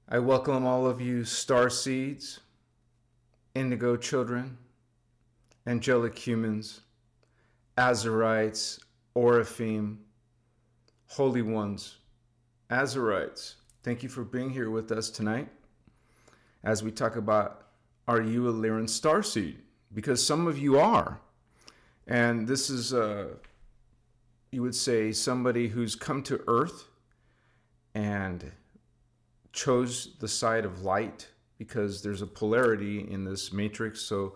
I welcome all of you starseeds, indigo children, angelic humans, Azarites, Oraphim, holy ones, Azarites. Thank you for being here with us tonight as we talk about, are you a Lyran Starseed? Because some of you are. And this is, you would say, somebody who's come to Earth and chose the side of light, because there's a polarity in this matrix. So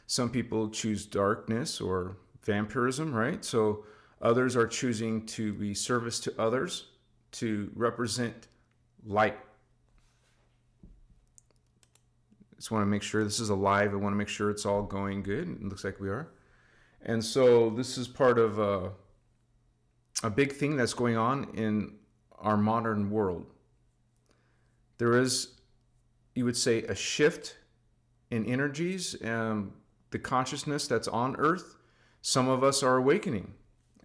some people choose darkness or vampirism, right? So others are choosing to be service to others, to represent light. Just want to make sure this is alive. I want to make sure it's all going good. It looks like we are. And so this is part of a big thing that's going on in our modern world. There is, you would say, a shift in energies, the consciousness that's on Earth. Some of us are awakening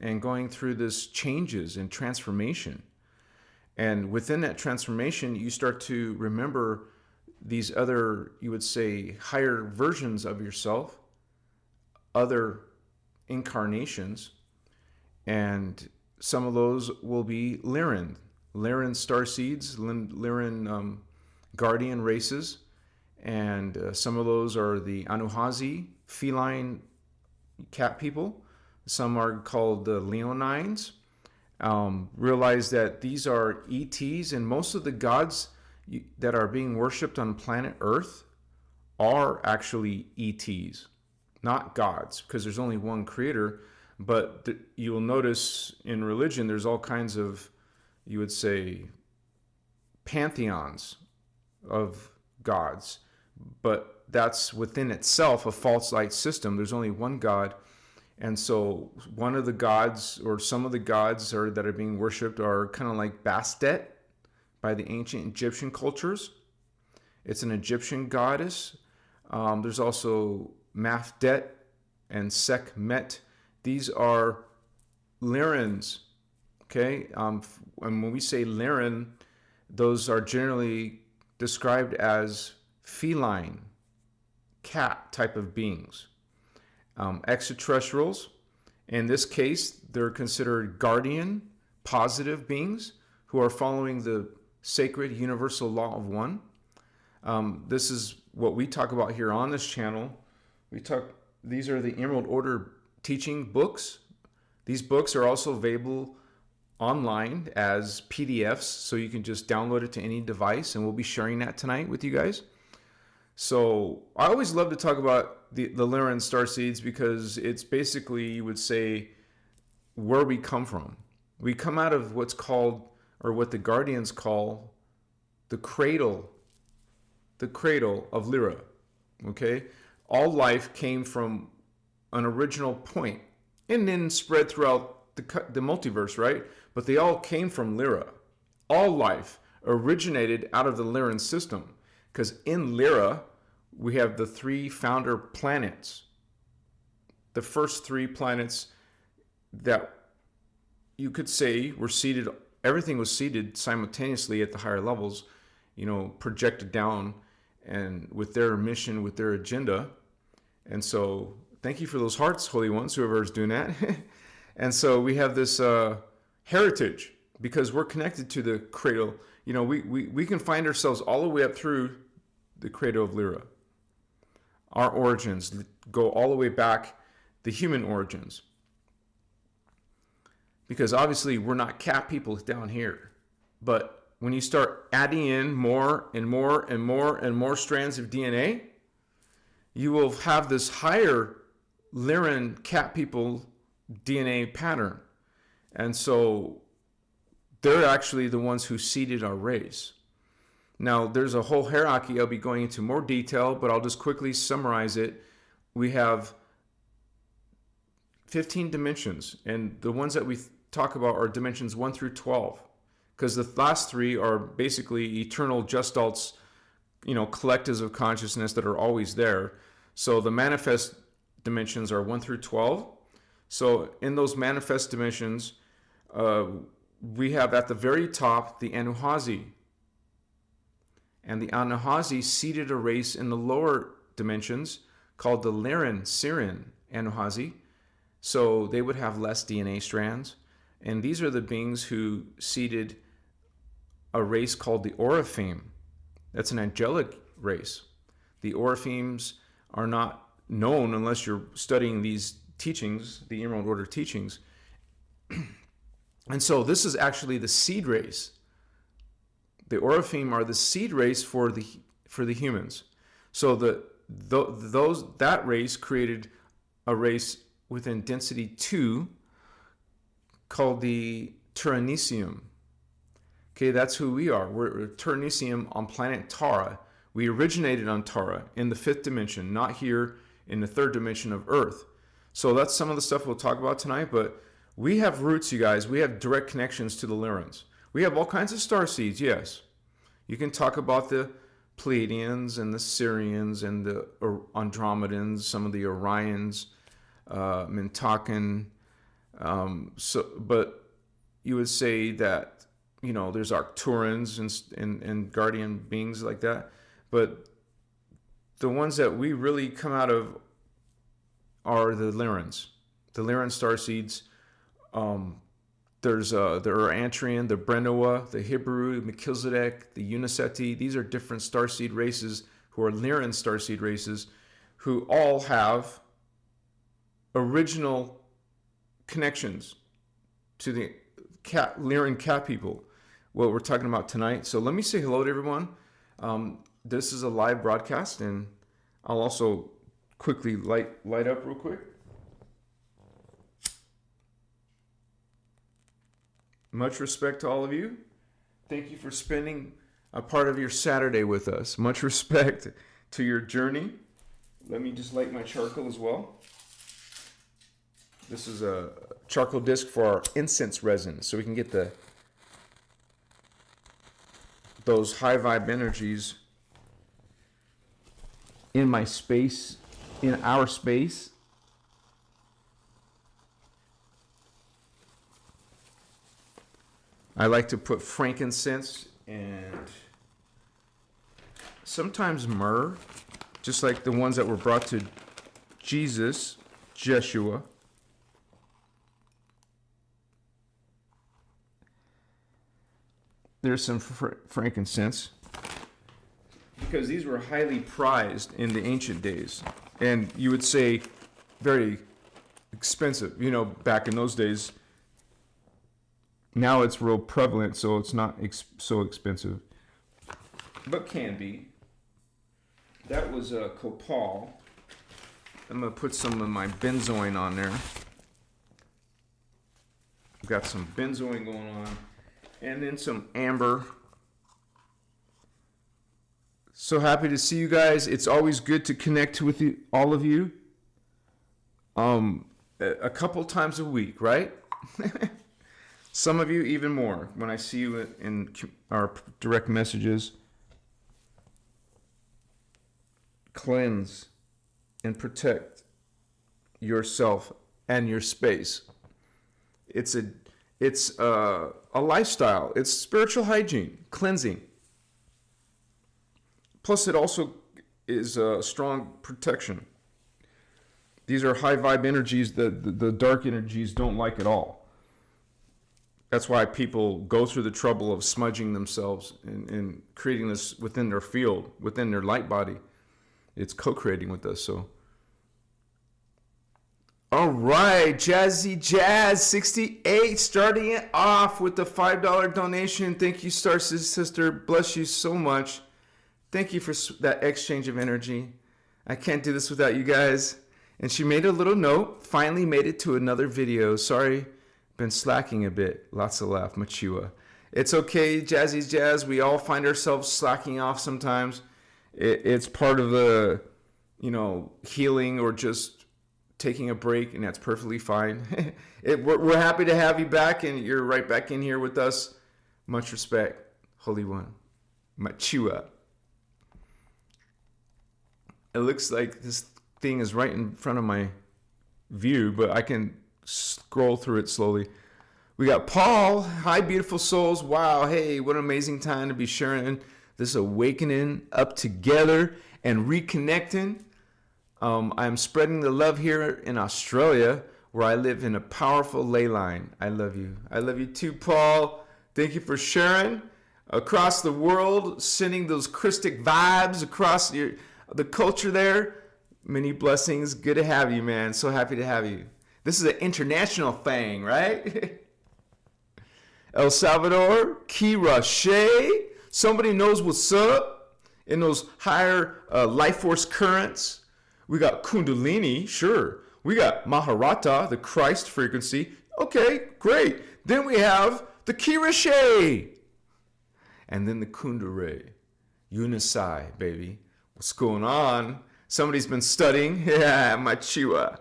and going through this changes and transformation. And within that transformation, you start to remember these other, you would say, higher versions of yourself, other incarnations, and some of those will be Lyran Starseeds, Lyran guardian races, and some of those are the Anuhazi, feline cat people. Some are called the Leonines. Realize that these are ETs, and most of the gods that are being worshipped on planet Earth are actually ETs, not gods, because there's only one creator. But you'll notice in religion there's all kinds of, you would say, pantheons of gods, but that's within itself a false light system. There's only one God. And so one of the gods, or some of the gods that are being worshipped, are kind of like Bastet by the ancient Egyptian cultures. It's an Egyptian goddess. There's also Mafdet and Sekhmet. These are Lyrans. Okay, and when we say Lyran, those are generally described as feline, cat type of beings. Extraterrestrials, in this case, they're considered guardian, positive beings who are following the sacred universal law of one. This is what we talk about here on this channel. These are the Emerald Order teaching books. These books are also available online as PDFs, so you can just download it to any device, and we'll be sharing that tonight with you guys. So I always love to talk about the Lyran Starseeds, because it's basically, you would say, where we come from. We come out of what's called, or what the Guardians call, the cradle of Lyra. Okay, all life came from an original point and then spread throughout the multiverse, right? But they all came from Lyra. All life originated out of the Lyran system, because in Lyra we have the three founder planets. The first three planets that you could say were seated, everything was seated simultaneously at the higher levels, projected down, and with their mission, with their agenda. And so thank you for those hearts, holy ones, whoever is doing that. And so we have this heritage, because we're connected to the cradle. We can find ourselves all the way up through the cradle of Lyra. Our origins go all the way back, the human origins. Because obviously we're not cat people down here. But when you start adding in more and more and more and more strands of DNA, you will have this higher Lyran cat people DNA pattern. And so they're actually the ones who seeded our race. Now, there's a whole hierarchy. I'll be going into more detail, but I'll just quickly summarize it. We have 15 dimensions, and the ones that we talk about are dimensions 1 through 12, because the last three are basically eternal justalts, collectives of consciousness that are always there. So the manifest dimensions are 1 through 12. So in those manifest dimensions, we have at the very top the Anuhazi. And the Anahazi seeded a race in the lower dimensions called the Lyran Anahazi. So they would have less DNA strands. And these are the beings who seeded a race called the Oraphim. That's an angelic race. The Oraphims are not known unless you're studying these teachings, the Emerald Order teachings. And so this is actually the seed race. The Oraphim are the seed race for the humans. So that race created a race within density 2 called the Terahertz. Okay, that's who we are. We're Terahertz on planet Tara. We originated on Tara in the 5th dimension, not here in the 3rd dimension of Earth. So that's some of the stuff we'll talk about tonight, but we have roots, you guys. We have direct connections to the Lyrans. We have all kinds of star seeds, yes. You can talk about the Pleiadians and the Sirians and the Andromedans, some of the Orions, Mintakan. But you would say that, you know, there's Arcturans and guardian beings like that. But the ones that we really come out of are the Lyrans. The Lyran Starseeds. There's the Urantrian, the Brenoa, the Hibaru, Melchizedek, the Uniseti. These are different starseed races who are Lyran starseed races who all have original connections to the Lyran cat people, what we're talking about tonight. So let me say hello to everyone. This is a live broadcast, and I'll also quickly light up real quick. Much respect to all of you. Thank you for spending a part of your Saturday with us. Much respect to your journey. Let me just light my charcoal as well. This is a charcoal disc for our incense resin, so we can get those high vibe energies in my space, in our space. I like to put frankincense and sometimes myrrh, just like the ones that were brought to Jesus, Jeshua. There's some frankincense, because these were highly prized in the ancient days, and you would say very expensive, you know, back in those days. Now it's real prevalent, so it's not so expensive, but can be. That was a copal. I'm going to put some of my benzoin on there. I've got some benzoin going on, and then some amber. So happy to see you guys. It's always good to connect with you, all of you. A couple times a week, right? Some of you even more when I see you in our direct messages. Cleanse and protect yourself and your space. It's a lifestyle. It's spiritual hygiene, cleansing. Plus, it also is a strong protection. These are high vibe energies that the dark energies don't like at all. That's why people go through the trouble of smudging themselves and creating this within their field, within their light body. It's co-creating with us. So, all right, Jazzy Jazz 68 starting it off with the $5 donation. Thank you, Star Sister. Bless you so much. Thank you for that exchange of energy. I can't do this without you guys. And she made a little note. Finally made it to another video. Sorry, been slacking a bit. Lots of laugh. Machua. It's okay, Jazzy's Jazz. We all find ourselves slacking off sometimes. It's part of the, healing or just taking a break, and that's perfectly fine. We're happy to have you back, and you're right back in here with us. Much respect, Holy One. Machua. It looks like this thing is right in front of my view, but I can scroll through it slowly. We got Paul. Hi, beautiful souls. Wow. Hey, what an amazing time to be sharing this awakening up together and reconnecting. I'm spreading the love here in Australia, where I live in a powerful ley line. I love you. I love you too, Paul. Thank you for sharing across the world, sending those Christic vibes across the culture there. Many blessings. Good to have you, man. So happy to have you. This is an international thing, right? El Salvador, Key Roche. Somebody knows what's up in those higher life force currents. We got Kundalini, sure. We got Maharata, the Christ frequency. Okay, great. Then we have the Kirishe. And then the Kundare. Unisai, baby. What's going on? Somebody's been studying. Yeah, my Chiwa.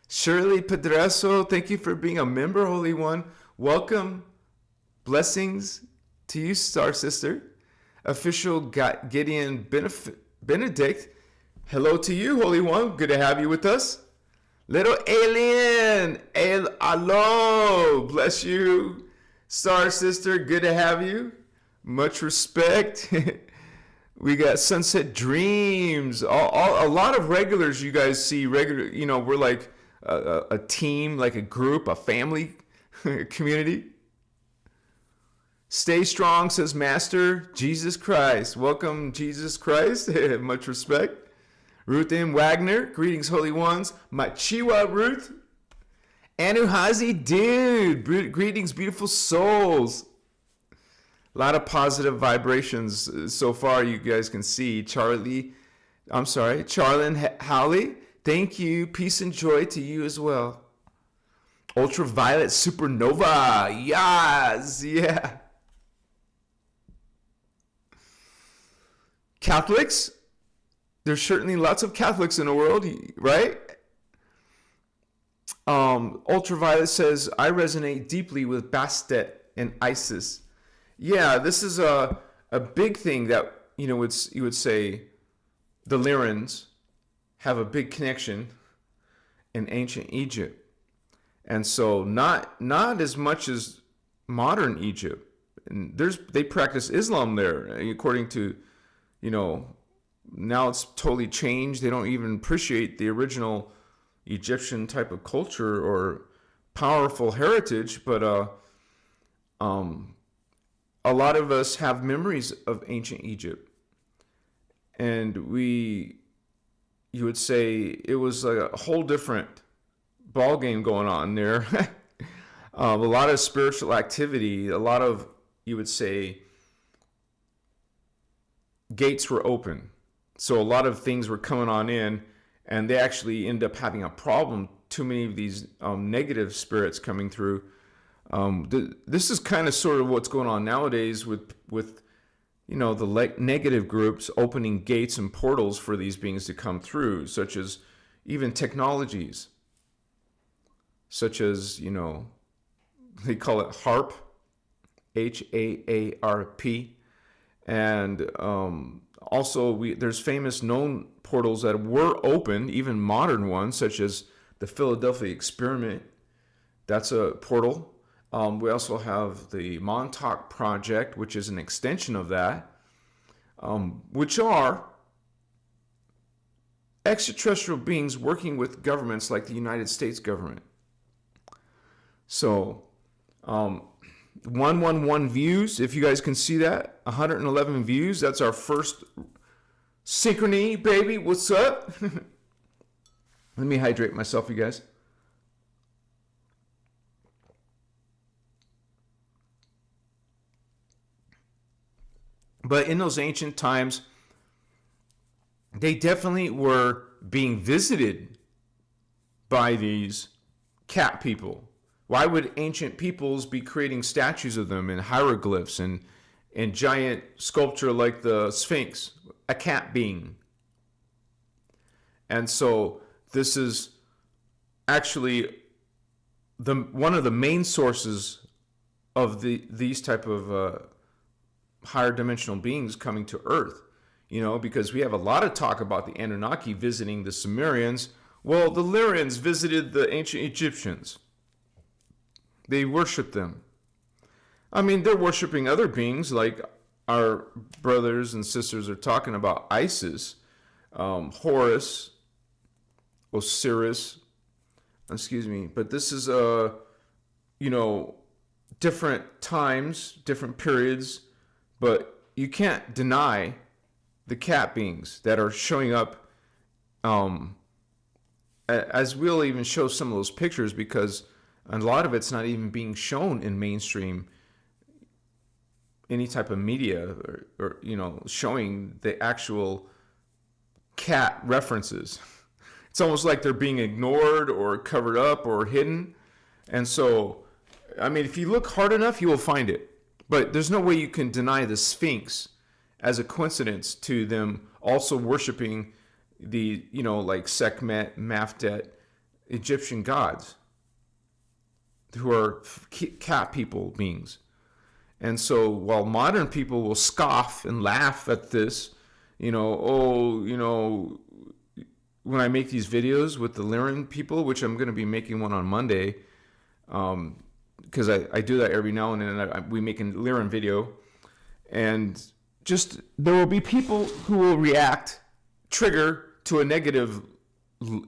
Shirley Pedreso, thank you for being a member, Holy One. Welcome. Blessings to you, Star Sister. Official Gideon Benedict. Hello to you, Holy One. Good to have you with us. Little alien. Hello. Bless you. Star Sister, good to have you. Much respect. We got Sunset Dreams. A lot of regulars you guys see. We're like a team, like a group, a family, community. Stay strong, says Master Jesus Christ. Welcome, Jesus Christ. Much respect. Ruth M. Wagner. Greetings, Holy Ones. Machiwa Ruth. Anuhazi, dude. Greetings, beautiful souls. A lot of positive vibrations so far, you guys can see. Charlene Howley, thank you. Peace and joy to you as well. Ultraviolet supernova, yes, yeah. Catholics, there's certainly lots of Catholics in the world, right? Ultraviolet says, I resonate deeply with Bastet and Isis. Yeah, this is a big thing that, you would say the Lyrans have a big connection in ancient Egypt. And so not as much as modern Egypt. And they practice Islam there, according to, now it's totally changed. They don't even appreciate the original Egyptian type of culture or powerful heritage, but a lot of us have memories of ancient Egypt, and you would say it was like a whole different ball game going on there. A lot of spiritual activity, a lot of, you would say, gates were open. So a lot of things were coming on in, and they actually end up having a problem. Too many of these negative spirits coming through. This is kind of sort of what's going on nowadays with the negative groups opening gates and portals for these beings to come through, such as even technologies, such as, they call it HAARP, H-A-A-R-P. And also there's famous known portals that were opened, even modern ones, such as the Philadelphia Experiment. That's a portal. We also have the Montauk Project, which is an extension of that, which are extraterrestrial beings working with governments like the United States government. So, 111 views, if you guys can see that, 111 views. That's our first synchrony, baby. What's up? Let me hydrate myself, you guys. But in those ancient times, they definitely were being visited by these cat people. Why would ancient peoples be creating statues of them and hieroglyphs and giant sculpture like the Sphinx, a cat being? And so this is actually one of the main sources of these type of higher dimensional beings coming to Earth, because we have a lot of talk about the Anunnaki visiting the Sumerians. Well, the Lyrians visited the ancient Egyptians. They worshiped them. I mean, they're worshiping other beings like our brothers and sisters are talking about Isis, Horus, Osiris, excuse me, but this is different times, different periods, but you can't deny the cat beings that are showing up, as we'll even show some of those pictures, because a lot of it's not even being shown in mainstream any type of media, or showing the actual cat references. It's almost like they're being ignored or covered up or hidden. And so, I mean, if you look hard enough, you will find it. But there's no way you can deny the Sphinx as a coincidence to them also worshiping the, like Sekhmet, Mafdet, Egyptian gods, who are cat people beings. And so while modern people will scoff and laugh at this, when I make these videos with the Lyran people, which I'm going to be making one on Monday, because I do that every now and then, we make a Lyran video, and just there will be people who will trigger to a negative,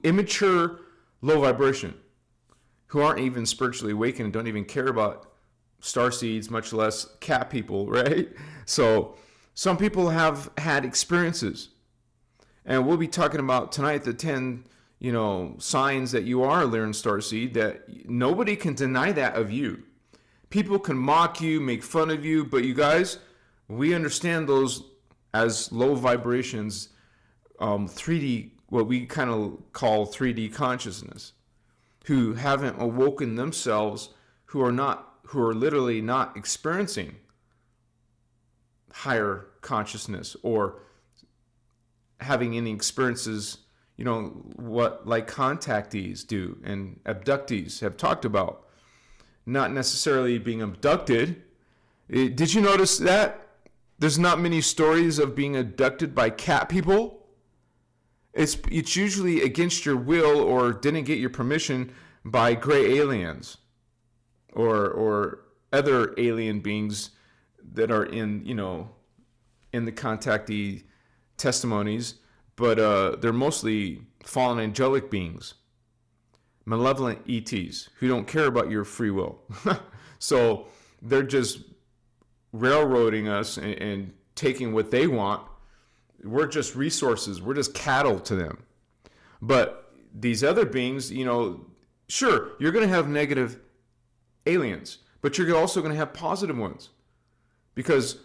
immature, low vibration, who aren't even spiritually awakened and don't even care about starseeds, much less cat people, right? So some people have had experiences, and we'll be talking about tonight the 10 signs that you are a Lyran Starseed, that nobody can deny that of you. People can mock you, make fun of you, but you guys, we understand those as low vibrations, 3D, what we kind of call 3D consciousness, who haven't awoken themselves, who are literally not experiencing higher consciousness or having any experiences, what like contactees do and abductees have talked about, not necessarily being abducted. Did you notice that there's not many stories of being abducted by cat people? It's usually against your will or didn't get your permission by gray aliens or other alien beings that are in the contactee testimonies, but they're mostly fallen angelic beings, malevolent ETs who don't care about your free will. So they're just railroading us and taking what they want. We're just resources. We're just cattle to them. But these other beings, sure, you're going to have negative aliens, but you're also going to have positive ones, because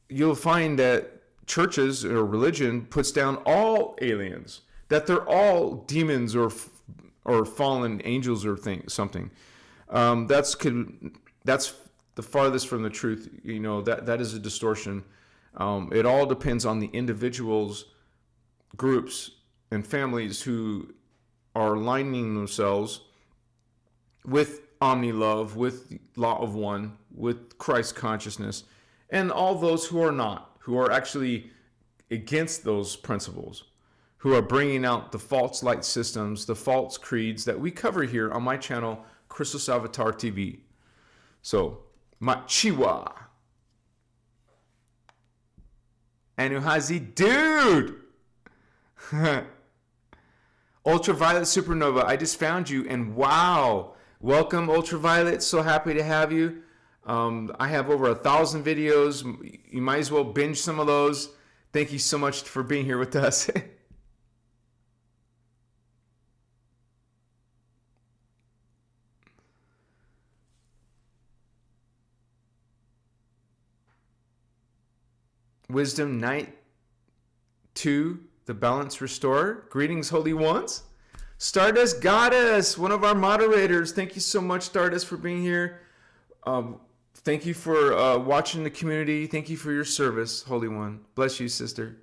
you'll find that churches or religion puts down all aliens, that they're all demons or fallen angels or something. That's the farthest from the truth. That is a distortion. It all depends on the individuals, groups, and families who are aligning themselves with omni-love, with law of one, with Christ consciousness, and all those who are not, who are actually against those principles, who are bringing out the false light systems, the false creeds that we cover here on my channel, Christos Avatar TV. So, Machiwa. Anuhazi, dude! Ultraviolet Supernova, I just found you, and wow! Welcome, Ultraviolet. So happy to have you. I have over 1,000 videos. You might as well binge some of those. Thank you so much for being here with us. Wisdom Night 2, the Balance Restorer. Greetings, Holy Ones. Stardust Goddess, one of our moderators. Thank you so much, Stardust, for being here. Thank you for watching the community. Thank you for your service, Holy One. Bless you, sister.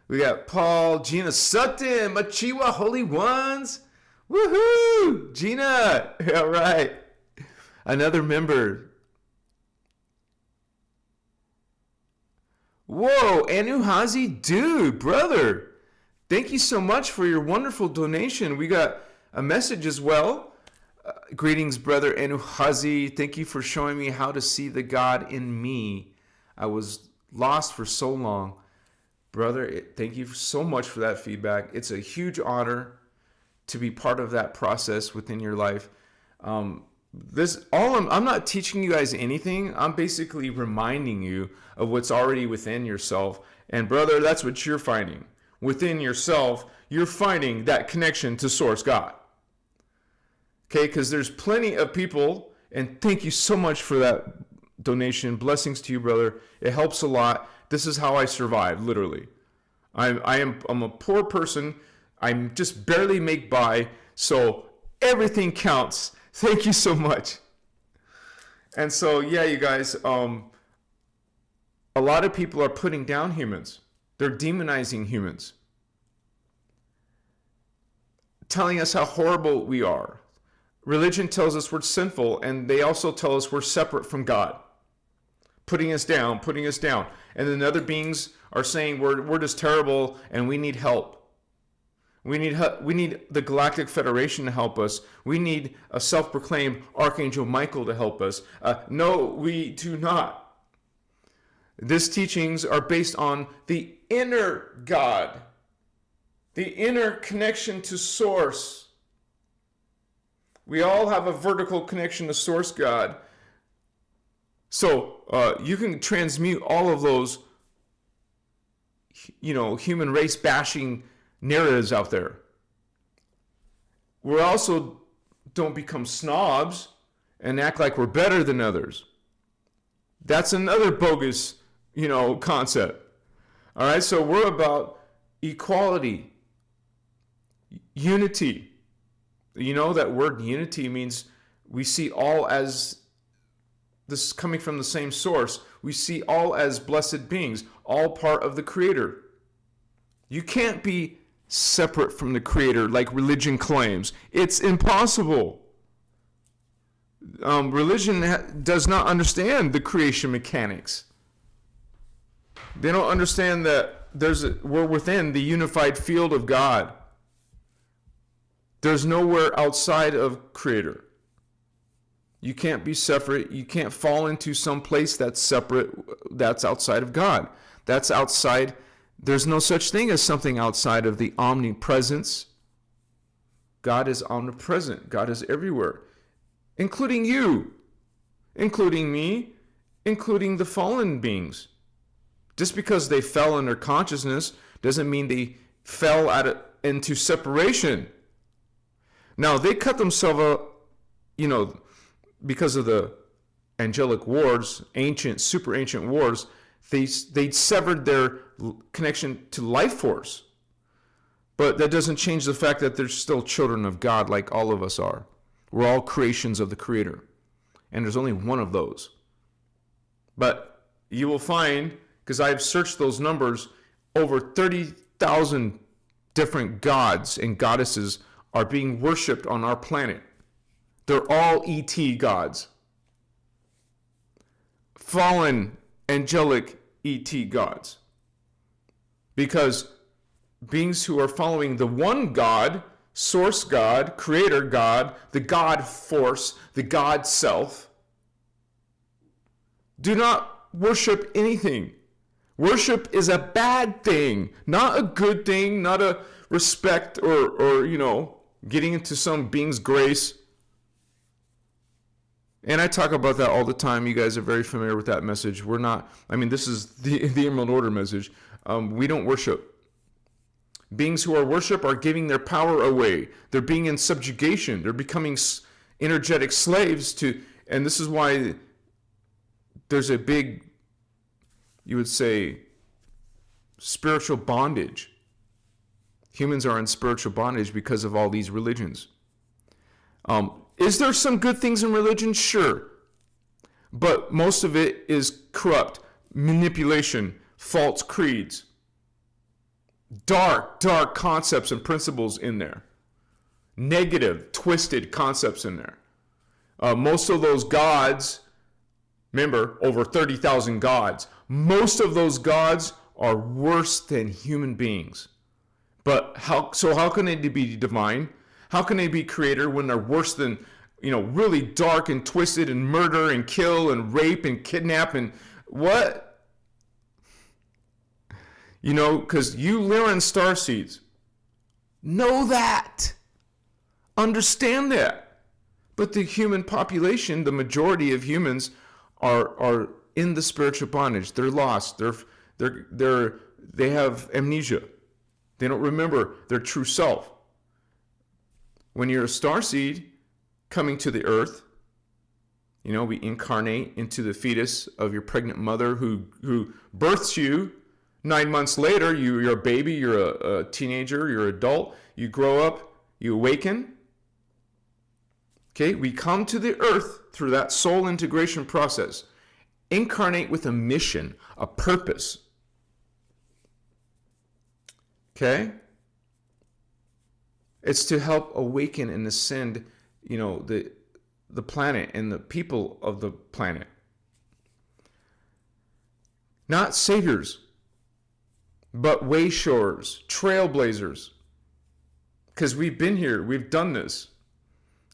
We got Paul, Gina Sutton, Machiwa, Holy Ones. Woohoo! Gina! All right. Another member. Whoa, Anuhazi, dude, brother. Thank you so much for your wonderful donation. We got a message as well. Greetings, brother Anuhazi. Thank you for showing me how to see the God in me. I was lost for so long. Brother, thank you so much for that feedback. It's a huge honor to be part of that process within your life. I'm not teaching you guys anything. I'm basically reminding you of what's already within yourself. And brother, that's what you're finding. Within yourself, you're finding that connection to Source God. Okay, because there's plenty of people, and thank you so much for that donation. Blessings to you, brother. It helps a lot. This is how I survive, literally. I'm a poor person. I just barely make by, so everything counts. Thank you so much. And so, yeah, you guys, a lot of people are putting down humans. They're demonizing humans, telling us how horrible we are. Religion tells us we're sinful, and they also tell us we're separate from God, putting us down. And then other beings are saying we're just terrible and we need help. We need the Galactic Federation to help us. We need a self-proclaimed Archangel Michael to help us. No, we do not. These teachings are based on the inner God, the inner connection to Source. We all have a vertical connection to Source God. So you can transmute all of those, human race bashing narratives out there. We also don't become snobs and act like we're better than others. That's another bogus, concept. All right, so we're about equality, unity. That word unity means we see all as this is coming from the same source. We see all as blessed beings, all part of the Creator. You can't be separate from the Creator like religion claims. It's impossible. Religion does not understand the creation mechanics. They don't understand that we're within the unified field of God. There's nowhere outside of Creator. You can't be separate. You can't fall into some place that's separate, that's outside of God. That's outside. There's no such thing as something outside of the omnipresence. God is omnipresent. God is everywhere, including you, including me, including the fallen beings. Just because they fell in their consciousness doesn't mean they fell into separation. Now, they cut themselves up, because of the angelic wars, super ancient wars, they severed their connection to life force. But that doesn't change the fact that they're still children of God like all of us are. We're all creations of the Creator. And there's only one of those. But you will find, because I've searched those numbers, over 30,000 different gods and goddesses are being worshipped on our planet. They're all ET gods. Fallen, angelic ET gods. Because beings who are following the one God, Source God, Creator God, the God Force, the God Self, do not worship anything. Worship is a bad thing, not a good thing, not a respect or getting into some being's grace. And I talk about that all the time. You guys are very familiar with that message. This is the Emerald Order message. We don't worship. Beings who are worship are giving their power away. They're being in subjugation. They're becoming energetic slaves to, and this is why there's a big, you would say, spiritual bondage. Humans are in spiritual bondage because of all these religions. Is there some good things in religion? Sure. But most of it is corrupt, manipulation, false creeds, dark concepts and principles in there. Negative, twisted concepts in there. Most of those gods, remember, over 30,000 gods. Most of those gods are worse than human beings. But how can they be divine? How can they be creator when they're worse than, really dark and twisted and murder and kill and rape and kidnap and what? Because you Lyran Starseeds know that. Understand that. But the human population, the majority of humans are in the spiritual bondage. They're lost. They have amnesia. They don't remember their true self. When you're a starseed coming to the earth, we incarnate into the fetus of your pregnant mother who births you. 9 months later, you're a baby, you're a teenager, you're an adult, you grow up, you awaken. Okay, we come to the earth through that soul integration process. Incarnate with a mission, a purpose. Okay? It's to help awaken and ascend, the planet and the people of the planet. Not saviors, but wayshowers, trailblazers. Because we've been here, we've done this.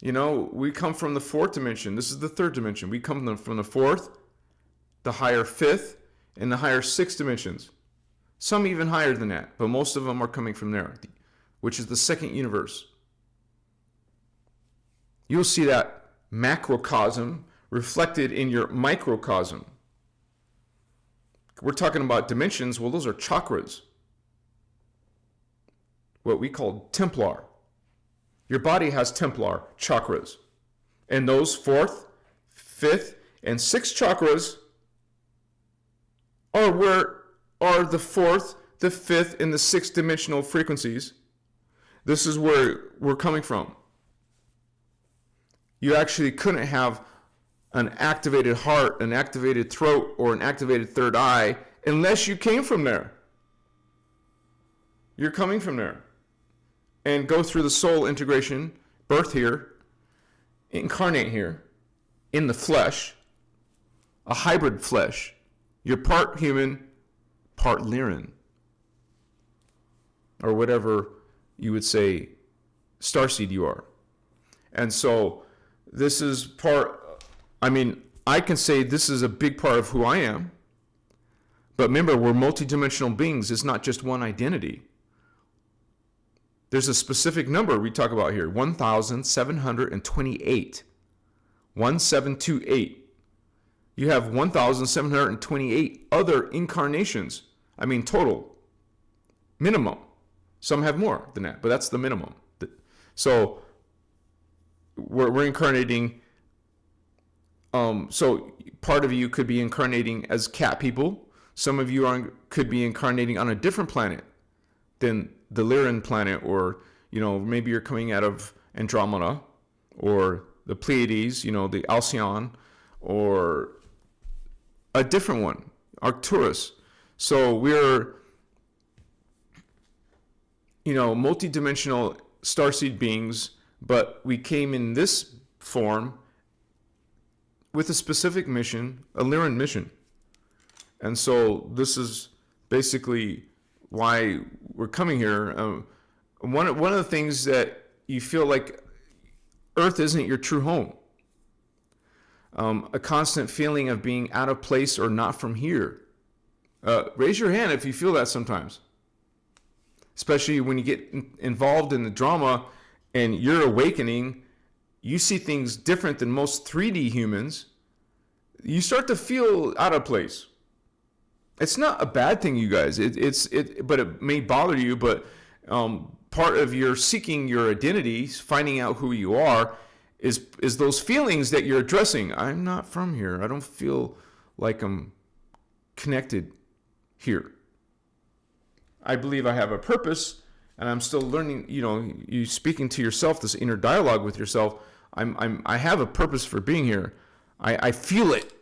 We come from the fourth dimension. This is the third dimension. We come from the fourth, the higher fifth, and the higher sixth dimensions. Some even higher than that, but most of them are coming from there, which is the second universe. You'll see that macrocosm reflected in your microcosm. We're talking about dimensions. Well, those are chakras. What we call Templar. Your body has Templar chakras. And those fourth, fifth, and sixth chakras are the fourth, the fifth, and the sixth dimensional frequencies. This is where we're coming from. You actually couldn't have an activated heart, an activated throat, or an activated third eye unless you came from there. You're coming from there. And go through the soul integration, birth here, incarnate here, in the flesh, a hybrid flesh. You're part human, part Lyran. Or whatever you would say starseed you are. And so this is I can say this is a big part of who I am. But remember, we're multidimensional beings. It's not just one identity. There's a specific number we talk about here, 1,728. 1728. You have 1,728 other incarnations. Total. Minimum. Some have more than that, but that's the minimum. So we're incarnating. So part of you could be incarnating as cat people. Some of you could be incarnating on a different planet than the Lyran planet, or maybe you're coming out of Andromeda or the Pleiades, the Alcyon, or a different one, Arcturus. So we're multidimensional starseed beings, but we came in this form with a specific mission, a Lyran mission. And so this is basically why we're coming here. One of the things that you feel like Earth isn't your true home. A constant feeling of being out of place or not from here. Raise your hand if you feel that sometimes. Especially when you get involved in the drama and you're awakening, you see things different than most 3D humans. You start to feel out of place. It's not a bad thing, you guys. But it may bother you. But part of your seeking your identity, finding out who you are, is those feelings that you're addressing. I'm not from here. I don't feel like I'm connected here. I believe I have a purpose, and I'm still learning. You speaking to yourself, this inner dialogue with yourself. I have a purpose for being here. I feel it.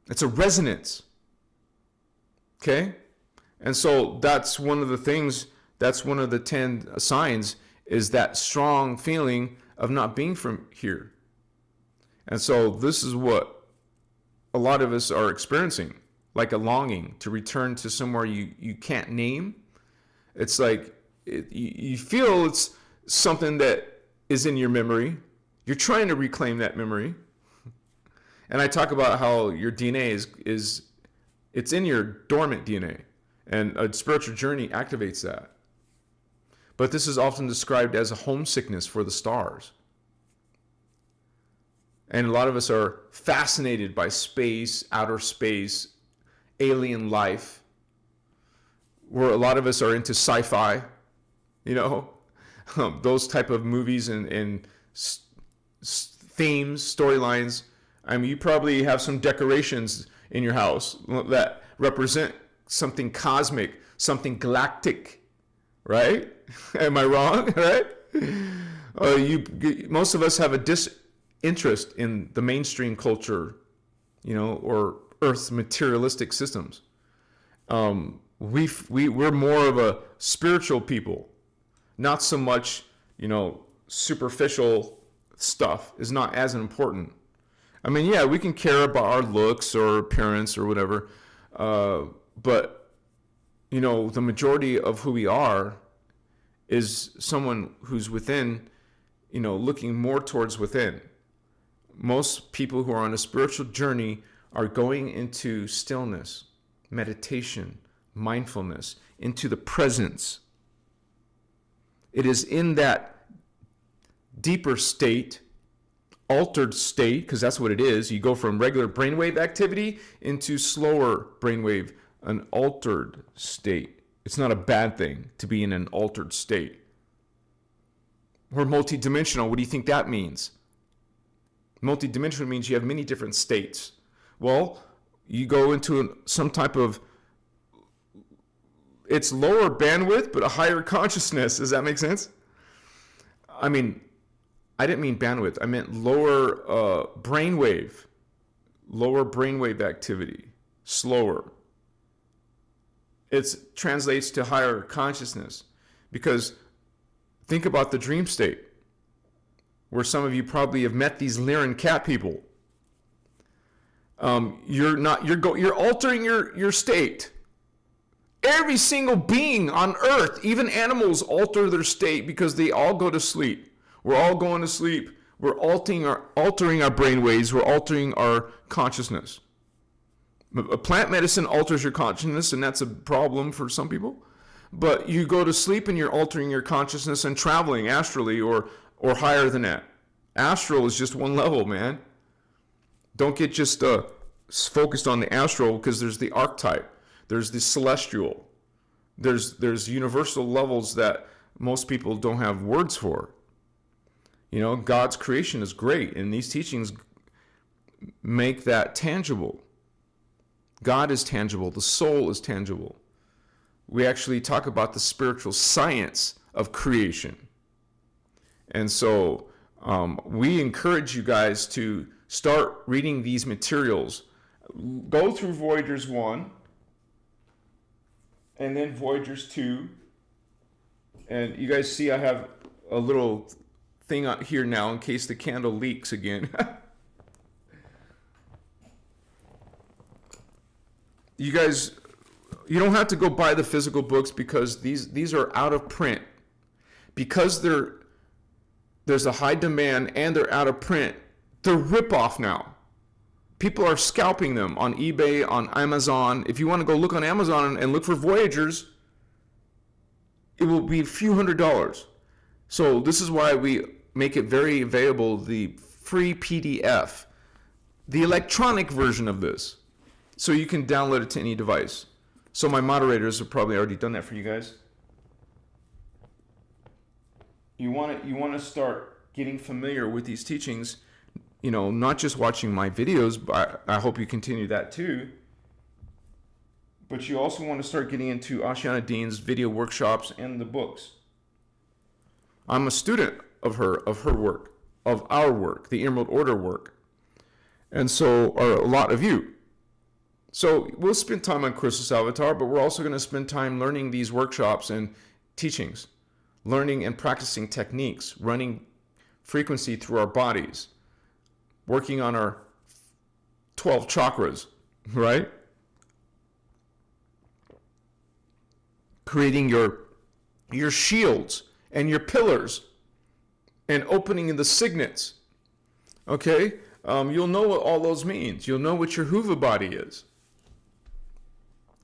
It's a resonance. Okay? And so that's one of the things, that's one of the 10 signs, is that strong feeling of not being from here. And so this is what a lot of us are experiencing, like a longing to return to somewhere you can't name. It's like you feel it's something that is in your memory. You're trying to reclaim that memory. And I talk about how your DNA is it's in your dormant DNA. And a spiritual journey activates that. But this is often described as a homesickness for the stars. And a lot of us are fascinated by space, outer space, alien life. Where a lot of us are into sci-fi, those type of movies and themes, storylines. I mean, you probably have some decorations in your house that represent something cosmic, something galactic, right? Am I wrong? Right? Most of us have a disinterest in the mainstream culture, or Earth's materialistic systems. We're more of a spiritual people, not so much, superficial stuff is not as important. I mean, yeah, we can care about our looks or appearance or whatever, but the majority of who we are is someone who's within, looking more towards within. Most people who are on a spiritual journey are going into stillness, meditation, mindfulness, into the presence. It is in that deeper state, altered state, because that's what it is. You go from regular brainwave activity into slower brainwave, an altered state. It's not a bad thing to be in an altered state. We're multidimensional. What do you think that means? Multidimensional means you have many different states. Well, you go into some type of, it's lower bandwidth, but a higher consciousness. Does that make sense? I mean, I didn't mean bandwidth. I meant lower brainwave activity, slower. It translates to higher consciousness, because think about the dream state, where some of you probably have met these Lyran cat people. You're altering your state. Every single being on earth, even animals, alter their state because they all go to sleep. We're all going to sleep. We're altering our brainwaves. We're altering our consciousness. Plant medicine alters your consciousness, and that's a problem for some people. But you go to sleep and you're altering your consciousness and traveling astrally or higher than that. Astral is just one level, man. Don't get just focused on the astral, because there's the archetype. There's the celestial. There's universal levels that most people don't have words for. God's creation is great, and these teachings make that tangible. God is tangible. The soul is tangible. We actually talk about the spiritual science of creation. And so we encourage you guys to start reading these materials. Go through Voyagers 1 and then Voyagers 2. And you guys see I have a little thing out here now in case the candle leaks again. You guys, you don't have to go buy the physical books, because these are out of print. Because there's a high demand and they're out of print, they're rip-off now. People are scalping them on eBay, on Amazon. If you want to go look on Amazon and look for Voyagers, it will be a few $100s. So this is why we make it very available, the free PDF, the electronic version of this, so you can download it to any device. So my moderators have probably already done that for you guys. You want to start getting familiar with these teachings, not just watching my videos, but I hope you continue that too. But you also want to start getting into Ashiana Dean's video workshops and the books. I'm a student of her work, of our work, the Emerald Order work. And so are a lot of you. So we'll spend time on Christos Avatar, but we're also going to spend time learning these workshops and teachings, learning and practicing techniques, running frequency through our bodies, working on our 12 chakras, right? Creating your shields and your pillars and opening the signets, okay? You'll know what all those means. You'll know what your Huva body is.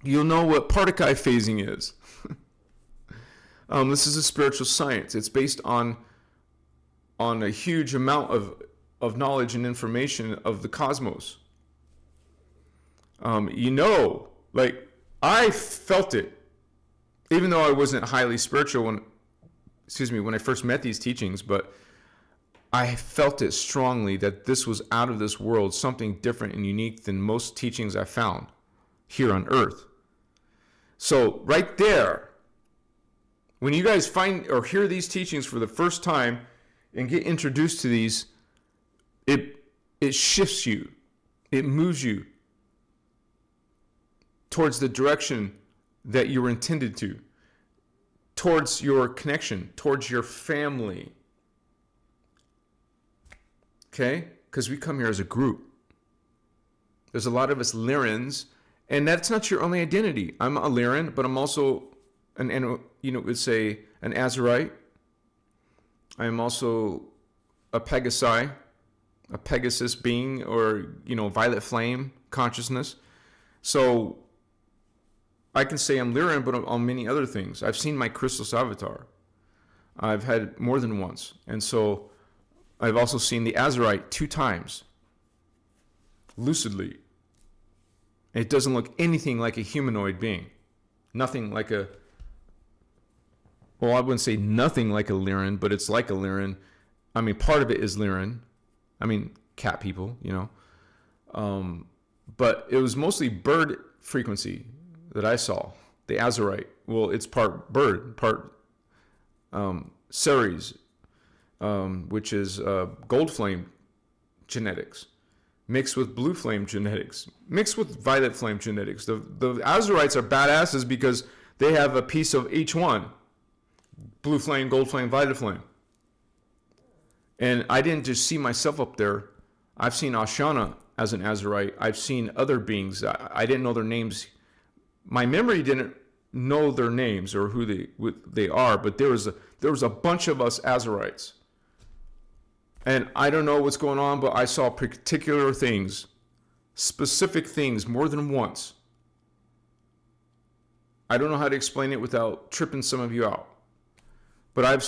you'll know what Partakai phasing is. This is a spiritual science. It's based on a huge amount of knowledge and information of the cosmos. Like I felt it, even though I wasn't highly spiritual when I first met these teachings, but I felt it strongly that this was out of this world, something different and unique than most teachings I found here on earth. So right there, when you guys find or hear these teachings for the first time and get introduced to these, it shifts you. It moves you towards the direction that you were intended to, towards your connection, towards your family. Okay? Because we come here as a group. There's a lot of us Lyrans, and that's not your only identity. I'm a Lyran, but I'm also an Azurite. I am also a Pegasus being, or violet flame consciousness. So I can say I'm Lyran, but on many other things. I've seen my Christos avatar. I've had more than once, and so I've also seen the Azurite 2 times, lucidly. It doesn't look anything like a humanoid being. Nothing like I wouldn't say nothing like a Lyran, but it's like a Lyran. I mean, part of it is Lyran. I mean, cat people, But it was mostly bird frequency that I saw. The Azurite. Well, it's part bird, part Ceres, which is gold flame genetics, mixed with blue flame genetics, mixed with violet flame genetics. The Azurites are badasses because they have a piece of each one. Blue flame, gold flame, violet flame. And I didn't just see myself up there. I've seen Ashana as an Azurite. I've seen other beings. I didn't know their names. My memory didn't know their names or who they are, but there was a bunch of us Azurites. And I don't know what's going on, but I saw particular things, specific things, more than once. I don't know how to explain it without tripping some of you out. But I've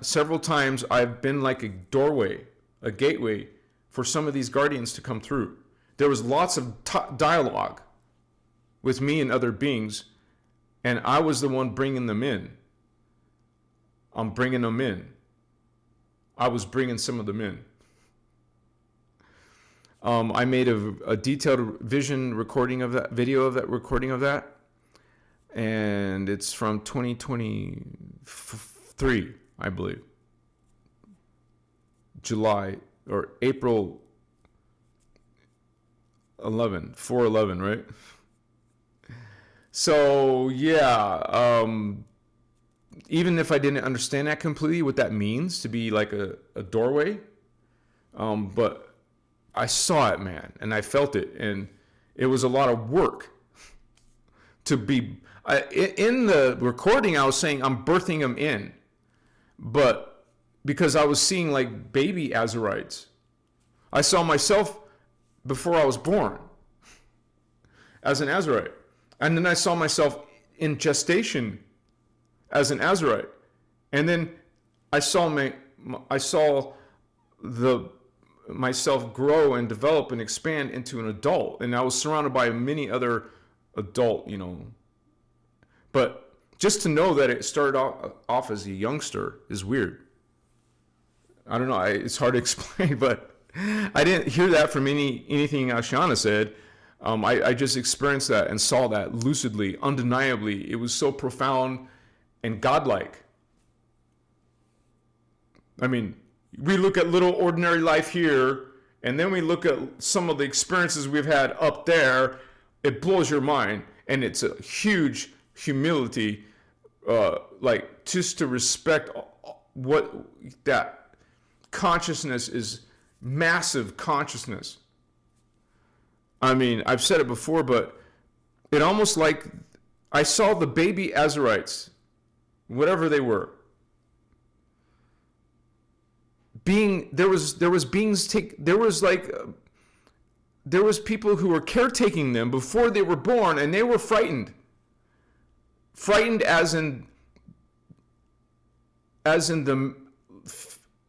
several times I've been like a doorway, a gateway for some of these guardians to come through. There was lots of dialogue with me and other beings, and I was the one bringing them in. I'm bringing them in. I was bringing some of them in. I made a detailed vision recording of that, video of that, recording of that, and it's from 2023, I believe. July or April 4/11, right? So yeah, even if I didn't understand that completely, what that means to be like a doorway, but I saw it, man, and I felt it, and it was a lot of work to be. In the recording, I was saying I'm birthing them in, but because I was seeing like baby Azurites, I saw myself before I was born as an Azurite, and then I saw myself in gestation as an Azurite, and then I saw myself grow and develop and expand into an adult, and I was surrounded by many other adult, But just to know that it started off as a youngster is weird. I don't know. It's hard to explain, but I didn't hear that from anything Ashana said. I just experienced that and saw that lucidly, undeniably. It was so profound and godlike. I mean, we look at little ordinary life here, and then we look at some of the experiences we've had up there. It blows your mind, and it's a huge humility, like just to respect what that consciousness is. Massive consciousness. I mean, I've said it before, but it almost like I saw the baby Azurites, whatever they were, being there was beings there was like there was people who were caretaking them before they were born, and they were frightened. Frightened as in the,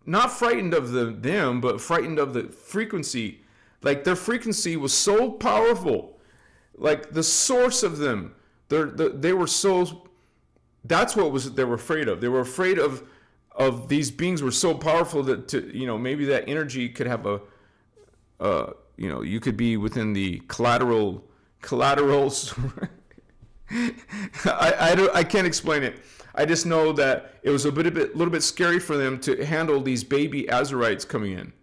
not frightened of them, but frightened of the frequency. Like their frequency was so powerful. Like the source of them, they were so, that's what they were afraid of. They were afraid of these beings were so powerful that maybe that energy could have you could be within the collaterals. I can't explain it. I just know that it was a little bit scary for them to handle these baby Azarites coming in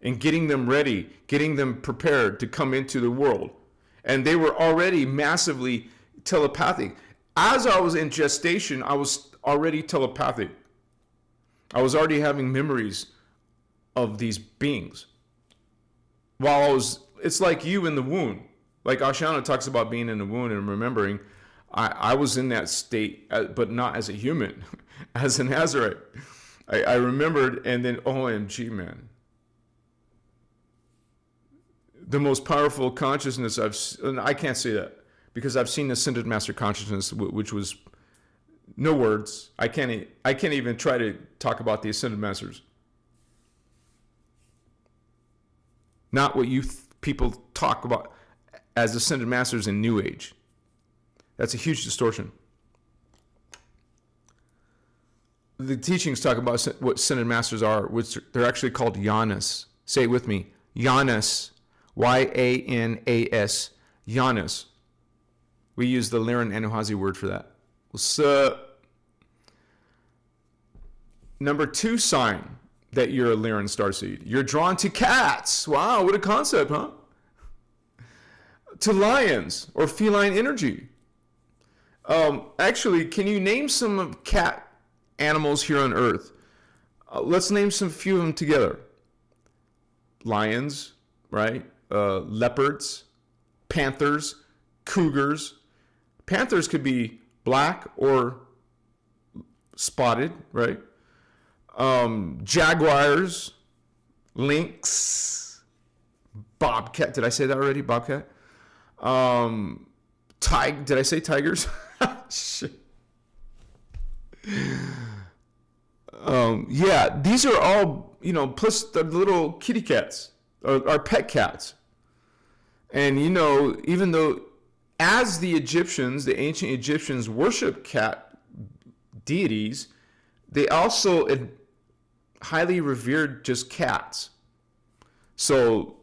and getting them ready, getting them prepared to come into the world. And they were already massively telepathic. As I was in gestation, I was already telepathic. I was already having memories of these beings. It's like you in the womb. Like Ashana talks about being in the womb and remembering. I was in that state, but not as a human, as an Azarite. I remembered, and then OMG, man. The most powerful consciousness I can't say that because I've seen Ascended Master Consciousness, which was no words. I can't even try to talk about the Ascended Masters. Not what you people talk about as Ascended Masters in New Age. That's a huge distortion. The teachings talk about what Ascended Masters are, which they're actually called Yanas. Say it with me. Yanas. Y-A-N-A-S. Yanas. We use the Lyran Anuhazi word for that. What's up? Number 2 sign that you're a Lyran Starseed. You're drawn to cats. Wow, what a concept, huh? To lions or feline energy. Actually, can you name some cat animals here on Earth? Let's name some few of them together. Lions, right? Leopards, panthers, cougars. Panthers could be black or spotted, right? Jaguars, lynx, bobcat. Did I say that already? Bobcat. Did I say tigers? Shit. Yeah, these are all, plus the little kitty cats, our pet cats. And, even though as the ancient Egyptians worship cat deities, they also highly revered just cats. So,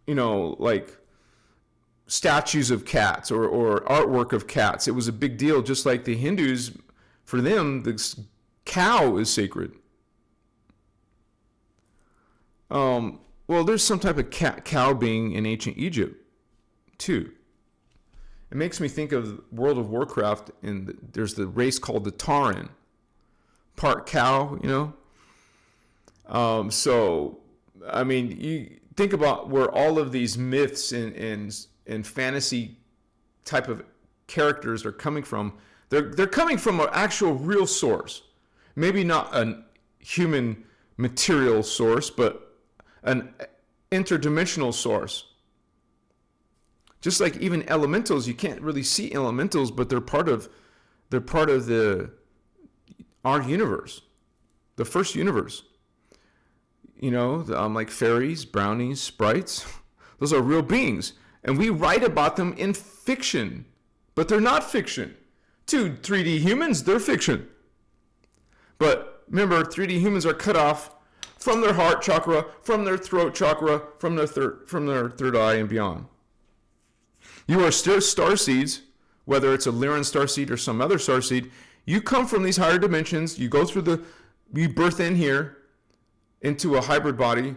like statues of cats or artwork of cats. It was a big deal, just like the Hindus, for them, the cow is sacred. Well, there's some type of cow being in ancient Egypt, too. It makes me think of World of Warcraft, and there's the race called the Tauren. Part cow, So, I mean, you think about where all of these myths and fantasy type of characters are coming from. They're coming from an actual real source. Maybe not a human material source, but an interdimensional source. Just like even elementals, you can't really see elementals, but they're part of our universe, the first universe. Like fairies, brownies, sprites. Those are real beings. And we write about them in fiction, but they're not fiction. To 3D humans, they're fiction. But remember, 3D humans are cut off from their heart chakra, from their throat chakra, from their third eye and beyond. You are still starseeds, whether it's a Lyran starseed or some other starseed. You come from these higher dimensions. You go through you birth in here into a hybrid body,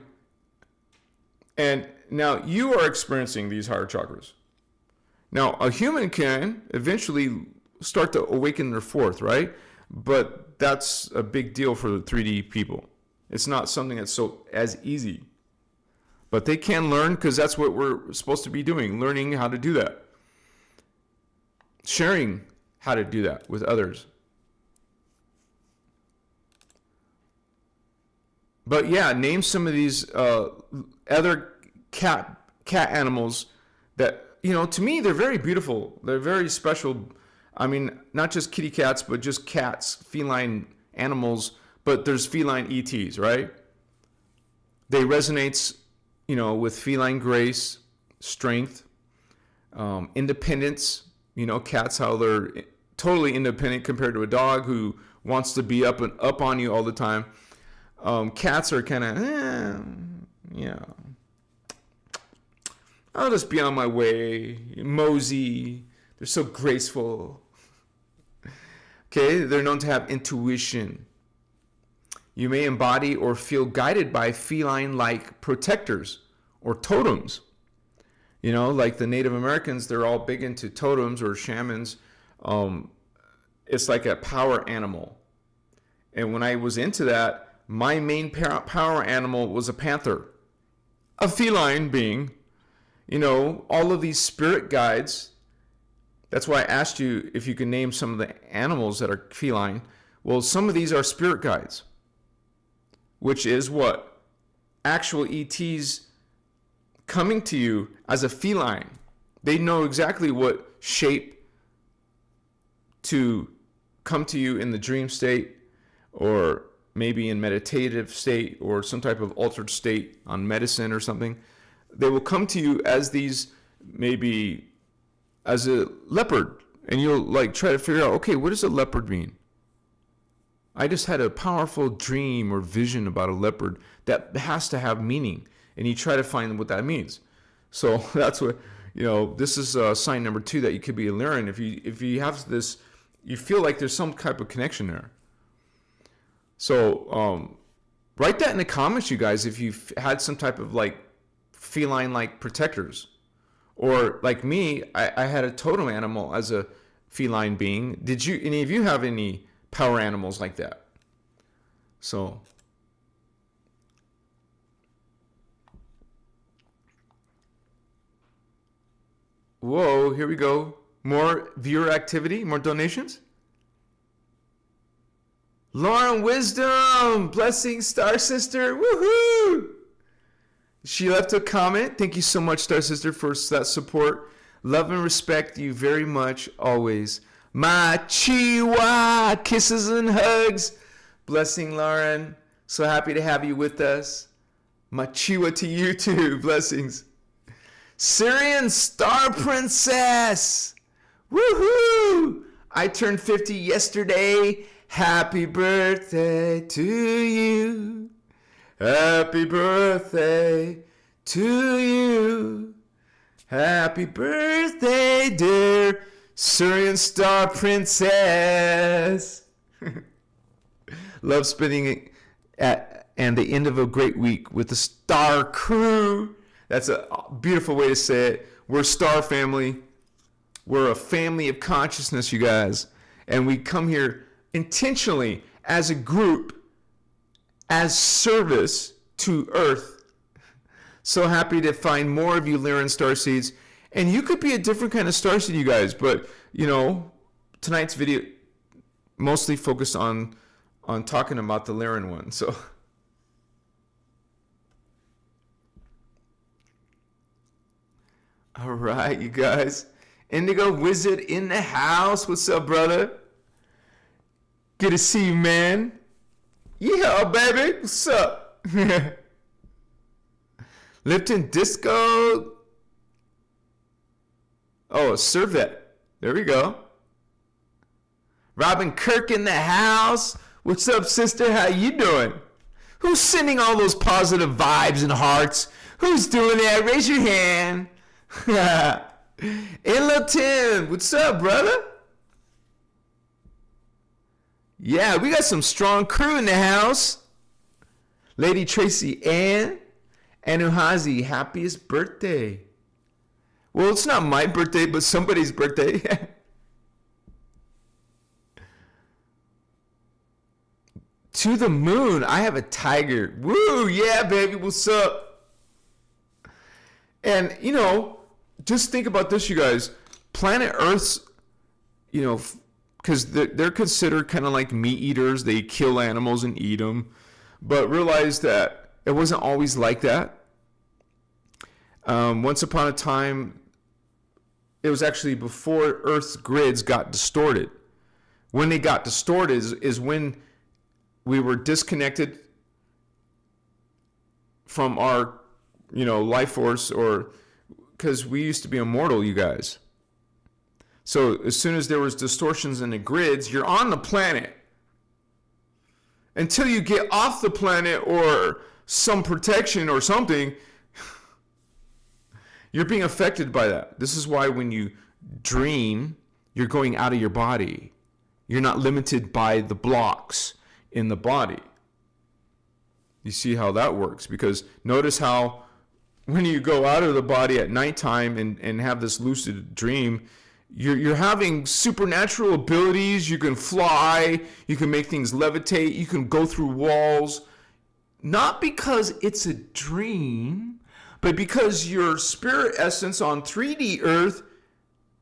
and now you are experiencing these higher chakras. Now, a human can eventually start to awaken their fourth, right? But that's a big deal for the 3D people. It's not something that's as easy. But they can learn, because that's what we're supposed to be doing, learning how to do that. Sharing how to do that with others. But yeah, name some of these other cat cat animals that, to me, they're very beautiful. They're very special. I mean, not just kitty cats, but just cats, feline animals, but there's feline ETs, right? They resonate, with feline grace, strength, independence. Cats, how they're totally independent compared to a dog who wants to be up on you all the time. Cats are kind of, I'll just be on my way, mosey. They're so graceful. Okay, they're known to have intuition. You may embody or feel guided by feline-like protectors or totems. Like the Native Americans, they're all big into totems or shamans. It's like a power animal. And when I was into that, my main power animal was a panther, a feline being. All of these spirit guides. That's why I asked you if you can name some of the animals that are feline. Well, some of these are spirit guides, which is what? Actual ETs coming to you as a feline. They know exactly what shape to come to you in the dream state, or maybe in meditative state, or some type of altered state on medicine or something. They will come to you as these, maybe as a leopard, and you'll try to figure out, okay, what does a leopard mean? I just had a powerful dream or vision about a leopard that has to have meaning, and you try to find what that means. So that's what, this is sign number 2 that you could be a Lyran. If you have this, you feel like there's some type of connection there. So write that in the comments, you guys, if you've had some type of feline-like protectors. Or like me, I had a totem animal as a feline being. Did any of you have any power animals like that? So whoa, here we go. More viewer activity, more donations. Lauren Wisdom, blessings, Star Sister, woohoo! She left a comment. Thank you so much, Star Sister, for that support. Love and respect you very much, always. My chiwa, kisses and hugs. Blessing, Lauren. So happy to have you with us. My chiwa to you too. Blessings. Syrian Star Princess. Woohoo! I turned 50 yesterday. Happy birthday to you. Happy birthday to you. Happy birthday, dear Syrian Star Princess. Love spending it and the end of a great week with the Star Crew. That's a beautiful way to say it. We're Star Family. We're a family of consciousness, you guys. And we come here intentionally as a group, as service to Earth. So happy to find more of you Lyran Starseeds. And you could be a different kind of starseed, you guys. But, tonight's video mostly focused on talking about the Lyran one. So all right, you guys. Indigo Wizard in the house. What's up, brother? Good to see you, man. Yeah, baby. What's up? Lipton Disco. Oh, a Servette. There we go. Robin Kirk in the house. What's up, sister? How you doing? Who's sending all those positive vibes and hearts? Who's doing that? Raise your hand. Hello, Tim. What's up, brother? Yeah, we got some strong crew in the house. Lady Tracy Ann. Anuhazi, happiest birthday. Well, it's not my birthday, but somebody's birthday. To the moon. I have a tiger. Woo, yeah, baby. What's up? And, just think about this, you guys. Planet Earth's, because they're considered kind of like meat eaters. They kill animals and eat them. But realize that it wasn't always like that. Once upon a time, it was actually before Earth's grids got distorted. When they got distorted is when we were disconnected from our, life force, or because we used to be immortal, you guys. So as soon as there was distortions in the grids, you're on the planet. Until you get off the planet or some protection or something, you're being affected by that. This is why when you dream, you're going out of your body. You're not limited by the blocks in the body. You see how that works? Because notice how when you go out of the body at nighttime and have this lucid dream, you're having supernatural abilities. You can fly. You can make things levitate. You can go through walls. Not because it's a dream, but because your spirit essence on 3D Earth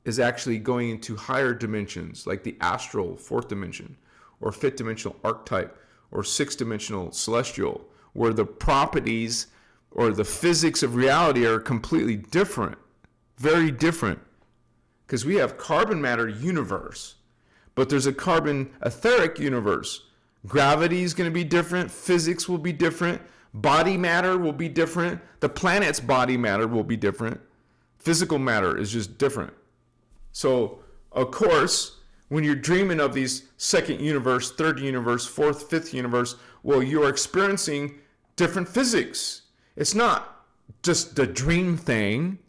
is actually going into higher dimensions, like the astral, 4th dimension, or 5th dimensional archetype, or 6th dimensional celestial, where the properties or the physics of reality are completely different, very different. Because we have carbon matter universe, but there's a carbon etheric universe. Gravity is going to be different. Physics will be different. Body matter will be different. The planet's body matter will be different. Physical matter is just different. So, of course, when you're dreaming of these 2nd universe, 3rd universe, 4th, 5th universe, well, you're experiencing different physics. It's not just the dream thing,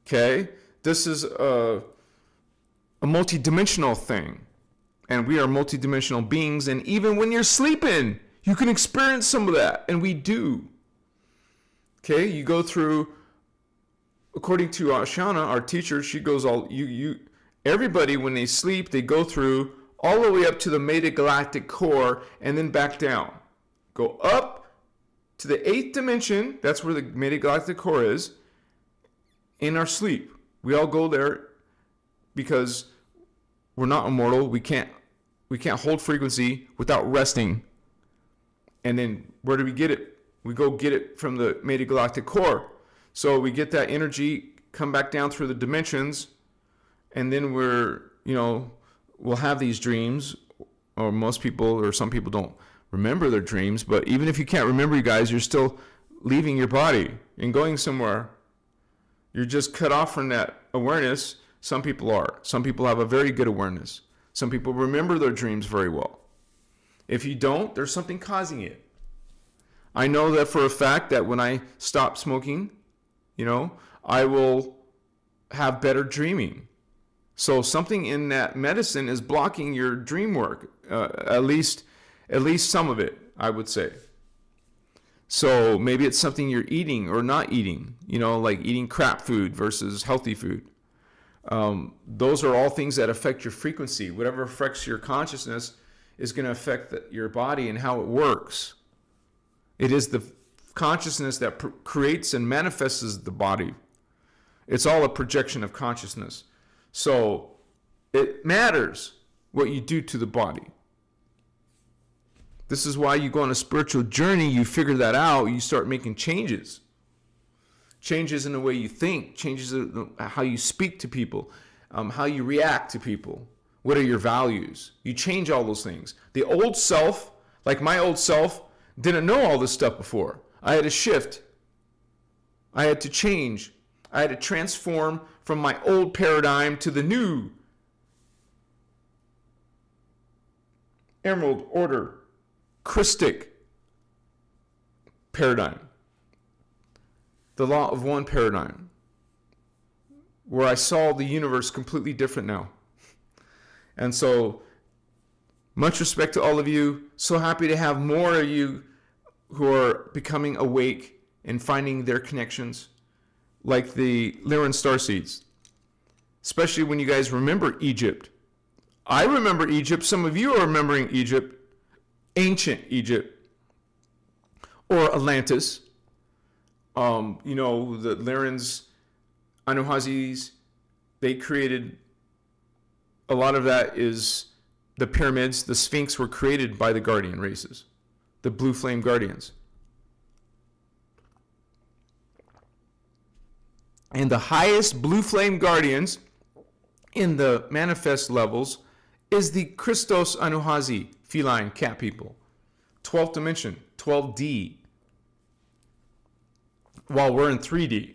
okay? This is a multidimensional thing. And we are multidimensional beings. And even when you're sleeping, you can experience some of that. And we do. Okay, you go through, according to Ashana, our teacher, she goes everybody when they sleep, they go through all the way up to the metagalactic core and then back down. Go up to the 8th dimension, that's where the metagalactic core is, in our sleep. We all go there because we're not immortal. We can't hold frequency without resting. And then where do we get it? We go get it from the metagalactic core. So we get that energy, come back down through the dimensions, and then we'll have these dreams, or most people or some people don't remember their dreams. But even if you can't remember, you guys, you're still leaving your body and going somewhere. You're just cut off from that awareness. Some people are. Some people have a very good awareness. Some people remember their dreams very well. If you don't, there's something causing it. I know that for a fact that when I stop smoking, I will have better dreaming. So something in that medicine is blocking your dream work, at least some of it, I would say. So maybe it's something you're eating or not eating, like eating crap food versus healthy food. Those are all things that affect your frequency. Whatever affects your consciousness is going to affect your body and how it works. It is the consciousness that creates and manifests the body. It's all a projection of consciousness. So it matters what you do to the body. This is why you go on a spiritual journey, you figure that out, you start making changes. Changes in the way you think, changes in how you speak to people, how you react to people. What are your values? You change all those things. The old self, like my old self, didn't know all this stuff before. I had to shift. I had to change. I had to transform from my old paradigm to the new Emerald Order Christic paradigm. The law of one paradigm, where I saw the universe completely different now. And so, much respect to all of you. So happy to have more of you who are becoming awake and finding their connections, like the Lyran Starseeds. Especially when you guys remember Egypt. I remember Egypt. Some of you are remembering Egypt, ancient Egypt, or Atlantis. The Lyrans, Anunnakis, they created, a lot of that is the pyramids, the Sphinx were created by the guardian races, the blue flame guardians. And the highest blue flame guardians in the manifest levels is the Christos Anuhazi, feline cat people. 12th dimension, 12D. While we're in 3D.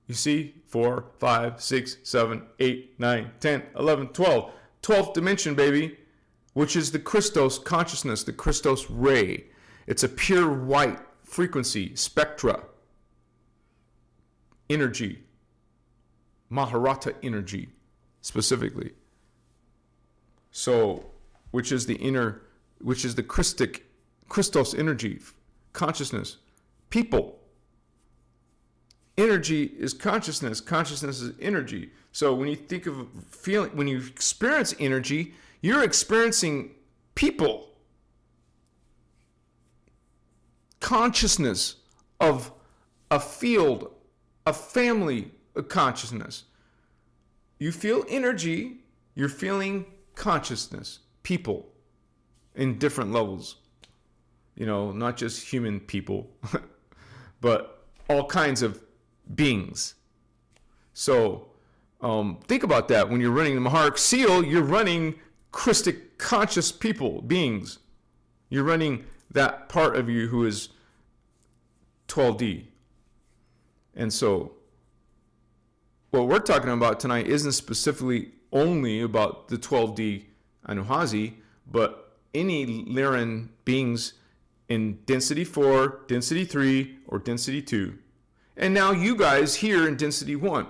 You see? 4, 5, 6, 7, 8, 9, 10, 11, 12. 12th dimension, baby. Which is the Christos consciousness, the Christos ray. It's a pure white frequency, spectra. Energy. Maharata energy, specifically. So, which is the Christos energy, consciousness, people. Energy is consciousness. Consciousness is energy. So when you think of feeling, when you experience energy, you're experiencing people. Consciousness of a field, a family of consciousness. You feel energy, you're feeling consciousness, people in different levels. You know, not just human people, but all kinds of beings. So think about that. When you're running the Maharic Seal, you're running Christic conscious people, beings. You're running that part of you who is 12D. And so what we're talking about tonight isn't specifically only about the 12D Anuhazi, but any Lyran beings in density 4, density 3, or density 2. And now you guys here in density 1.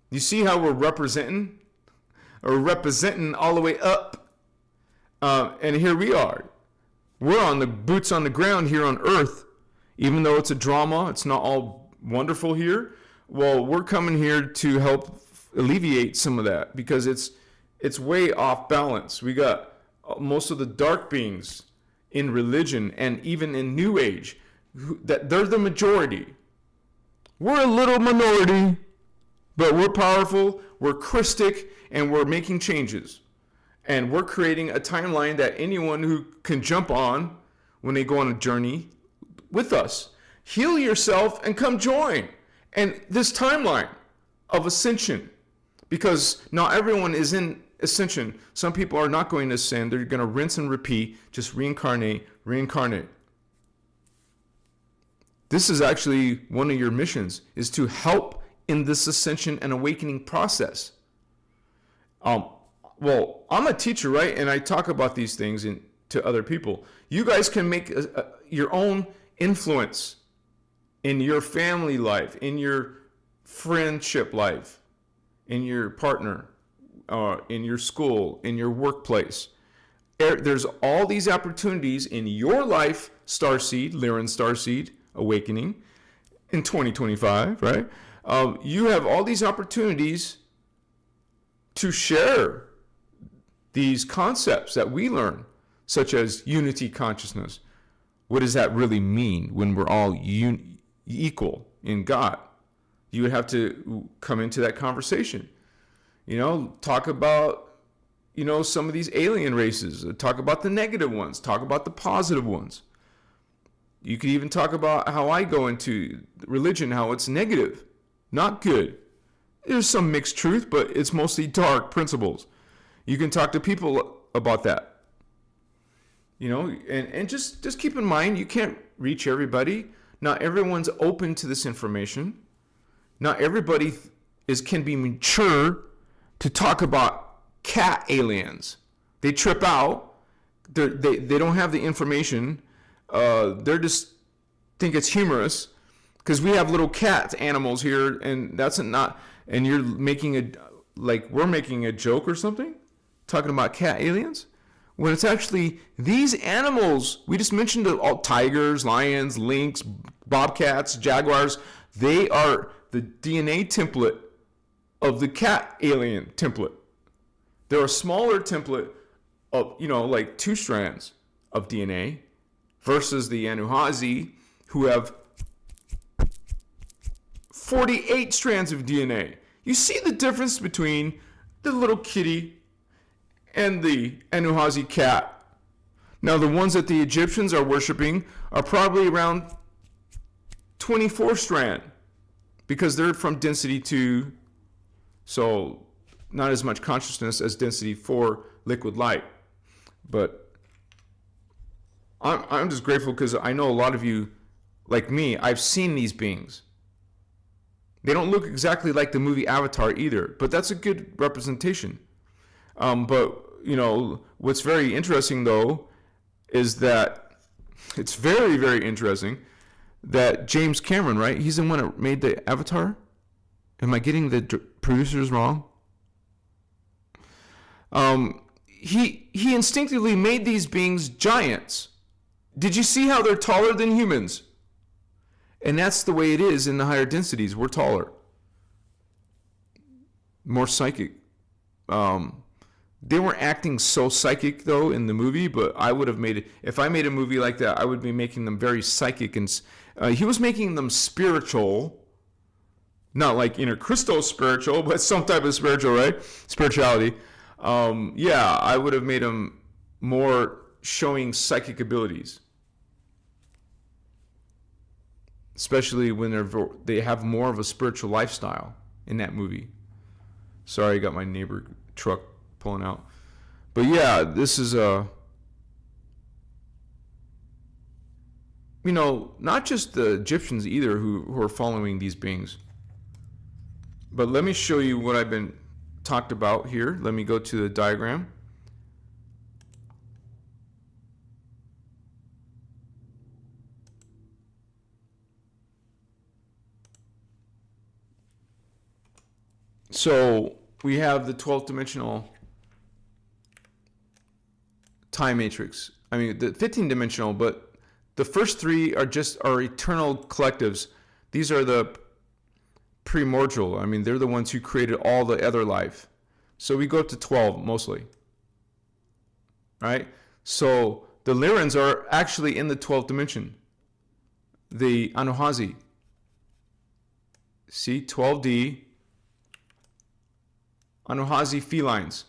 You see how we're representing? Or representing all the way up. And here we are. We're on the boots on the ground here on Earth. Even though it's a drama, it's not all wonderful here. Well, we're coming here to help alleviate some of that because it's way off balance. We got most of the dark beings in religion and even in New Age, that they're the majority. We're a little minority, but we're powerful, we're Christic, and we're making changes. And we're creating a timeline that anyone who can jump on when they go on a journey with us. Heal yourself and come join. And this timeline of ascension, because not everyone is in ascension. Some people are not going to ascend. They're going to rinse and repeat, just reincarnate. This is actually one of your missions, is to help in this ascension and awakening process. Well, I'm a teacher, right? And I talk about these things to other people. You guys can make your own influence in your family life, in your friendship life, in your partner, in your school, in your workplace. There's all these opportunities in your life, Starseed, Lyran Starseed, awakening in 2025, right? You have all these opportunities to share these concepts that we learn, such as unity consciousness. What does that really mean when we're all equal in God? You would have to come into that conversation. You know, talk about, you know, some of these alien races. Talk about the negative ones. Talk about the positive ones. You could even talk about how I go into religion, how it's negative, not good. There's some mixed truth, but it's mostly dark principles. You can talk to people about that. You know, and just keep in mind, you can't reach everybody. Not everyone's open to this information. Not everybody can be mature to talk about cat aliens. They trip out. They don't have the information. They're just think it's humorous because we have little cat animals here, and that's not. And you're making we're making a joke or something, talking about cat aliens, when it's actually these animals. We just mentioned all tigers, lions, lynx, bobcats, jaguars. They are the DNA template of the cat alien template. They're a smaller template of, you know, like 2 strands of DNA versus the Anuhazi, who have 48 strands of DNA. You see the difference between the little kitty and the Anuhazi cat. Now, the ones that the Egyptians are worshiping are probably around 24 strand because they're from density 2, so not as much consciousness as density 4 liquid light. But I'm just grateful because I know a lot of you, like me, I've seen these beings. They don't look exactly like the movie Avatar either, but that's a good representation. But, you know, what's very interesting, though, is that it's very, very interesting that James Cameron, right? He's the one that made the Avatar. Am I getting the producers wrong? He instinctively made these beings giants. Did you see how they're taller than humans? And that's the way it is in the higher densities. We're taller, more psychic. They weren't acting so psychic, though, in the movie, but I would have made it. If I made a movie like that, I would be making them very psychic. And he was making them spiritual, not like innerchristos spiritual, but some type of spiritual, right? Spirituality. Yeah, I would have made them more showing psychic abilities, especially when they have more of a spiritual lifestyle in that movie. Sorry, I got my neighbor truck pulling out. But yeah, this is you know, not just the Egyptians either who are following these beings. But let me show you what I've been talked about here. Let me go to the diagram. So we have the 12th dimensional time matrix. I mean, the 15 dimensional, but the first three are just our eternal collectives. These are the primordial. I mean, they're the ones who created all the other life. So we go up to 12 mostly, right? So the Lyrans are actually in the 12th dimension, the Anuhazi. See, 12D, Anuhazi felines,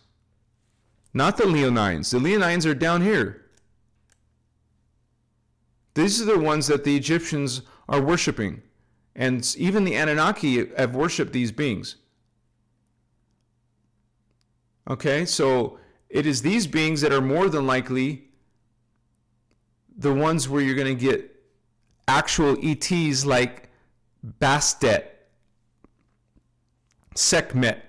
not the Leonines. The Leonines are down here. These are the ones that the Egyptians are worshiping. And even the Anunnaki have worshipped these beings. Okay, so it is these beings that are more than likely the ones where you're going to get actual ETs like Bastet, Sekhmet.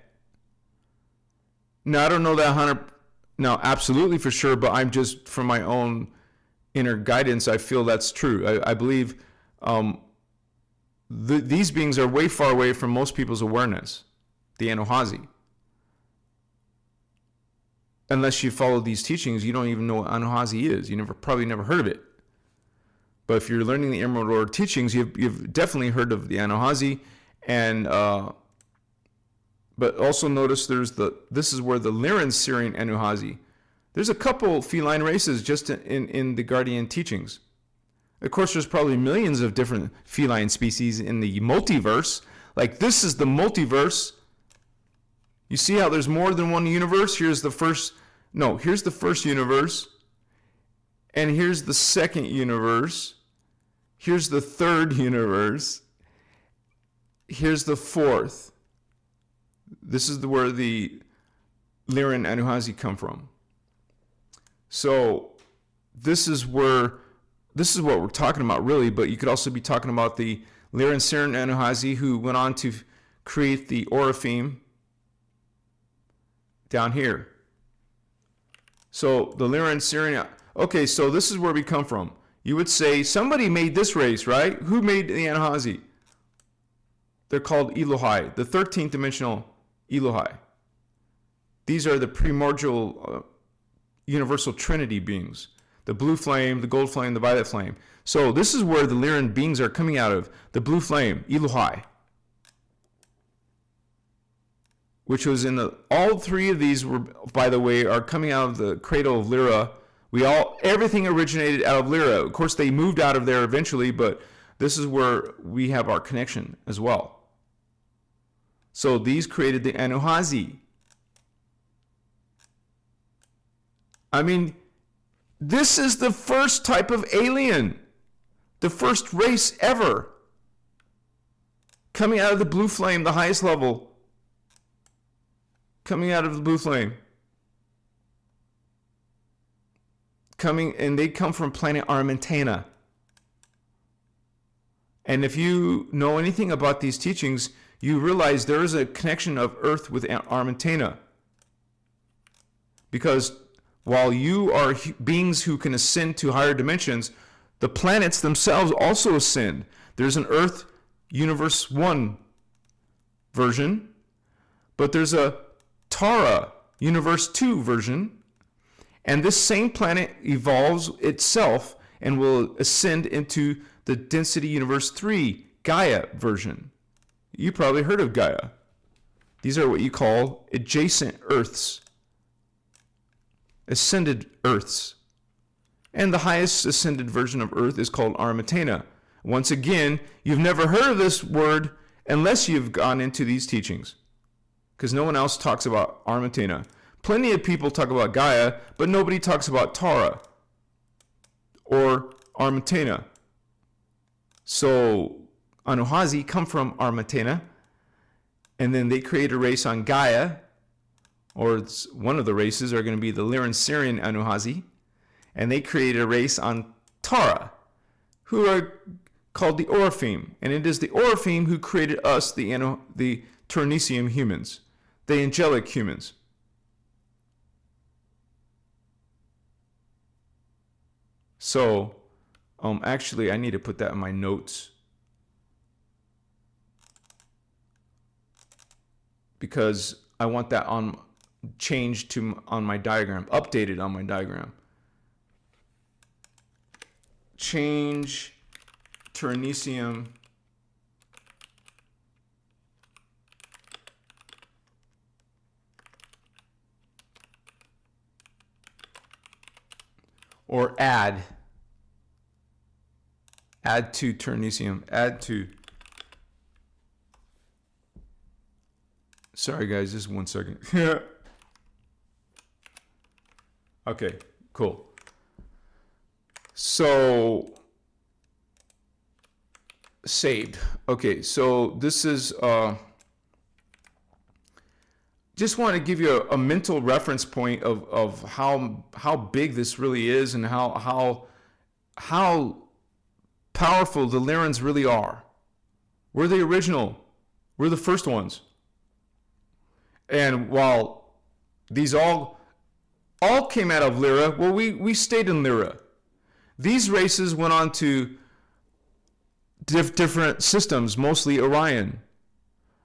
Now, I don't know that 100, no, absolutely for sure, but I'm just, from my own inner guidance, I feel that's true. I believe these beings are way far away from most people's awareness, the Anuhazi. Unless you follow these teachings, you don't even know what Anuhazi is. You probably never heard of it. But if you're learning the Emerald Order teachings, you've definitely heard of the Anuhazi. And but also notice this is where the Lyran Syrian Anuhazi. There's a couple feline races just in the Guardian teachings. Of course, there's probably millions of different feline species in the multiverse. Like, this is the multiverse. You see how there's more than one universe? Here's the first universe. And here's the second universe. Here's the third universe. Here's the fourth. This is where the Lyran Anuhazi come from. So this is what we're talking about, really, but you could also be talking about the Lyran Syrian Anuhazi, who went on to create the Oraphim down here. So the Lyran Syrian, okay, so this is where we come from. You would say somebody made this race, right? Who made the Anuhazi? They're called Elohai, the 13th dimensional Elohai. These are the primordial universal trinity beings. The blue flame, the gold flame, the violet flame. So this is where the Lyran beings are coming out of. The blue flame, Elohai. Which was all three of these were, by the way, are coming out of the cradle of Lyra. Everything originated out of Lyra. Of course, they moved out of there eventually, but this is where we have our connection as well. So these created the Anuhazi. I mean, this is the first type of alien, the first race ever. Coming out of the blue flame, the highest level. Coming out of the blue flame. And they come from planet Armentana. And if you know anything about these teachings, you realize there is a connection of Earth with Armentana. Because while you are beings who can ascend to higher dimensions, the planets themselves also ascend. There's an Earth Universe 1 version, but there's a Tara Universe 2 version, and this same planet evolves itself and will ascend into the Density Universe 3 Gaia version. You probably heard of Gaia. These are what you call adjacent Earths, ascended Earths. And the highest ascended version of Earth is called Armentana. Once again, you've never heard of this word unless you've gone into these teachings, because no one else talks about Armentana. Plenty of people talk about Gaia, but nobody talks about Tara or Armentana. So Anuhazi come from Armentana, and then they create a race on Gaia, or one of the races are going to be the Lyran Starseed Anuhazi, and they create a race on Tara, who are called the Orifim, and it is the Orifim who created us, the Ternesium humans, the angelic humans. So, actually, I need to put that in my notes, because I want that changed on my diagram, updated on my diagram. Change Ternesium or add to Ternesium, sorry guys, just 1 second. Okay, cool. So saved. Okay, so this is just want to give you a mental reference point of how big this really is, and how powerful the Lyrans really are. We're the original. We're the first ones. And while these all came out of Lyra, well, we stayed in Lyra. These races went on to different systems, mostly Orion.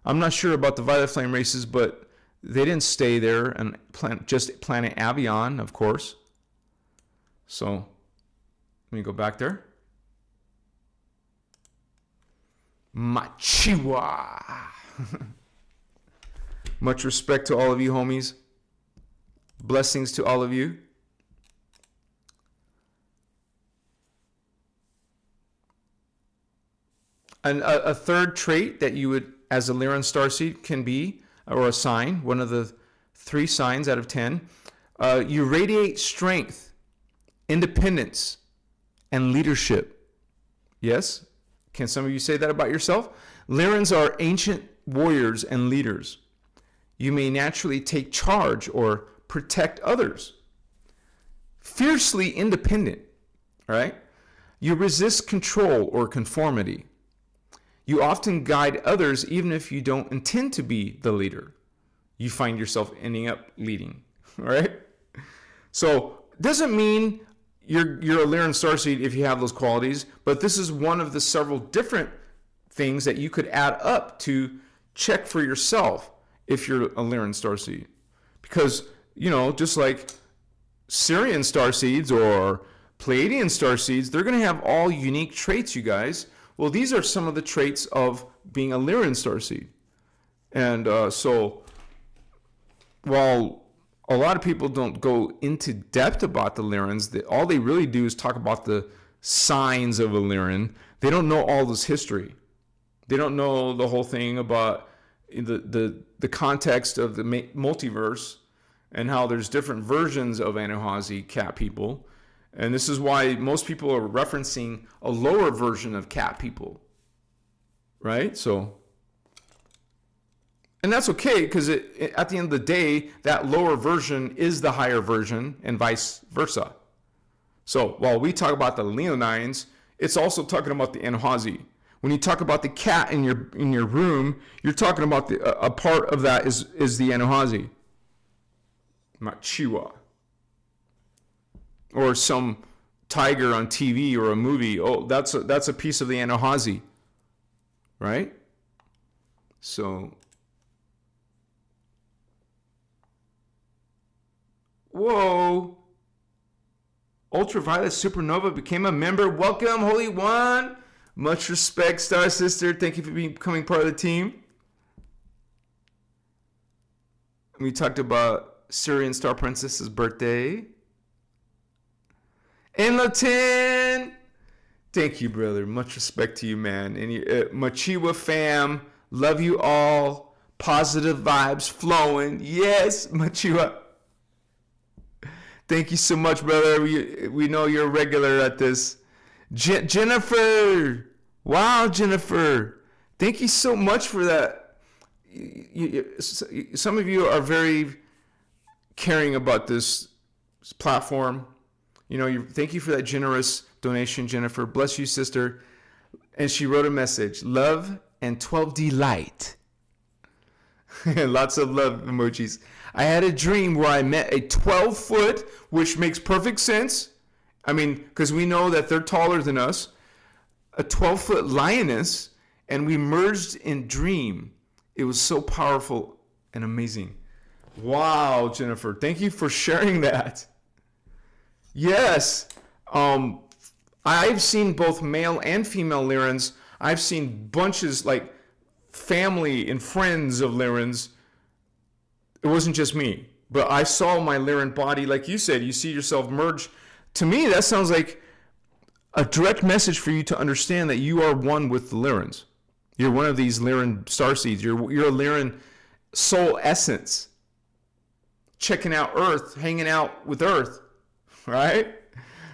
I'm not sure about the Violet Flame races, but they didn't stay there, and just planet Avion, of course. So let me go back there. Machiwa. Much respect to all of you, homies. Blessings to all of you. And a third trait that you would, as a Lyran Starseed, can be, or a sign, one of the 3 signs out of 10, you radiate strength, independence, and leadership. Yes? Can some of you say that about yourself? Lyrans are ancient warriors and leaders. You may naturally take charge or protect others. Fiercely independent, right? You resist control or conformity. You often guide others even if you don't intend to be the leader. You find yourself ending up leading, all right? So doesn't mean you're a Lyran Starseed if you have those qualities, but this is one of the several different things that you could add up to check for yourself if you're a Lyran Starseed. Because, just like Syrian Starseeds or Pleiadian Starseeds, they're going to have all unique traits, you guys. Well, these are some of the traits of being a Lyran Starseed. And so, while a lot of people don't go into depth about the Lyrans, all they really do is talk about the signs of a Lyran. They don't know all this history. They don't know the whole thing about the context of the multiverse and how there's different versions of Anuhazi cat people. And this is why most people are referencing a lower version of cat people, right? So And that's okay, because at the end of the day, that lower version is the higher version and vice versa. So while we talk about the Leonines, it's also talking about the Anahazi. When you talk about the cat in your room, you're talking about a part of that is the Anahazi. Machiwa. Or some tiger on TV or a movie. Oh, that's a piece of the Anahazi. Right? So, whoa. Ultraviolet Supernova became a member. Welcome, Holy One. Much respect, Star Sister. Thank you for becoming part of the team. We talked about Syrian Star Princess's birthday. And Latin. Thank you, brother. Much respect to you, man. And Machiwa fam. Love you all. Positive vibes flowing. Yes, Machiwa. Thank you so much, brother. We know you're a regular at this. Jennifer. Wow, Jennifer. Thank you so much for that. Some of you are very caring about this platform. Thank you for that generous donation, Jennifer. Bless you, sister. And she wrote a message. Love and 12D light. Lots of love emojis. I had a dream where I met a 12-foot, which makes perfect sense. I mean, because we know that they're taller than us. A 12-foot lioness, and we merged in dream. It was so powerful and amazing. Wow, Jennifer. Thank you for sharing that. Yes. I've seen both male and female Lyrans. I've seen bunches, like family and friends of Lyrans. It wasn't just me, but I saw my Lyran body, like you said, you see yourself merge. To me, that sounds like a direct message for you to understand that you are one with the Lyrans. You're one of these Lyran Starseeds. You're a Lyran soul essence. Checking out Earth, hanging out with Earth, right?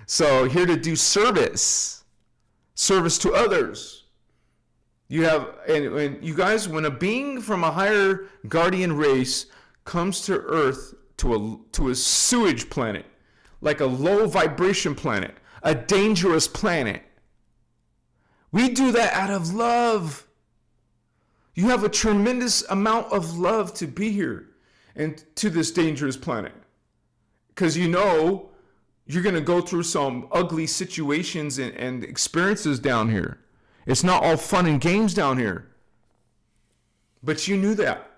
So here to do service to others. You have, and you guys, when a being from a higher guardian race comes to Earth, to a sewage planet, like a low vibration planet, a dangerous planet, we do that out of love. You have a tremendous amount of love to be here and to this dangerous planet, because you're going to go through some ugly situations and experiences down here. It's not all fun and games down here. But you knew that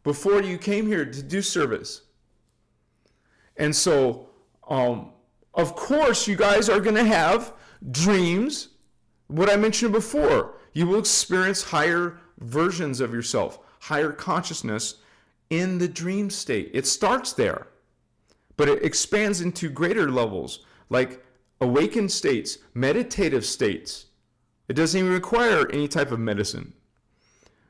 before you came here to do service. And so, of course, you guys are going to have dreams. What I mentioned before, you will experience higher versions of yourself, higher consciousness in the dream state. It starts there, but it expands into greater levels, like awakened states, meditative states. It doesn't even require any type of medicine,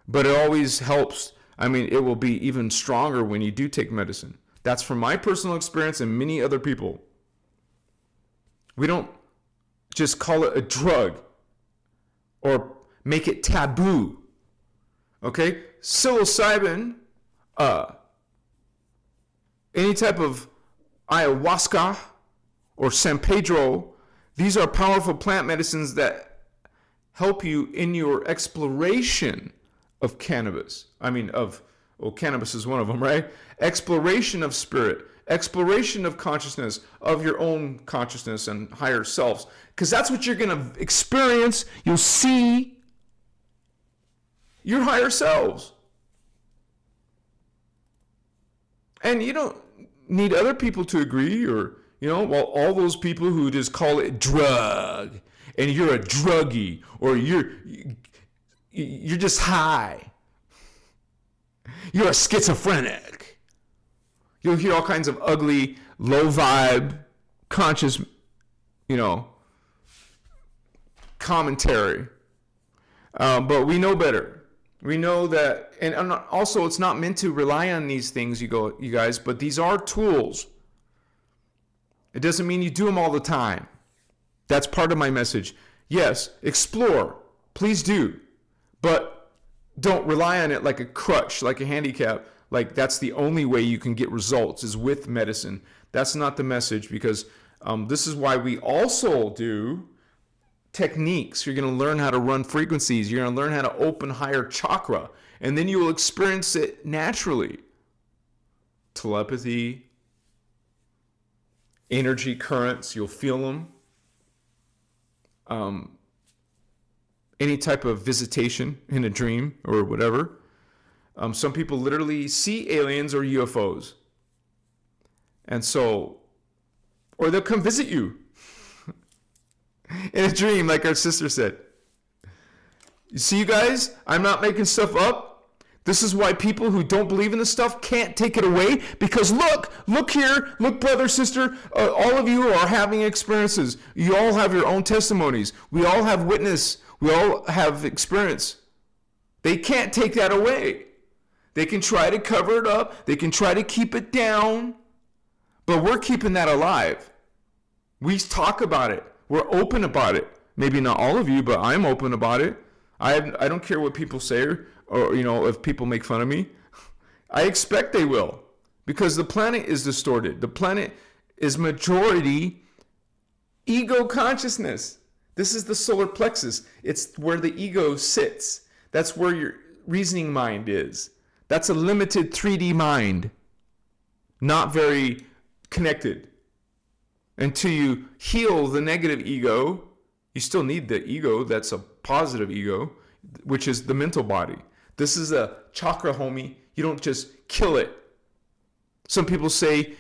but it always helps. I mean, it will be even stronger when you do take medicine. That's from my personal experience and many other people. We don't just call it a drug or make it taboo. Okay? Psilocybin, any type of ayahuasca or San Pedro, these are powerful plant medicines that help you in your exploration of cannabis. Cannabis is one of them, right? Exploration of spirit, exploration of consciousness, of your own consciousness and higher selves. Because that's what you're going to experience. You'll see your higher selves. And you don't need other people to agree, or, all those people who just call it drug, and you're a druggie, or you're just high. You're a schizophrenic. You'll hear all kinds of ugly, low vibe, conscious, commentary. But we know better. We know that, and also it's not meant to rely on these things, you guys, but these are tools. It doesn't mean you do them all the time. That's part of my message. Yes, explore. Please do. But don't rely on it like a crutch, like a handicap. Like that's the only way you can get results is with medicine. That's not the message, because this is why we also do techniques. You're going to learn how to run frequencies. You're going to learn how to open higher chakra, and then you will experience it naturally. Telepathy, energy currents, you'll feel them. Any type of visitation in a dream or whatever. Some people literally see aliens or UFOs. And so, or they'll come visit you in a dream, like our sister said. You see, you guys, I'm not making stuff up. This is why people who don't believe in this stuff can't take it away, because look here, look, brother, sister, all of you are having experiences. You all have your own testimonies. We all have witness. We all have experience. They can't take that away. They can try to cover it up. They can try to keep it down, but we're keeping that alive. We talk about it. We're open about it. Maybe not all of you, but I'm open about it. I don't care what people say, or if people make fun of me. I expect they will, because the planet is distorted. The planet is majority ego consciousness. This is the solar plexus. It's where the ego sits. That's where your reasoning mind is. That's a limited 3D mind, not very connected. Until you heal the negative ego, you still need the ego. That's a positive ego, which is the mental body. This is a chakra, homie. You don't just kill it. Some people say,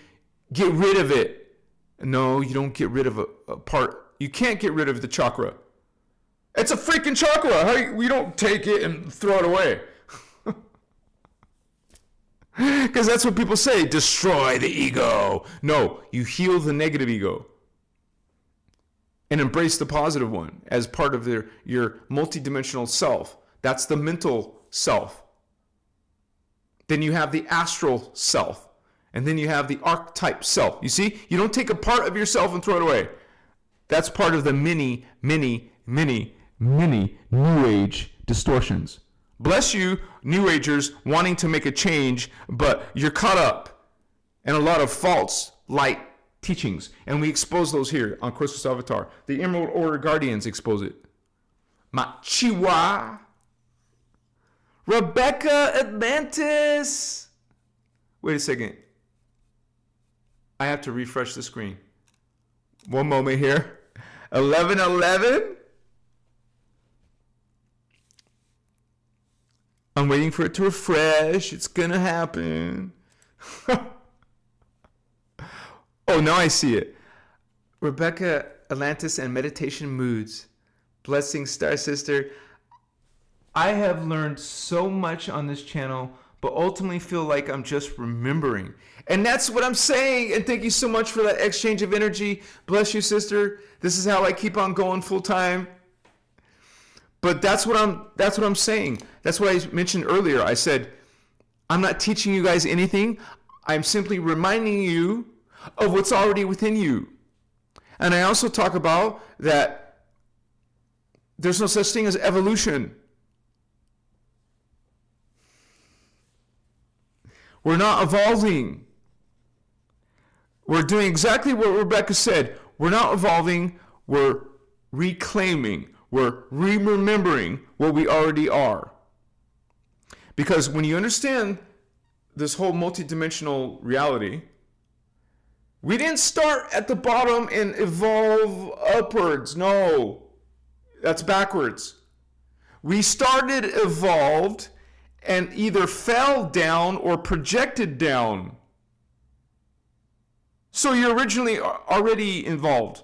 get rid of it. No, you don't get rid of a part. You can't get rid of the chakra. It's a freaking chakra. We don't take it and throw it away. Because that's what people say, destroy the ego. No, you heal the negative ego and embrace the positive one as part of your multidimensional self. That's the mental self. Then you have the astral self. And then you have the archetype self. You see, you don't take a part of yourself and throw it away. That's part of the many, many, many, many New Age distortions. Bless you, New Agers, wanting to make a change, but you're caught up in a lot of false light teachings. And we expose those here on Christos Avatar. The Emerald Order Guardians expose it. Machiwa. Rebecca Atlantis. Wait a second. I have to refresh the screen. One moment here. 11:11. I'm waiting for it to refresh. It's gonna happen. Oh, now I see it. Rebecca Atlantis and Meditation Moods. Blessings, Star Sister. I have learned so much on this channel, but ultimately feel like I'm just remembering. And that's what I'm saying. And thank you so much for that exchange of energy. Bless you, sister. This is how I keep on going full time. But that's what I'm saying. That's what I mentioned earlier. I said, I'm not teaching you guys anything. I'm simply reminding you of what's already within you. And I also talk about that there's no such thing as evolution. We're not evolving. We're doing exactly what Rebecca said. We're not evolving. We're reclaiming. We're remembering what we already are. Because when you understand this whole multidimensional reality, we didn't start at the bottom and evolve upwards. No, that's backwards. We started evolved and either fell down or projected down. So you're originally already involved.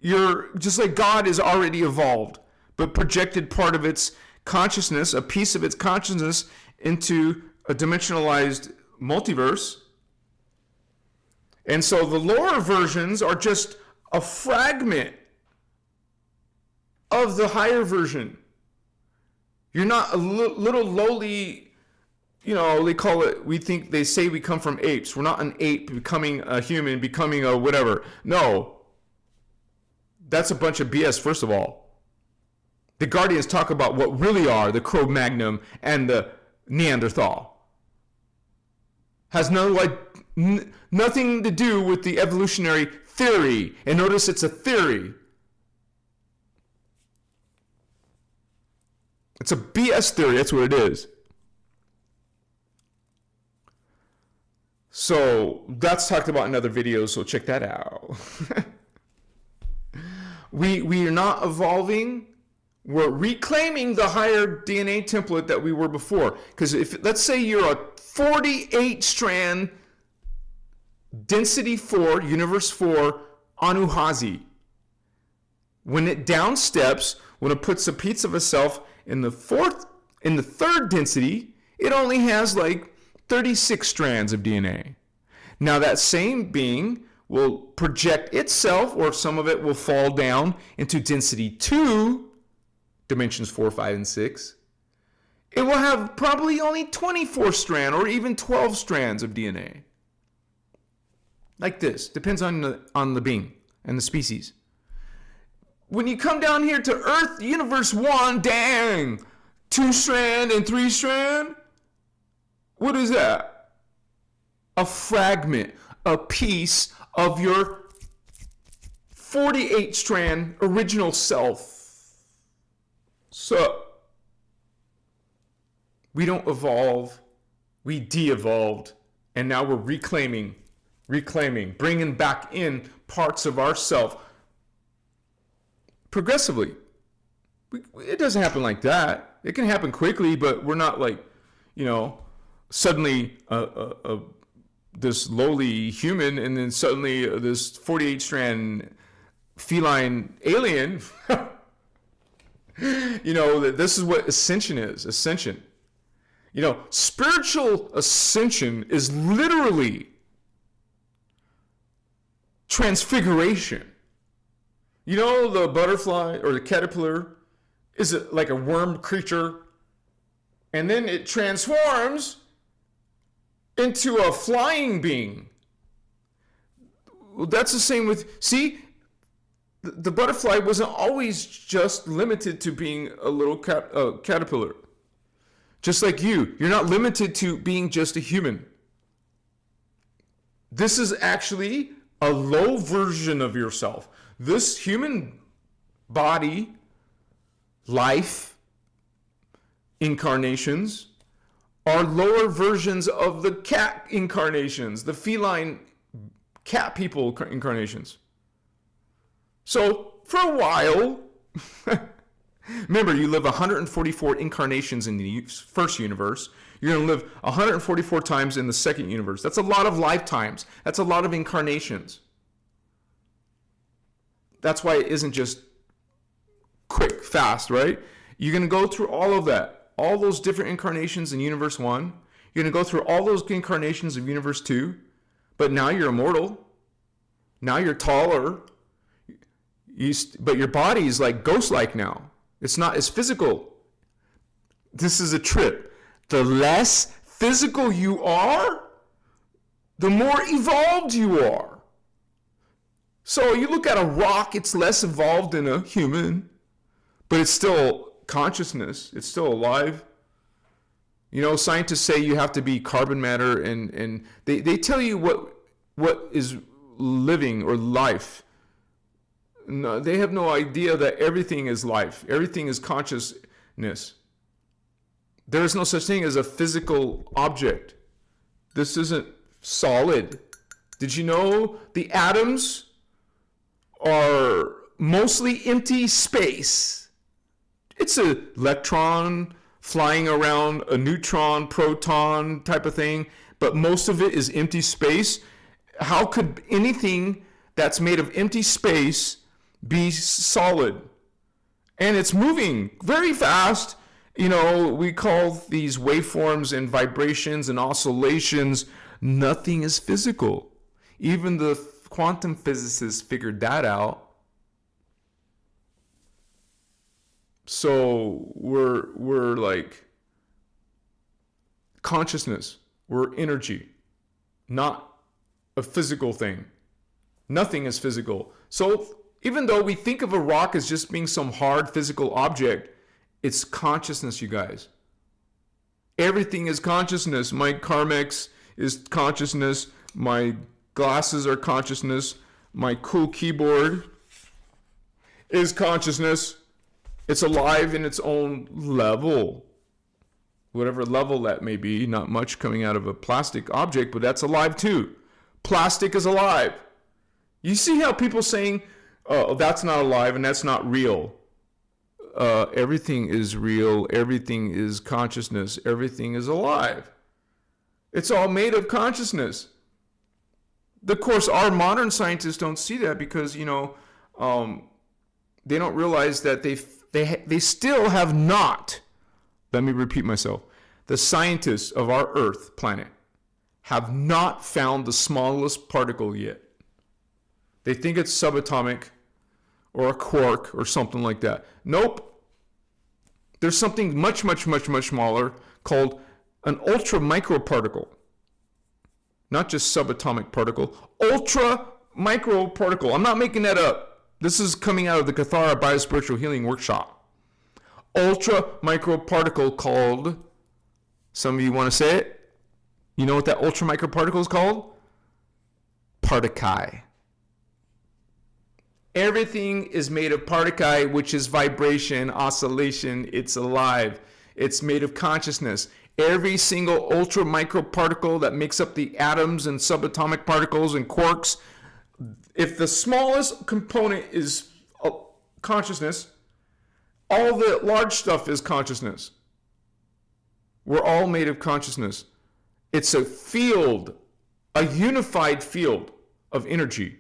You're just like God is already evolved, but projected part of its consciousness, a piece of its consciousness, into a dimensionalized multiverse. And so the lower versions are just a fragment of the higher version. You're not a little lowly, they call it, they say we come from apes. We're not an ape becoming a human, becoming a whatever. No. That's a bunch of BS, first of all. The Guardians talk about what really are the Cro-Magnon and the Neanderthal. Has nothing to do with the evolutionary theory. And notice it's a theory. It's a BS theory. That's what it is. So that's talked about in other videos, so check that out. we are not evolving. We're reclaiming the higher DNA template that we were before. Because if, let's say you're a 48 strand density 4, universe 4 Anuhazi. When it downsteps, when it puts a piece of itself in the third density, it only has like 36 strands of DNA. Now that same being will project itself, or some of it will fall down into density 2, dimensions 4, 5, and 6. It will have probably only 24 strands or even 12 strands of DNA. Like this. Depends on the being and the species. When you come down here to Earth, Universe 1, dang, 2 strand and 3 strand. What is that? A fragment, a piece of your 48 strand original self. So, we don't evolve, we de-evolved, and now we're reclaiming, bringing back in parts of ourself progressively. It doesn't happen like that. It can happen quickly, but we're not like, suddenly this lowly human and then suddenly this 48 strand feline alien. This is what ascension is. Ascension. Spiritual ascension is literally transfiguration. The butterfly or the caterpillar is like a worm creature, and then it transforms into a flying being. Well, that's the same with, the butterfly wasn't always just limited to being a little caterpillar. Just like you're not limited to being just a human. This is actually a low version of yourself. This human body, life, incarnations, are lower versions of the cat incarnations, the feline cat people incarnations. So, for a while, remember, you live 144 incarnations in the first universe. You're going to live 144 times in the second universe. That's a lot of lifetimes. That's a lot of incarnations. That's why it isn't just quick, fast, right? You're going to go through all of that. All those different incarnations in universe 1. You're going to go through all those incarnations of universe 2. But now you're immortal. Now you're taller. But your body is like ghost-like now. It's not as physical. This is a trip. The less physical you are, the more evolved you are. So you look at a rock, it's less evolved than a human, but it's still consciousness. It's still alive. Scientists say you have to be carbon matter, and they tell you what is living or life. No, they have no idea that everything is life. Everything is consciousness. There is no such thing as a physical object. This isn't solid. Did you know the atoms are mostly empty space? It's an electron flying around, a neutron, proton type of thing, but most of it is empty space. How could anything that's made of empty space be solid? And it's moving very fast. We call these waveforms and vibrations and oscillations. Nothing is physical. Even the quantum physicists figured that out. So we're like consciousness. We're energy, not a physical thing. Nothing is physical. So Even though we think of a rock as just being some hard physical object, it's consciousness, you guys. Everything is consciousness. My Carmex is consciousness. My glasses are consciousness. My cool keyboard is consciousness. It's alive in its own level. Whatever level that may be, not much coming out of a plastic object, but that's alive too. Plastic is alive. You see how people saying, oh, that's not alive and that's not real. Everything is real. Everything is consciousness. Everything is alive. It's all made of consciousness. Of course, our modern scientists don't see that because, they don't realize that they still have not, let me repeat myself, the scientists of our Earth planet have not found the smallest particle yet. They think it's subatomic or a quark or something like that. Nope. There's something much, much, much, much smaller called an ultra micro particle. Not just subatomic particle, ultra micro particle. I'm not making that up. This is coming out of the Cathara Biospiritual Healing Workshop. Ultra micro particle called, some of you want to say it? You know what that ultra micro particle is called? Particuli. Everything is made of particuli, which is vibration, oscillation. It's alive. It's made of consciousness. Every single ultra micro particle that makes up the atoms and subatomic particles and quarks, if the smallest component is consciousness, all the large stuff is consciousness. We're all made of consciousness. It's a field, a unified field of energy.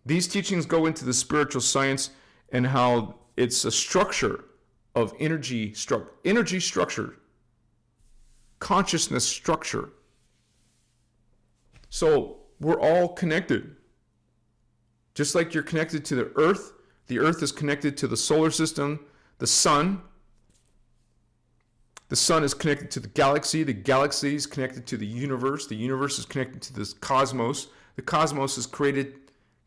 These teachings go into the spiritual science and how it's a structure of energy structure, consciousness structure. So we're all connected. Just like you're connected to the earth is connected to the solar system, the sun. The sun is connected to the galaxy is connected to the universe is connected to the cosmos is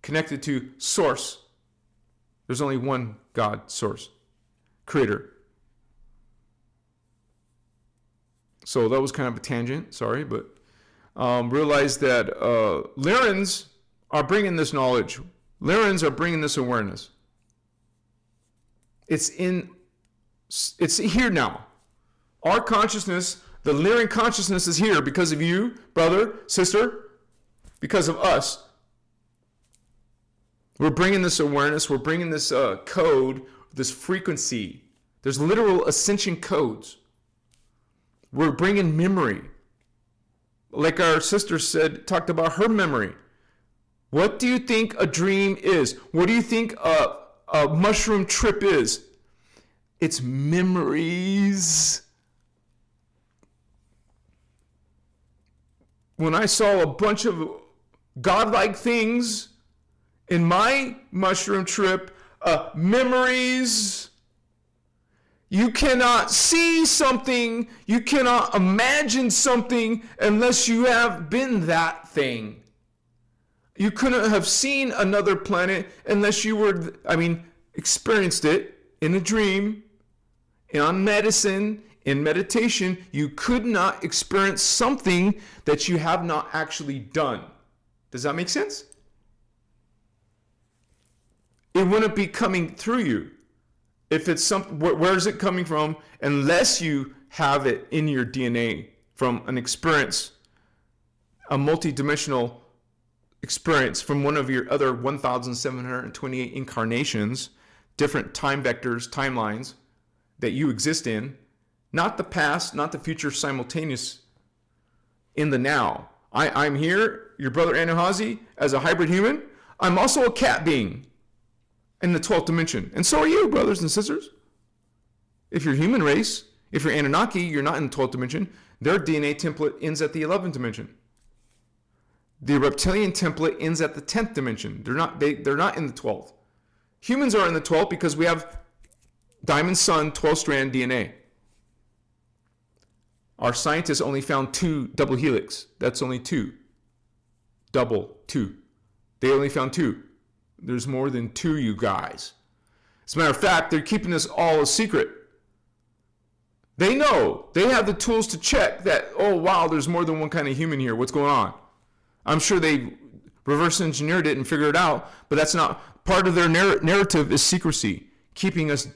connected to source. There's only one God, source, creator. So that was kind of a tangent, sorry, but realize that Lyrans are bringing this knowledge. Lyrans are bringing this awareness. It's here now. Our consciousness, the Lyran consciousness is here because of you, brother, sister, because of us. We're bringing this awareness, we're bringing this code, this frequency. There's literal ascension codes. We're bringing memory. Like our sister said, talked about her memory. What do you think a dream is? What do you think a mushroom trip is? It's memories. When I saw a bunch of godlike things in my mushroom trip, memories. You cannot see something, you cannot imagine something unless you have been that thing. You couldn't have seen another planet unless you were, experienced it in a dream, on medicine, in meditation. You could not experience something that you have not actually done. Does that make sense? It wouldn't be coming through you. If it's something, where is it coming from? Unless you have it in your DNA from an experience, a multidimensional experience from one of your other 1,728 incarnations, different time vectors, timelines that you exist in, not the past, not the future, simultaneous in the now. I'm here, your brother Anahazi, as a hybrid human. I'm also a cat being in the 12th dimension. And so are you, brothers and sisters. If you're human race, if you're Anunnaki, you're not in the 12th dimension. Their DNA template ends at the 11th dimension. The reptilian template ends at the 10th dimension. They're not in the 12th. Humans are in the 12th because we have diamond sun 12-strand DNA. Our scientists only found 2 double helix. That's only 2. Double, 2. They only found 2. There's more than two you guys. As a matter of fact, they're keeping this all a secret. They know. They have the tools to check that, oh, wow, there's more than one kind of human here. What's going on? I'm sure they reverse engineered it and figured it out, but that's not part of their narrative is secrecy, keeping us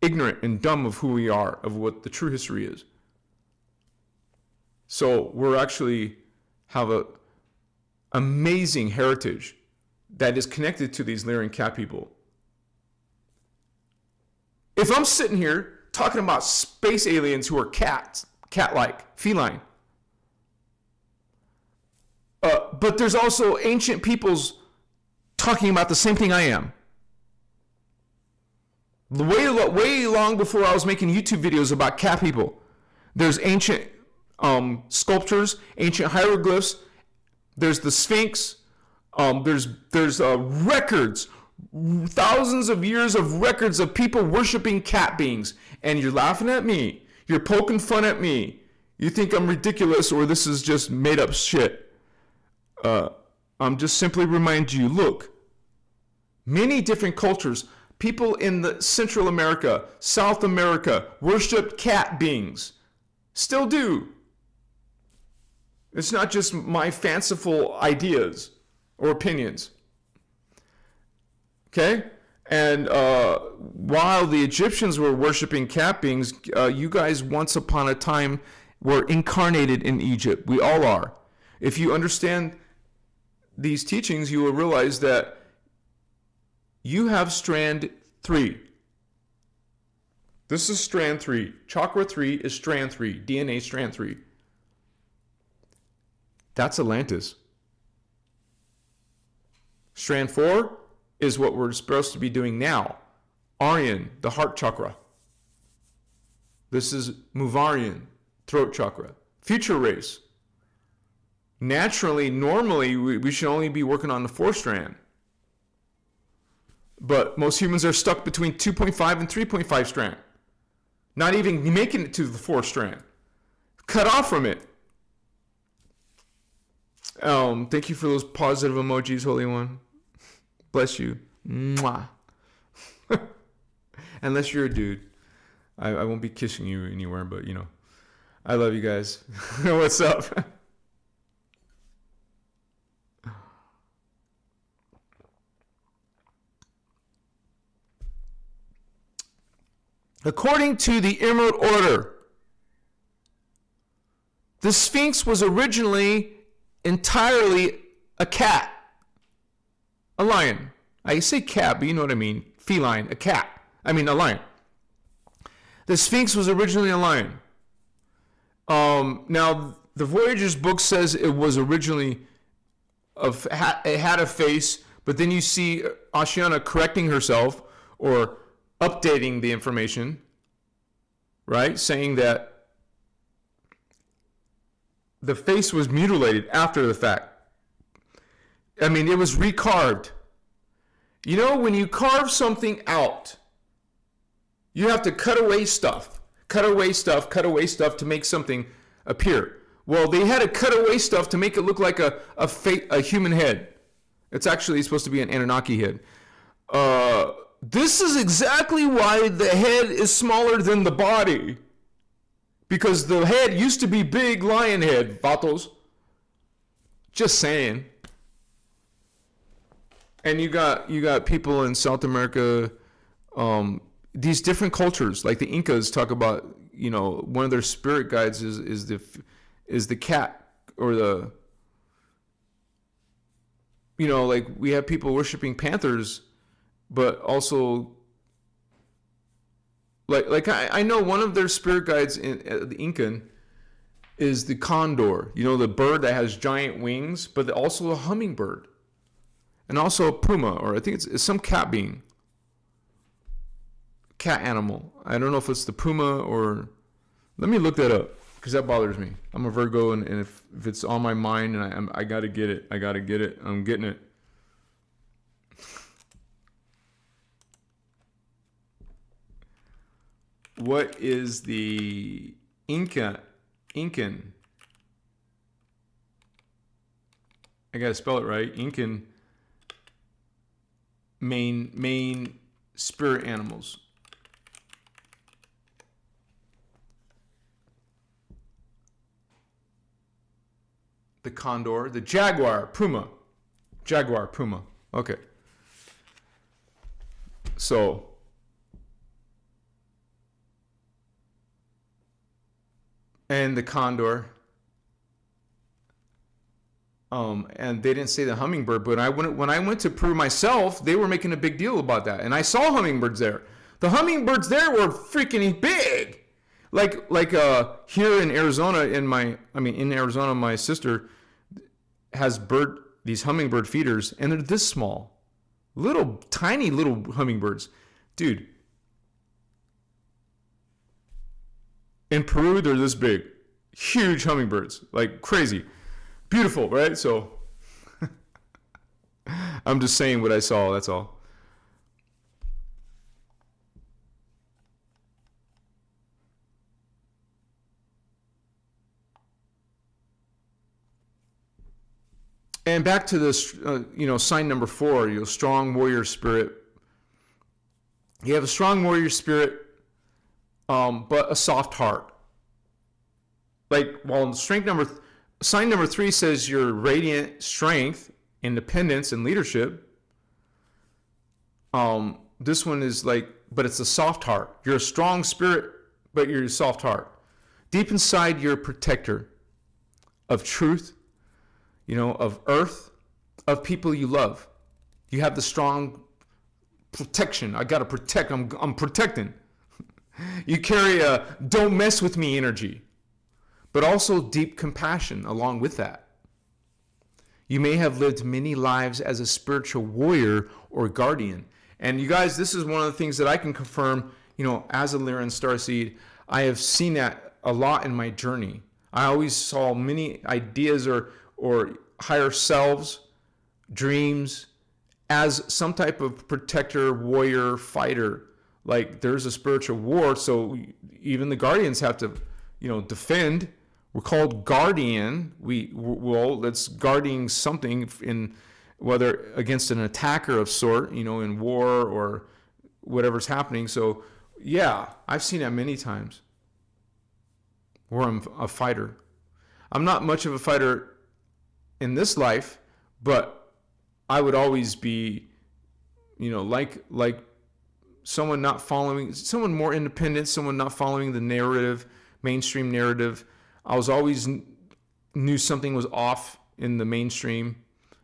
ignorant and dumb of who we are, of what the true history is. So we're actually have a amazing heritage that is connected to these Lyran cat people. If I'm sitting here talking about space aliens who are cats, cat-like, feline, but there's also ancient peoples talking about the same thing I am. Way long before I was making YouTube videos about cat people, there's ancient sculptures, ancient hieroglyphs. There's the Sphinx. There's records, thousands of years of records of people worshiping cat beings. And you're laughing at me. You're poking fun at me. You think I'm ridiculous or this is just made up shit. I'm just simply reminding you, look, many different cultures, people in the Central America, South America, worshiped cat beings. Still do. It's not just my fanciful ideas or opinions. Okay? And while the Egyptians were worshiping cat beings, you guys once upon a time were incarnated in Egypt. We all are. If you understand these teachings, you will realize that you have strand 3. This is strand 3. Chakra 3 is strand 3. DNA strand 3. That's Atlantis. Strand 4 is what we're supposed to be doing now. Aryan, the heart chakra. This is Muvarian, throat chakra. Future race. Naturally, normally, we should only be working on the 4th strand. But most humans are stuck between 2.5 and 3.5 strand. Not even making it to the 4th strand. Cut off from it. Thank you for those positive emojis, Holy One. Bless you. Mwah. Unless you're a dude. I won't be kissing you anywhere, but you know. I love you guys. What's up? According to the Emerald Order, the Sphinx was originally entirely a cat. A lion. I say cat, but you know what I mean. Feline, a cat. I mean a lion. The Sphinx was originally a lion. Now, the Voyager's book says it was originally, it had a face, but then you see Oceana correcting herself or updating the information, right? Saying that the face was mutilated after the fact. I mean, it was recarved. You know, when you carve something out, you have to cut away stuff to make something appear. Well, they had to cut away stuff to make it look like a human head. It's actually supposed to be an Anunnaki head. This is exactly why the head is smaller than the body. Because the head used to be big lion head, vatos. Just saying. And you got people in South America, these different cultures, like the Incas talk about, you know, one of their spirit guides is the cat, or the, you know, like we have people worshiping panthers, but also like I know one of their spirit guides in the Incan is the condor, you know, the bird that has giant wings, but also a hummingbird, and also a puma, or I think it's some cat being, cat animal. I don't know if it's the puma or, let me look that up because that bothers me. I'm a Virgo, and if it's on my mind and I gotta get it, I'm getting it. What is the Incan? I gotta spell it right. Incan. main spirit animals. The condor, the jaguar, puma. Jaguar, puma. Okay. So, and the condor. And they didn't say the hummingbird, but when I went to Peru myself, they were making a big deal about that. And I saw hummingbirds there. The hummingbirds there were freaking big. Like here in Arizona, in Arizona, my sister has these hummingbird feeders, and they're this small. Tiny little hummingbirds. Dude. In Peru, they're this big. Huge hummingbirds. Like crazy. Beautiful, right? So I'm just saying what I saw, that's all. And back to this, sign number 4, strong warrior spirit. You have a strong warrior spirit, but a soft heart. Like, while sign number 3 says you're radiant strength, independence, and leadership. This one is but it's a soft heart. You're a strong spirit, but you're a soft heart. Deep inside, you're a protector of truth, of earth, of people you love. You have the strong protection. I gotta protect. I'm protecting. You carry a don't mess with me energy, but also deep compassion along with that. You may have lived many lives as a spiritual warrior or guardian. And you guys, this is one of the things that I can confirm, as a Lyran Starseed, I have seen that a lot in my journey. I always saw many ideas or higher selves, dreams, as some type of protector, warrior, fighter. Like there's a spiritual war, so even the guardians have to, defend. We're called guardian. That's guarding something in whether against an attacker of sort, in war or whatever's happening. So yeah, I've seen that many times. Where I'm a fighter. I'm not much of a fighter in this life, but I would always be, like someone more independent, someone not following the narrative, mainstream narrative. I was always knew something was off in the mainstream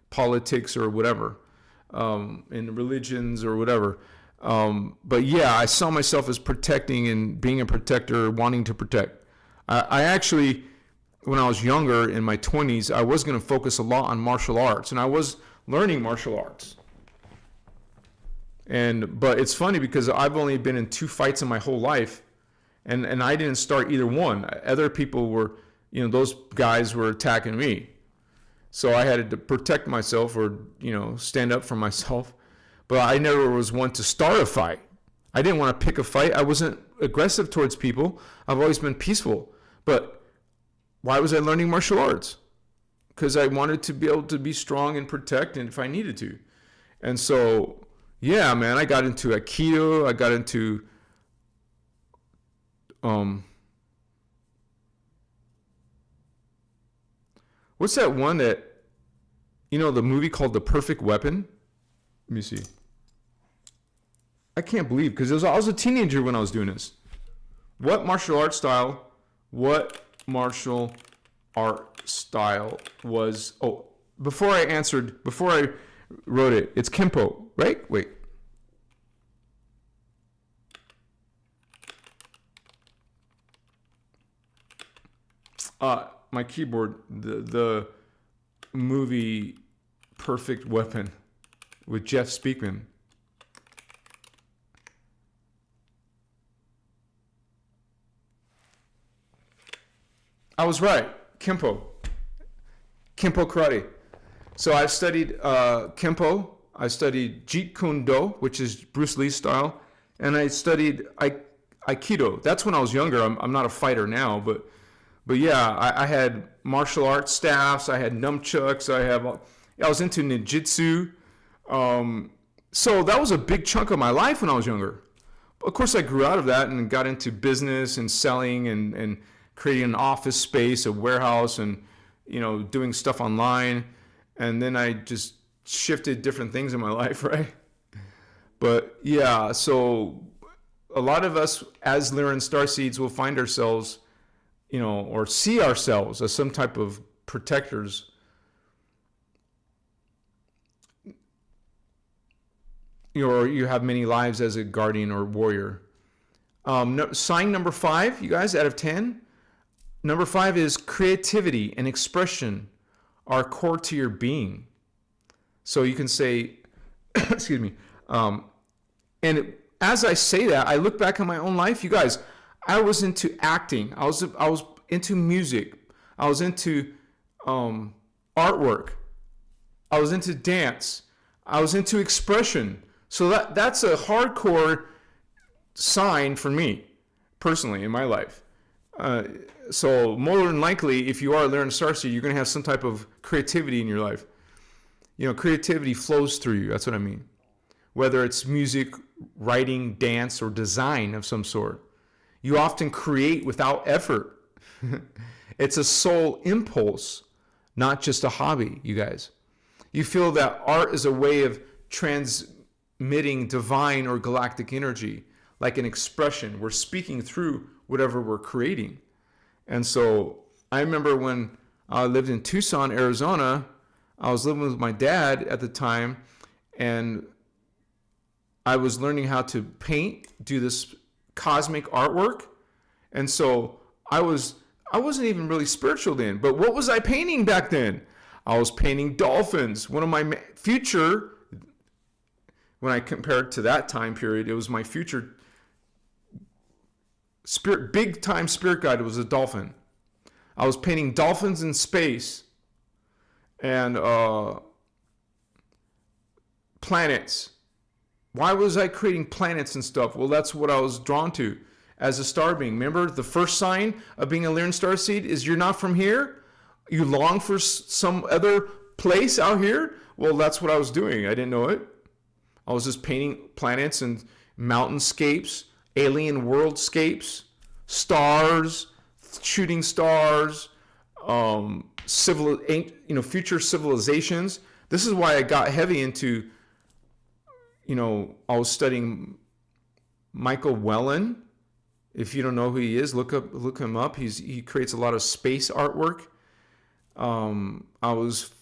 politics or whatever, in religions or whatever. But yeah, I saw myself as protecting and being a protector, wanting to protect. I actually, when I was younger in my 20s, I was going to focus a lot on martial arts, and I was learning martial arts. But it's funny because I've only been in 2 fights in my whole life. And I didn't start either one. Other people were, those guys were attacking me. So I had to protect myself or, stand up for myself. But I never was one to start a fight. I didn't want to pick a fight. I wasn't aggressive towards people. I've always been peaceful. But why was I learning martial arts? Because I wanted to be able to be strong and protect, and if I needed to. And so, yeah, man, I got into Aikido. I got into what's that one that, the movie called The Perfect Weapon? Let me see. I can't believe, because I was a teenager when I was doing this. What martial art style was, before I wrote it, it's Kempo, right? Wait. My keyboard, the movie Perfect Weapon with Jeff Speakman. I was right. Kempo karate. So I've studied Kempo. I studied Jeet Kune Do, which is Bruce Lee style, and I studied Aikido. That's when I was younger. I'm not a fighter now, but yeah, I had martial arts staffs. I had nunchucks. I was into ninjutsu. So that was a big chunk of my life when I was younger. Of course, I grew out of that and got into business and selling and creating an office space, a warehouse, and doing stuff online. And then I just shifted different things in my life, right? But yeah, so a lot of us as Lyran Starseeds will find ourselves, or see ourselves as some type of protectors. Or you have many lives as a guardian or warrior. Sign number 5, you guys, out of 10. Number 5 is creativity and expression are core to your being. So you can say, excuse me. As I say that, I look back on my own life. You guys, I was into acting. I was into music. I was into artwork. I was into dance. I was into expression. So that's a hardcore sign for me, personally, in my life. So more than likely, if you are a Lyran Starseed, you're going to have some type of creativity in your life. Creativity flows through you. That's what I mean. Whether it's music, writing, dance, or design of some sort. You often create without effort. It's a soul impulse, not just a hobby, you guys. You feel that art is a way of transmitting divine or galactic energy, like an expression. We're speaking through whatever we're creating. And so I remember when I lived in Tucson, Arizona, I was living with my dad at the time, and I was learning how to paint, do this cosmic artwork. And so I wasn't even really spiritual then, but what was I painting back then? I was painting dolphins. One of my future, when I compare it to that time period, it was my future spirit, big time spirit guide was a dolphin. I was painting dolphins in space and planets. Why was I creating planets and stuff? Well, that's what I was drawn to as a star being. Remember, the first sign of being a Lyran Starseed is you're not from here. You long for some other place out here. Well, that's what I was doing. I didn't know it. I was just painting planets and mountainscapes, alien worldscapes, stars, shooting stars, future civilizations. This is why I got heavy into, I was studying Michael Whelan. If you don't know who he is, look him up. He creates a lot of space artwork. I was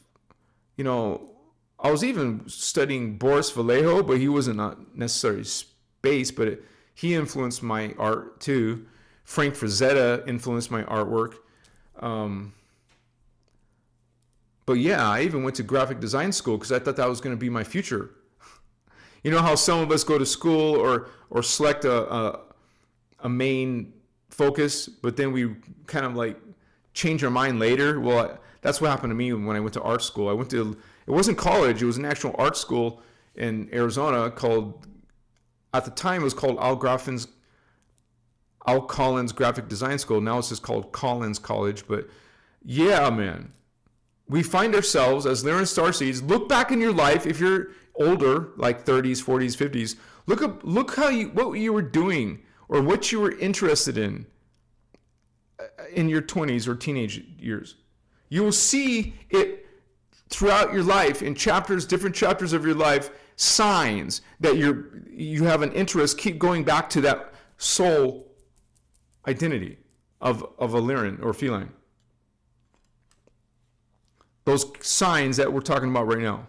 even studying Boris Vallejo, but he wasn't not necessarily space, but he influenced my art too. Frank Frazetta influenced my artwork. But yeah, I even went to graphic design school because I thought that was going to be my future. You know how some of us go to school or select a main focus, but then we kind of like change our mind later? Well, that's what happened to me when I went to art school. It wasn't college, it was an actual art school in Arizona at the time it was called Al Collins Graphic Design School. Now it's just called Collins College. But yeah, man, we find ourselves as Lyran Starseeds. Look back in your life, if you're older, like 30s, 40s, 50s, look what you were doing or what you were interested in your 20s or teenage years. You will see it throughout your life in different chapters of your life, signs that you have an interest. Keep going back to that soul identity of a Lyran or feline. Those signs that we're talking about right now.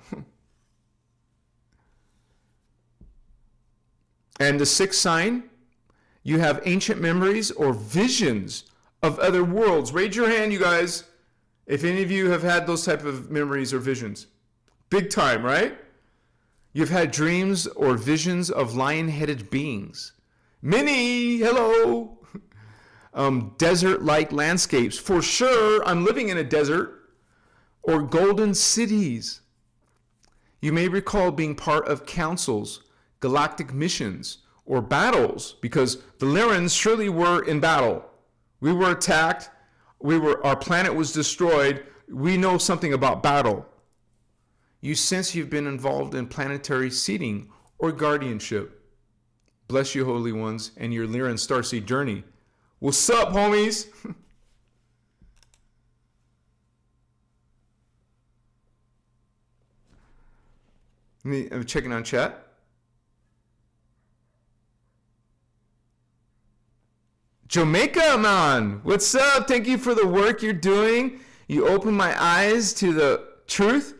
And the 6th sign, you have ancient memories or visions of other worlds. Raise your hand, you guys, if any of you have had those type of memories or visions. Big time, right? You've had dreams or visions of lion-headed beings. Many, hello. Desert-like landscapes. For sure, I'm living in a desert. Or golden cities. You may recall being part of councils, galactic missions, or battles, because the Lyrans surely were in battle. We were attacked. Our planet was destroyed. We know something about battle. You sense you've been involved in planetary seeding or guardianship. Bless you, holy ones, and your Lyran Starseed journey. What's up, homies? I'm checking on chat. Jamaica, man. What's up? Thank you for the work you're doing. You opened my eyes to the truth.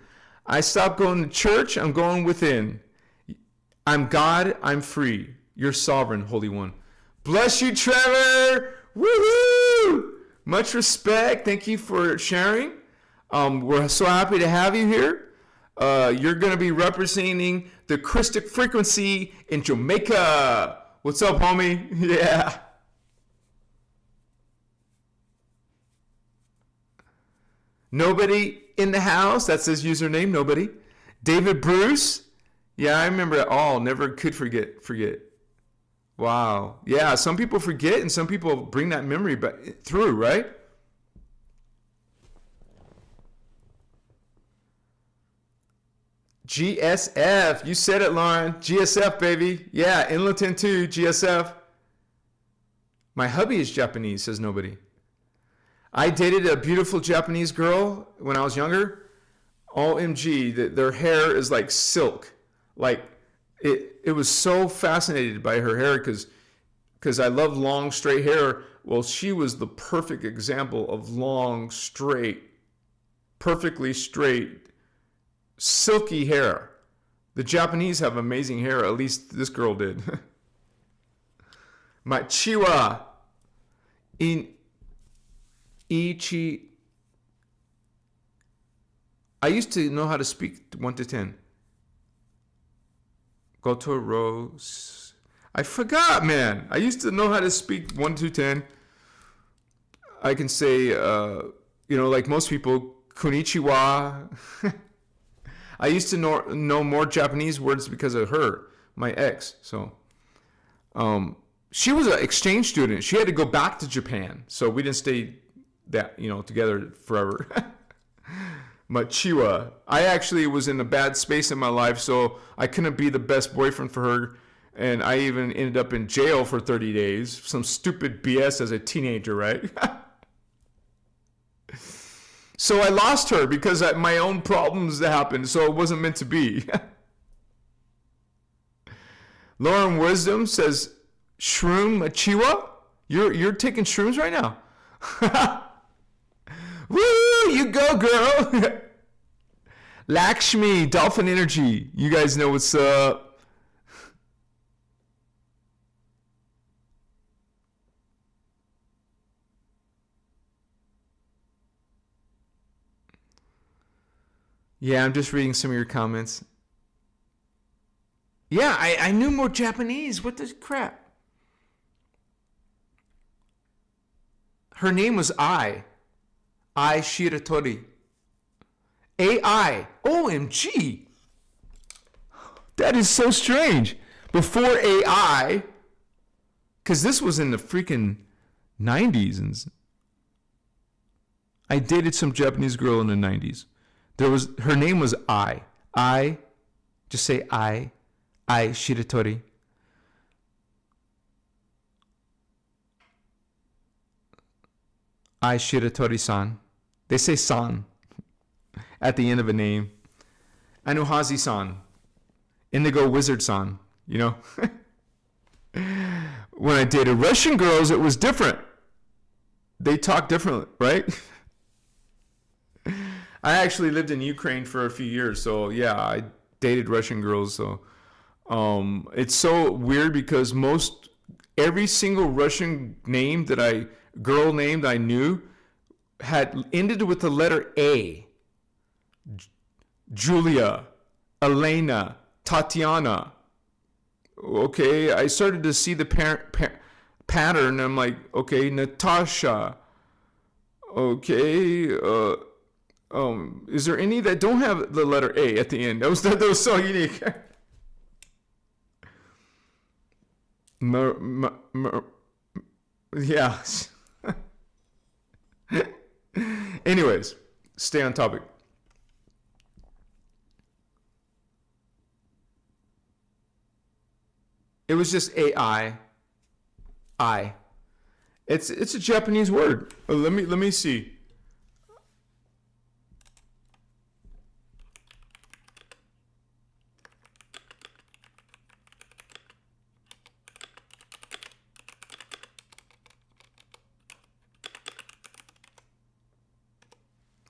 I stopped going to church. I'm going within. I'm God. I'm free. You're sovereign, Holy One. Bless you, Trevor. Woohoo! Much respect. Thank you for sharing. We're so happy to have you here. You're going to be representing the Christic frequency in Jamaica. What's up, homie? Yeah. Nobody in the house. That's his username. Nobody. David Bruce. Yeah, I remember it all. Never could forget. Wow. Yeah, some people forget and some people bring that memory back through, right? GSF. You said it, Lauren. GSF, baby. Yeah, Inleton too. GSF. My hubby is Japanese, says nobody. I dated a beautiful Japanese girl when I was younger. OMG, their hair is like silk. Like, it was so fascinated by her hair because I love long, straight hair. Well, she was the perfect example of long, straight, perfectly straight, silky hair. The Japanese have amazing hair. At least this girl did. Machiwa in Ichi. I used to know how to speak 1 to 10. Gotoro. I forgot, man. I used to know how to speak 1 to 10. I can say, like most people, konnichiwa. I used to know more Japanese words because of her, my ex. So, she was an exchange student. She had to go back to Japan, so we didn't stay together forever. Machiwa. I actually was in a bad space in my life, so I couldn't be the best boyfriend for her, and I even ended up in jail for 30 days. Some stupid BS as a teenager, right? So I lost her because my own problems happened, so it wasn't meant to be. Lauren Wisdom says, Shroom Machiwa? You're taking shrooms right now? Woo! You go, girl! Lakshmi, Dolphin Energy. You guys know what's up. Yeah, I'm just reading some of your comments. Yeah, I knew more Japanese. What the crap? Her name was Ai Shiratori. AI. OMG. That is so strange. Before AI, because this was in the freaking 90s. And I dated some Japanese girl in the 90s. Her name was Ai. Just say Ai Shiratori. Ai Shiratori-san. They say san at the end of a name. Anuhazi-san. Indigo Wizard-san. When I dated Russian girls, it was different. They talk differently, right? I actually lived in Ukraine for a few years, so yeah, I dated Russian girls. So it's so weird because every single Russian girl name that I knew had ended with the letter A. Julia, Elena, Tatiana. Okay, I started to see the pattern. I'm like, okay, Natasha. Okay, is there any that don't have the letter A at the end? That was so unique. Yeah. Anyways, stay on topic. It was just AI. I. It's a Japanese word. Let me see.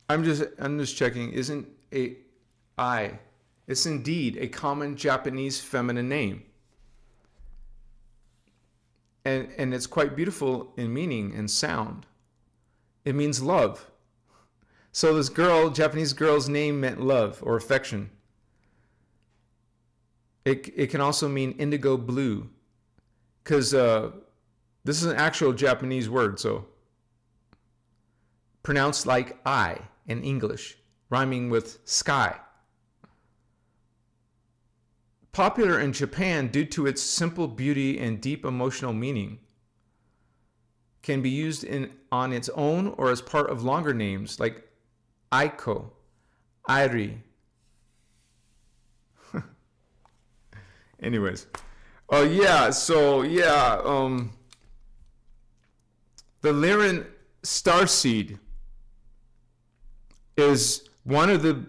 I'm just checking. Isn't a I? It's indeed a common Japanese feminine name. And it's quite beautiful in meaning and sound. It means love. So this Japanese girl's name meant love or affection. It can also mean indigo blue, because this is an actual Japanese word, so pronounced like I in English, rhyming with sky. Popular in Japan due to its simple beauty and deep emotional meaning. Can be used on its own or as part of longer names like Aiko, Airi. Anyways. The Lyran Starseed is one of the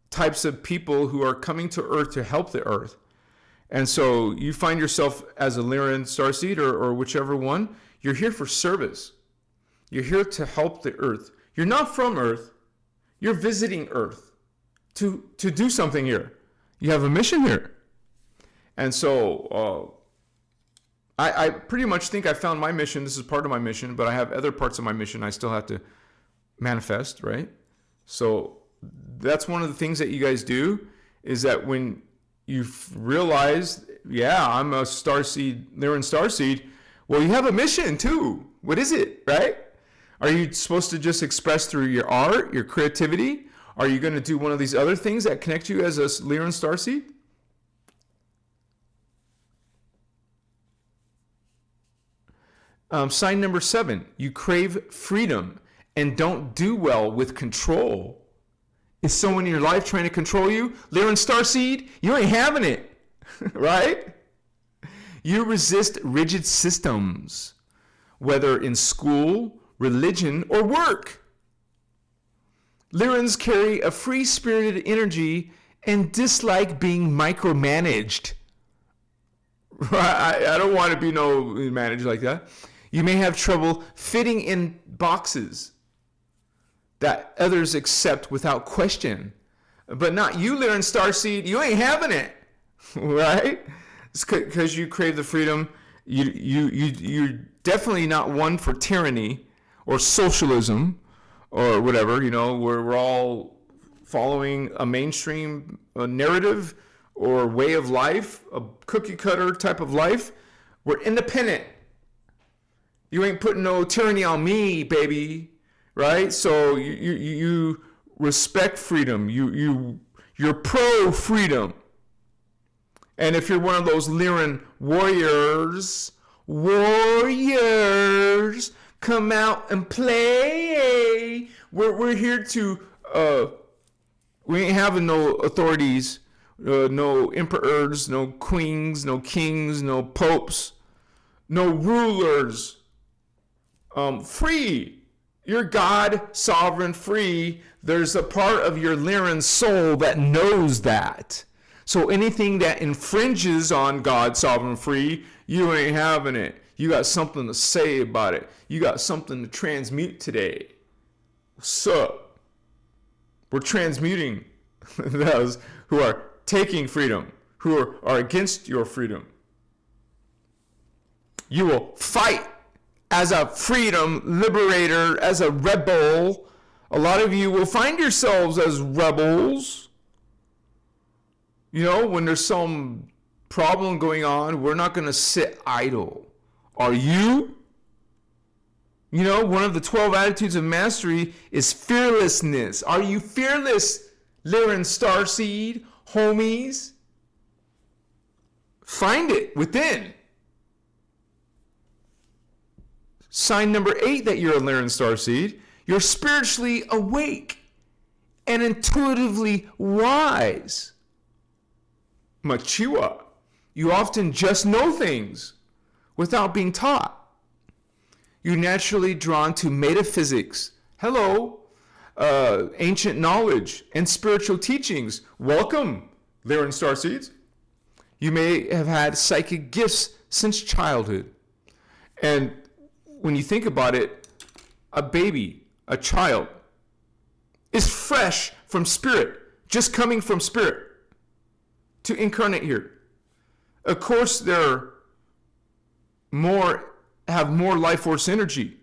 types of people who are coming to Earth to help the Earth. And so you find yourself as a Lyran Starseed or whichever one, you're here for service. You're here to help the Earth. You're not from Earth. You're visiting Earth to do something here. You have a mission here. And so I pretty much think I found my mission. This is part of my mission, but I have other parts of my mission I still have to manifest, right? So that's one of the things that you guys do, is that when you realize, I'm a Starseed, Lyran Starseed, well, you have a mission too. What is it, right? Are you supposed to just express through your art, your creativity? Are you going to do one of these other things that connect you as a Lyran Starseed? Sign number 7, you crave freedom and don't do well with control. Is someone in your life trying to control you? Lyran Starseed, you ain't having it, right? You resist rigid systems, whether in school, religion, or work. Lyrans carry a free-spirited energy and dislike being micromanaged. I don't want to be managed like that. You may have trouble fitting in boxes that others accept without question. But not you, Lyran Starseed. You ain't having it, right? It's because you crave the freedom. You're definitely not one for tyranny or socialism or whatever. We're all following a mainstream narrative or way of life, a cookie cutter type of life. We're independent. You ain't putting no tyranny on me, baby, right? So you respect freedom. You're pro freedom. And if you're one of those Lyran warriors, come out and play. We're here to. We ain't having no authorities, no emperors, no queens, no kings, no popes, no rulers. Free. You're God, sovereign, free. There's a part of your Lyran soul that knows that. So anything that infringes on God, sovereign, free, you ain't having it. You got something to say about it. You got something to transmute today. What's up? We're transmuting those who are taking freedom, who are against your freedom. You will fight as a freedom liberator, as a rebel. A lot of you will find yourselves as rebels. When there's some problem going on, we're not going to sit idle. Are you? One of the 12 attitudes of mastery is fearlessness. Are you fearless, Lyran Starseed, homies? Find it within. Sign number 8 that you're a Lyran Starseed, you're spiritually awake and intuitively wise. Mature. You often just know things without being taught. You're naturally drawn to metaphysics. Hello. Ancient knowledge and spiritual teachings. Welcome, Lyran Starseeds. You may have had psychic gifts since childhood. And when you think about it, a baby, a child, is fresh from spirit, just coming from spirit to incarnate here. Of course, have more life force energy.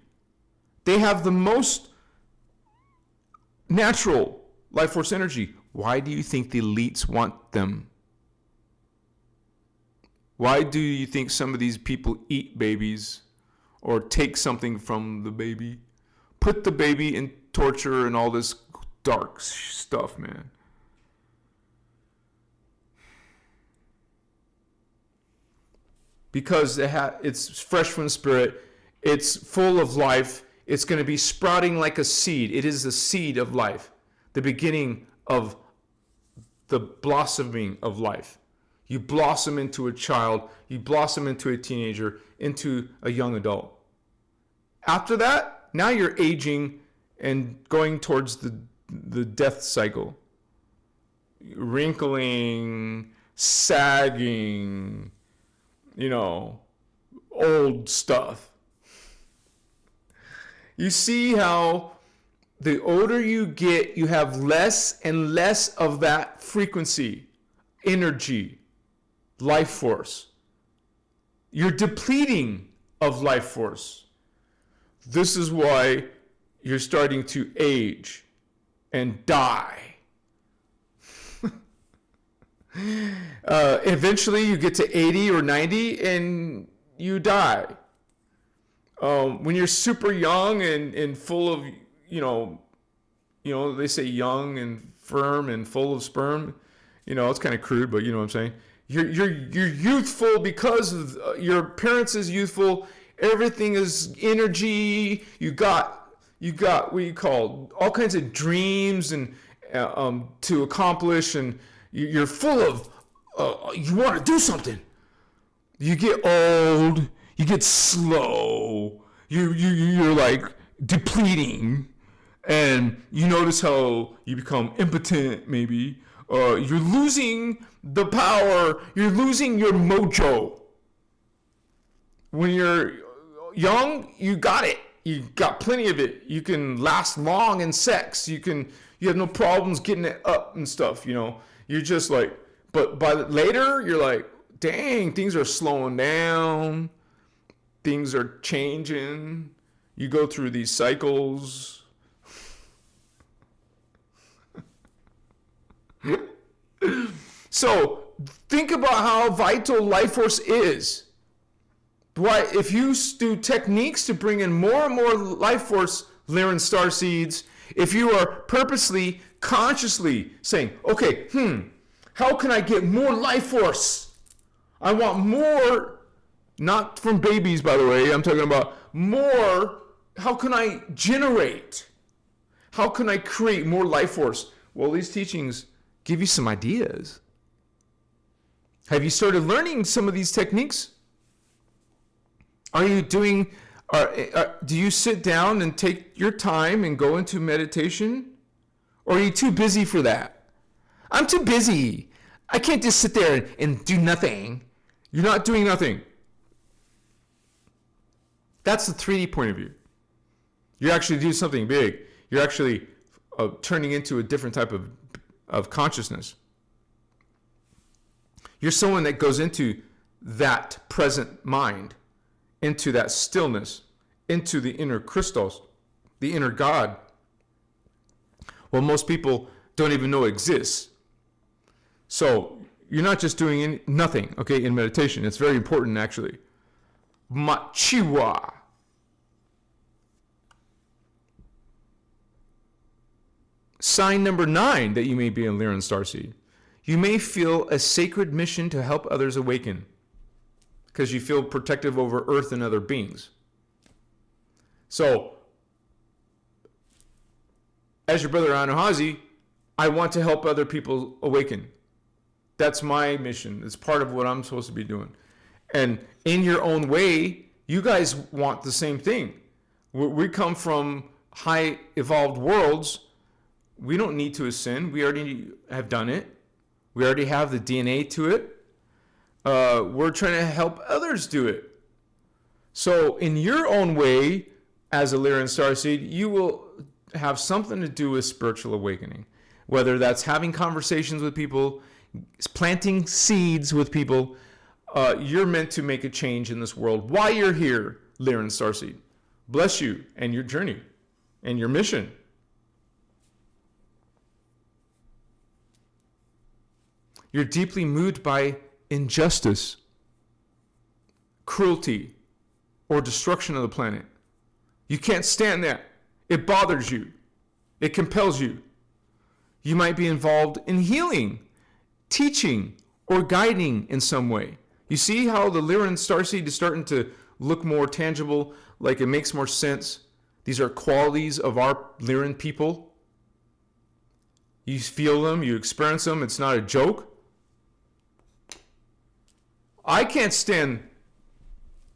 They have the most natural life force energy. Why do you think the elites want them? Why do you think some of these people eat babies or take something from the baby? Put the baby in torture and all this dark stuff, man. Because it's fresh from the spirit, it's full of life, it's going to be sprouting like a seed. It is the seed of life, the beginning of the blossoming of life. You blossom into a child, you blossom into a teenager, into a young adult. After that, now you're aging and going towards the death cycle. Wrinkling, sagging, old stuff. You see how the older you get, you have less and less of that frequency, energy, life force. You're depleting of life force. This is why you're starting to age and die. Eventually you get to 80 or 90 and you die. When you're super young and full of, they say young and firm and full of sperm. It's kind of crude, but you know what I'm saying. You're youthful because of, your appearance is youthful. Everything is energy. You got what you call all kinds of dreams and to accomplish, and you're full of you want to do something. You get old. You get slow. You're like depleting, and you notice how you become impotent. Maybe you're losing the power. You're losing your mojo. When you're young, you got it. You got plenty of it. You can last long in sex. You have no problems getting it up and stuff. You're just like, but by later, you're like, dang, things are slowing down. Things are changing. You go through these cycles. So think about how vital life force is. Why, if you do techniques to bring in more and more life force, Lyran Starseeds, if you are purposely, consciously saying, okay, how can I get more life force? I want more, not from babies, by the way. I'm talking about more. How can I generate? How can I create more life force? Well, these teachings give you some ideas. Have you started learning some of these techniques? Are you doing, do you sit down and take your time and go into meditation? Or are you too busy for that? I'm too busy. I can't just sit there and do nothing. You're not doing nothing. That's the 3D point of view. You're actually doing something big. You're actually turning into a different type of consciousness. You're someone that goes into that present mind, into that stillness, into the inner Christos, the inner God. Well, most people don't even know exists. So you're not just doing nothing, okay, in meditation. It's very important, actually. Machiwa. Sign number 9 that you may be in Lyran Starseed. You may feel a sacred mission to help others awaken because you feel protective over Earth and other beings. So, as your brother Anuhazi, I want to help other people awaken. That's my mission. It's part of what I'm supposed to be doing. And in your own way, you guys want the same thing. We come from high evolved worlds. We don't need to ascend. We already have done it. We already have the DNA to it. We're trying to help others do it. So in your own way, as a Lyran Starseed, you will have something to do with spiritual awakening. Whether that's having conversations with people, planting seeds with people, you're meant to make a change in this world. While you're here, Lyran Starseed, bless you and your journey and your mission. You're deeply moved by injustice, cruelty, or destruction of the planet. You can't stand that. It bothers you. It compels you. You might be involved in healing, teaching, or guiding in some way. You see how the Lyran Starseed is starting to look more tangible, like it makes more sense? These are qualities of our Lyran people. You feel them, you experience them, it's not a joke. I can't stand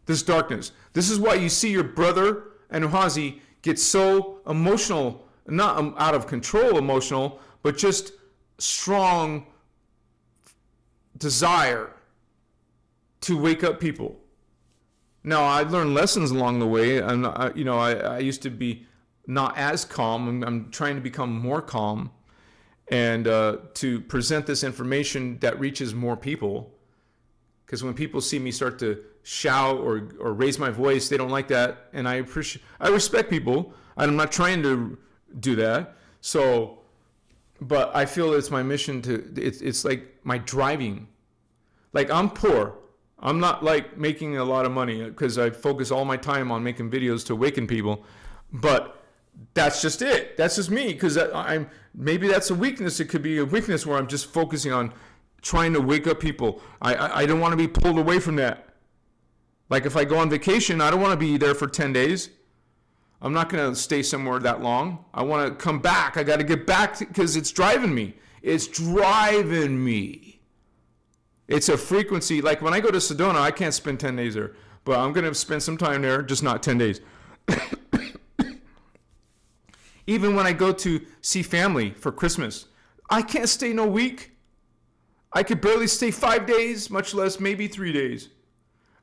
this darkness. This is why you see your brother and Uhazi get so emotional, not out of control emotional, but just strong desire to wake up people. Now, I learned lessons along the way. I used to be not as calm. I'm trying to become more calm and to present this information that reaches more people. Because when people see me start to shout or raise my voice, they don't like that. And I respect people. I'm not trying to do that. So, but I feel it's my mission it's like my driving. Like, I'm poor. I'm not like making a lot of money because I focus all my time on making videos to awaken people. But that's just it. That's just me. Because maybe that's a weakness. It could be a weakness where I'm just focusing on trying to wake up people. I don't want to be pulled away from that. Like if I go on vacation, I don't want to be there for 10 days. I'm not going to stay somewhere that long. I want to come back. I got to get back because it's driving me. It's driving me. It's a frequency. Like when I go to Sedona, I can't spend 10 days there. But I'm going to spend some time there, just not 10 days. Even when I go to see family for Christmas, I can't stay no week. I could barely stay 5 days, much less maybe 3 days.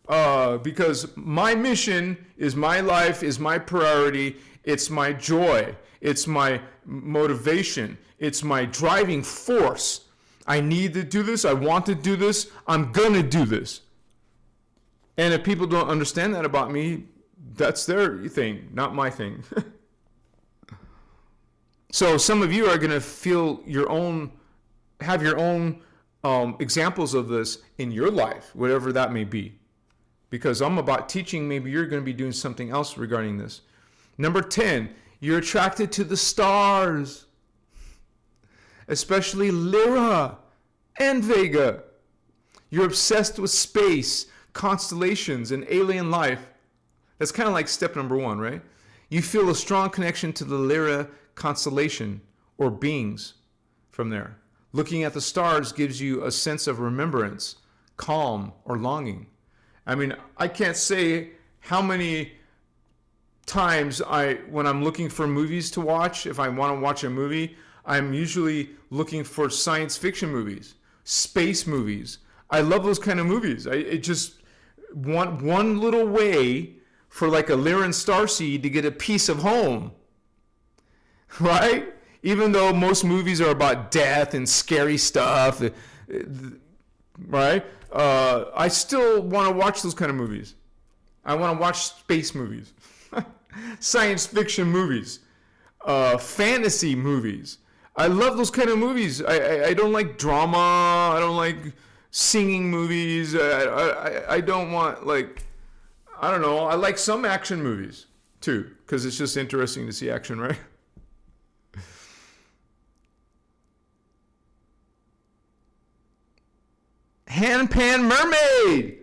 Because my mission is my life, is my priority. It's my joy. It's my motivation. It's my driving force. I need to do this. I want to do this. I'm going to do this. And if people don't understand that about me, that's their thing, not my thing. So some of you are going to feel have your own examples of this in your life, whatever that may be. Because I'm about teaching, maybe you're going to be doing something else regarding this. Number 10, you're attracted to the stars, especially Lyra and Vega. You're obsessed with space, constellations, and alien life. That's kind of like step number 1, right? You feel a strong connection to the Lyra constellation or beings from there. Looking at the stars gives you a sense of remembrance, calm, or longing. I mean, I can't say how many times when I'm looking for movies to watch, if I want to watch a movie, I'm usually looking for science fiction movies, space movies. I love those kind of movies. It just want one little way for like a Lyran Starseed to get a piece of home, right? Even though most movies are about death and scary stuff, right? I still want to watch those kind of movies. I want to watch space movies, science fiction movies, fantasy movies. I love those kind of movies. I don't like drama. I don't like singing movies. I don't want I don't know. I like some action movies too, because it's just interesting to see action, right? Handpan Mermaid!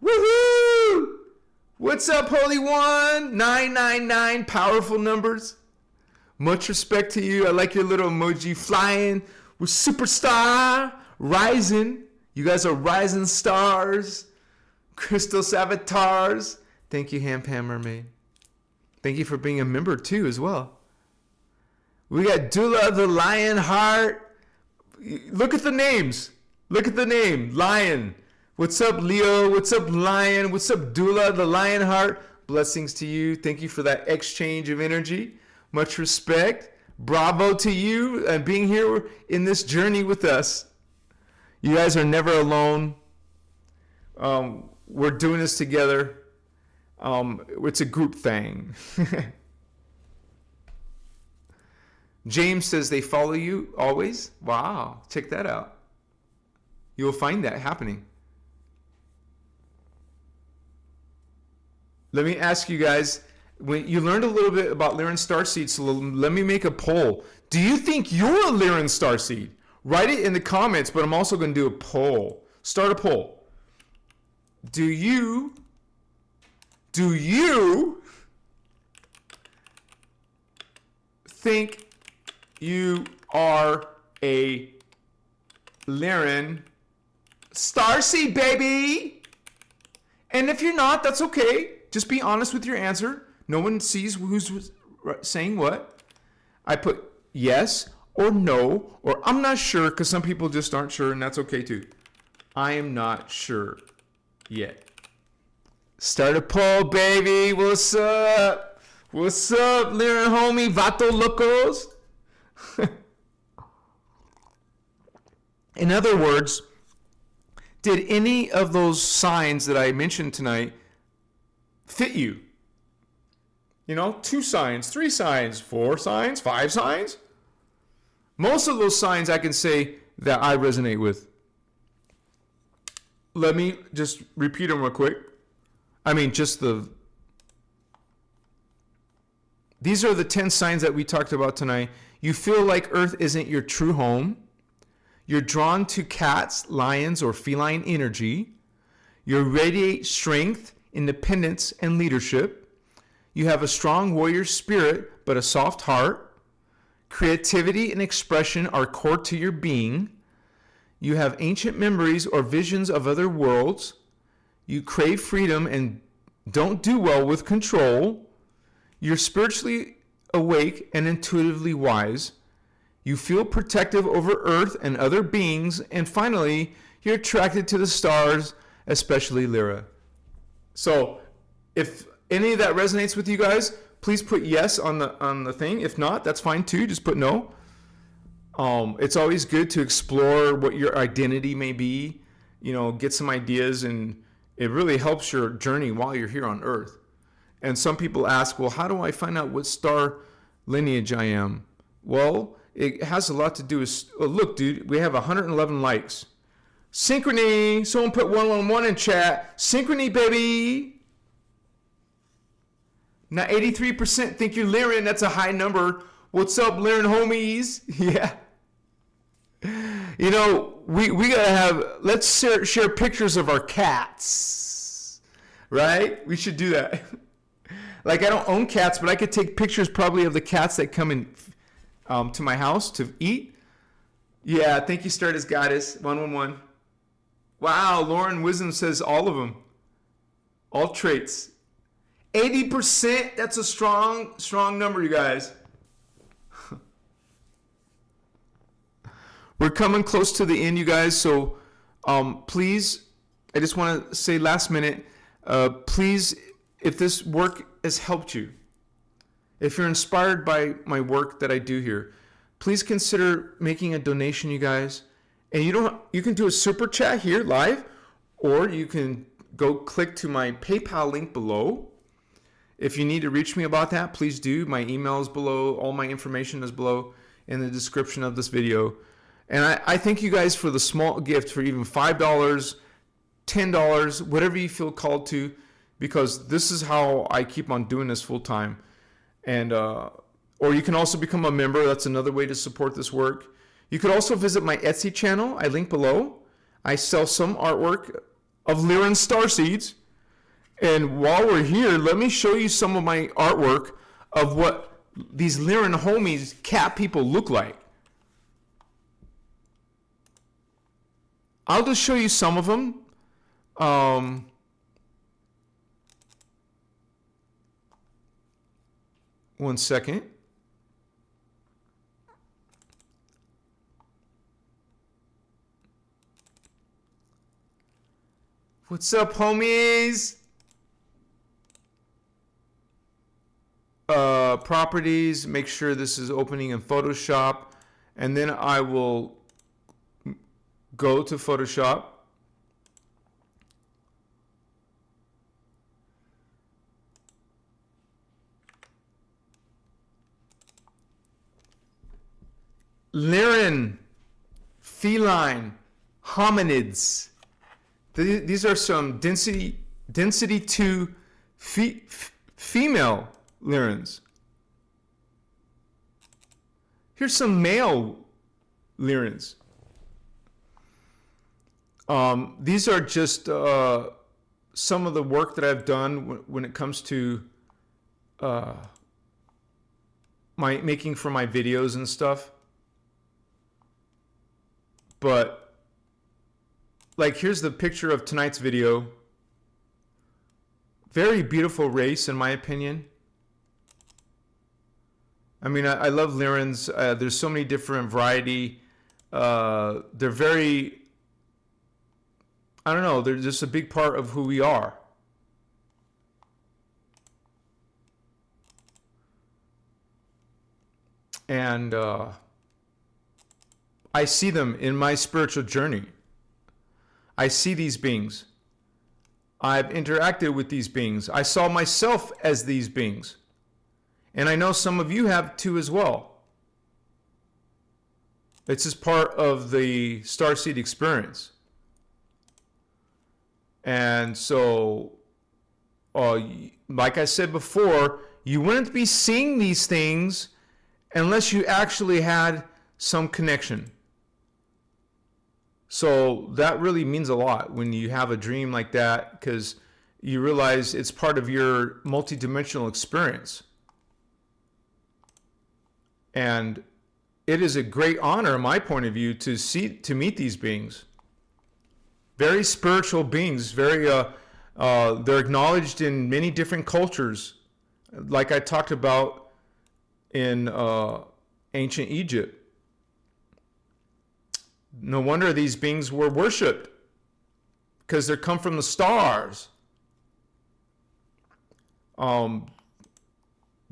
Woohoo! What's up, Holy One? 999, powerful numbers. Much respect to you. I like your little emoji flying with superstar, rising. You guys are rising stars. Christos avatars. Thank you, Ham Mermaid. Thank you for being a member too as well. We got Dula the Lion Heart. Look at the names. Look at the name. Lion. What's up, Leo? What's up, Lion? What's up, Dula the Lion Heart? Blessings to you. Thank you for that exchange of energy. Much respect. Bravo to you and being here in this journey with us. You guys are never alone. We're doing this together. It's a group thing. James says they follow you always. Wow, check that out. You'll find that happening. Let me ask you guys, when you learned a little bit about Lyran Starseed, so let me make a poll. Do you think you're a Lyran Starseed? Write it in the comments, but I'm also going to do a poll. Start a poll. Do you think you are a Lyran Starseed, baby? And if you're not, that's okay. Just be honest with your answer. No one sees who's saying what. I put yes or no, or I'm not sure, because some people just aren't sure, and that's okay too. I am not sure yet. Start a poll, baby. What's up? What's up, Lyran homie? Vato locos? In other words, did any of those signs that I mentioned tonight fit you? You know, 2 signs, 3 signs, 4 signs, 5 signs? Most of those signs I can say that I resonate with. Let me just repeat them real quick. These are the 10 signs that we talked about tonight. You feel like Earth isn't your true home. You're drawn to cats, lions, or feline energy. You radiate strength, independence, and leadership. You have a strong warrior spirit, but a soft heart. Creativity and expression are core to your being. You have ancient memories or visions of other worlds. You crave freedom and don't do well with control. You're spiritually awake and intuitively wise. You feel protective over Earth and other beings. And finally, you're attracted to the stars, especially Lyra. So, if any of that resonates with you guys, please put yes on the thing. If not, that's fine too. Just put no. It's always good to explore what your identity may be. You know, get some ideas, and it really helps your journey while you're here on Earth. And some people ask, well, how do I find out what star lineage I am? Well, it has a lot to do with, look, dude, we have 111 likes. Synchrony. Someone put 111 in chat. Synchrony, baby. Now 83% think you're Lyran. That's a high number. What's up, Lyran homies? Yeah. You know, we gotta have, let's share pictures of our cats. Right? We should do that. Like, I don't own cats, but I could take pictures probably of the cats that come in to my house to eat. Yeah, thank you, Stardust Goddess. 111. Wow, Lauren Wisdom says all of them. All traits. 80%, that's a strong number, you guys. We're coming close to the end, you guys, so please, I just want to say last minute, please, if this work has helped you, if you're inspired by my work that I do here, please consider making a donation, you guys. And you can do a super chat here live, or you can go click to my PayPal link below. If you need to reach me about that, please do. My email is below. All my information is below in the description of this video. And I thank you guys for the small gift, for even $5, $10, whatever you feel called to, because this is how I keep on doing this full time. And or you can also become a member. That's another way to support this work. You could also visit my Etsy channel. I link below. I sell some artwork of Lyran Starseeds. And while we're here, let me show you some of my artwork of what these Lyran homies cat people look like. I'll just show you some of them. One second. What's up, homies? Properties, make sure this is opening in Photoshop, and then I will go to Photoshop. Lyran, feline, hominids. These are some density 2 female Lyrans. Here's some male Lyrans. These are just some of the work that I've done when it comes to my making for my videos and stuff. But like, here's the picture of tonight's video. Very beautiful race, in my opinion. I mean, I love Lyrans. There's so many different variety. They're very, I don't know, they're just a big part of who we are. And I see them in my spiritual journey. I see these beings. I've interacted with these beings. I saw myself as these beings. And I know some of you have too as well. It's just part of the Starseed experience. And so, like I said before, you wouldn't be seeing these things unless you actually had some connection. So that really means a lot when you have a dream like that, because you realize it's part of your multidimensional experience. And it is a great honor, in my point of view, to meet these beings. Very spiritual beings, they're acknowledged in many different cultures, like I talked about in ancient Egypt. No wonder these beings were worshipped, because they come from the stars.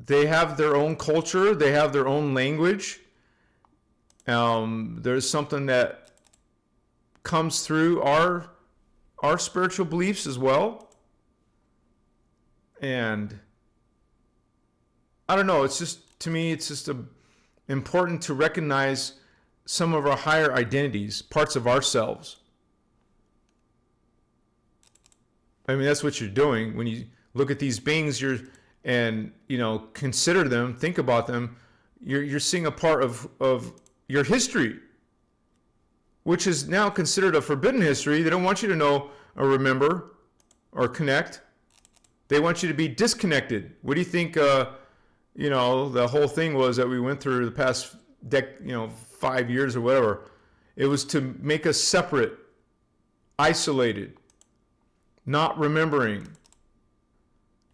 They have their own culture. They have their own language. There's something that comes through our spiritual beliefs as well. And I don't know, it's just, to me, it's just important to recognize some of our higher identities, parts of ourselves. I mean, that's what you're doing when you look at these beings. Consider them, think about them. You're seeing a part of your history, which is now considered a forbidden history. They don't want you to know or remember or connect. They want you to be disconnected. What do you think? The whole thing was that we went through the past 5 years or whatever. It was to make us separate, isolated, not remembering,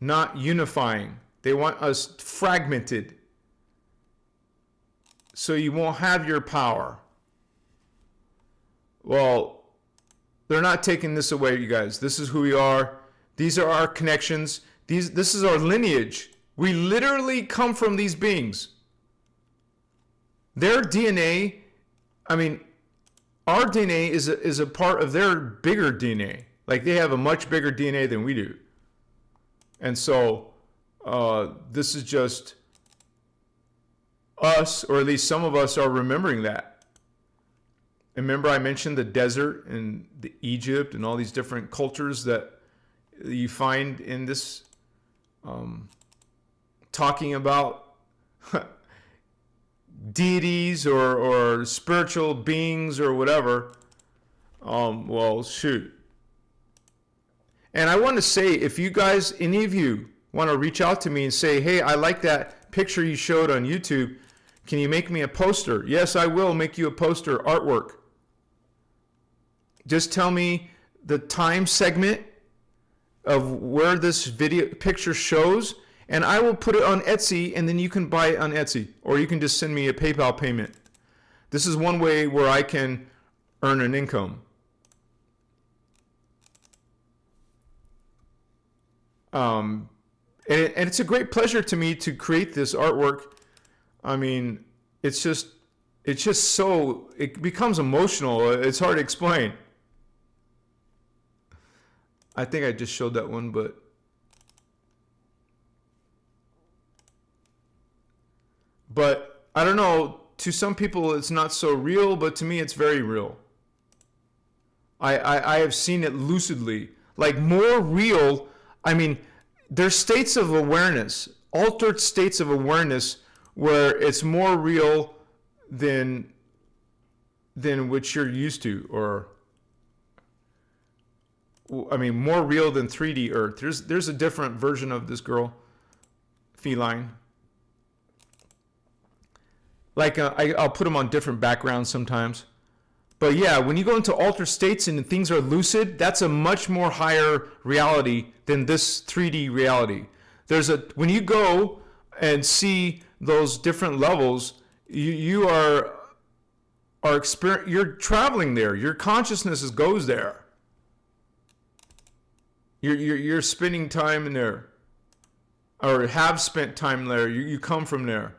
not unifying. They want us fragmented, so you won't have your power. Well, they're not taking this away, you guys. This is who we are. These are our connections. This is our lineage. We literally come from these beings. Their DNA, I mean, our DNA is a part of their bigger DNA. Like, they have a much bigger DNA than we do. And so this is just us, or at least some of us are remembering that. And remember, I mentioned the desert and the Egypt and all these different cultures that you find in this, talking about deities or spiritual beings or whatever. Well, shoot. And I want to say, if you guys, any of you, want to reach out to me and say, hey, I like that picture you showed on YouTube. Can you make me a poster? Yes, I will make you a poster artwork. just tell me the time segment of where this video picture shows, and I will put it on Etsy, and then you can buy it on Etsy, or you can just send me a PayPal payment. This is one way where I can earn an income. And it's a great pleasure to me to create this artwork. I mean, it's just so, it becomes emotional. It's hard to explain. I think I just showed that one, but I don't know, to some people it's not so real, but to me it's very real. I have seen it lucidly, like more real. I mean, there's states of awareness, altered states of awareness, where it's more real than what you're used to, or I mean, more real than 3D Earth. There's a different version of this girl, feline. Like I'll put them on different backgrounds sometimes. But yeah, when you go into altered states and things are lucid, that's a much more higher reality than this 3D reality. When you go and see those different levels, you're traveling there. Your consciousness goes there. You're spending time in there, or have spent time there. You come from there.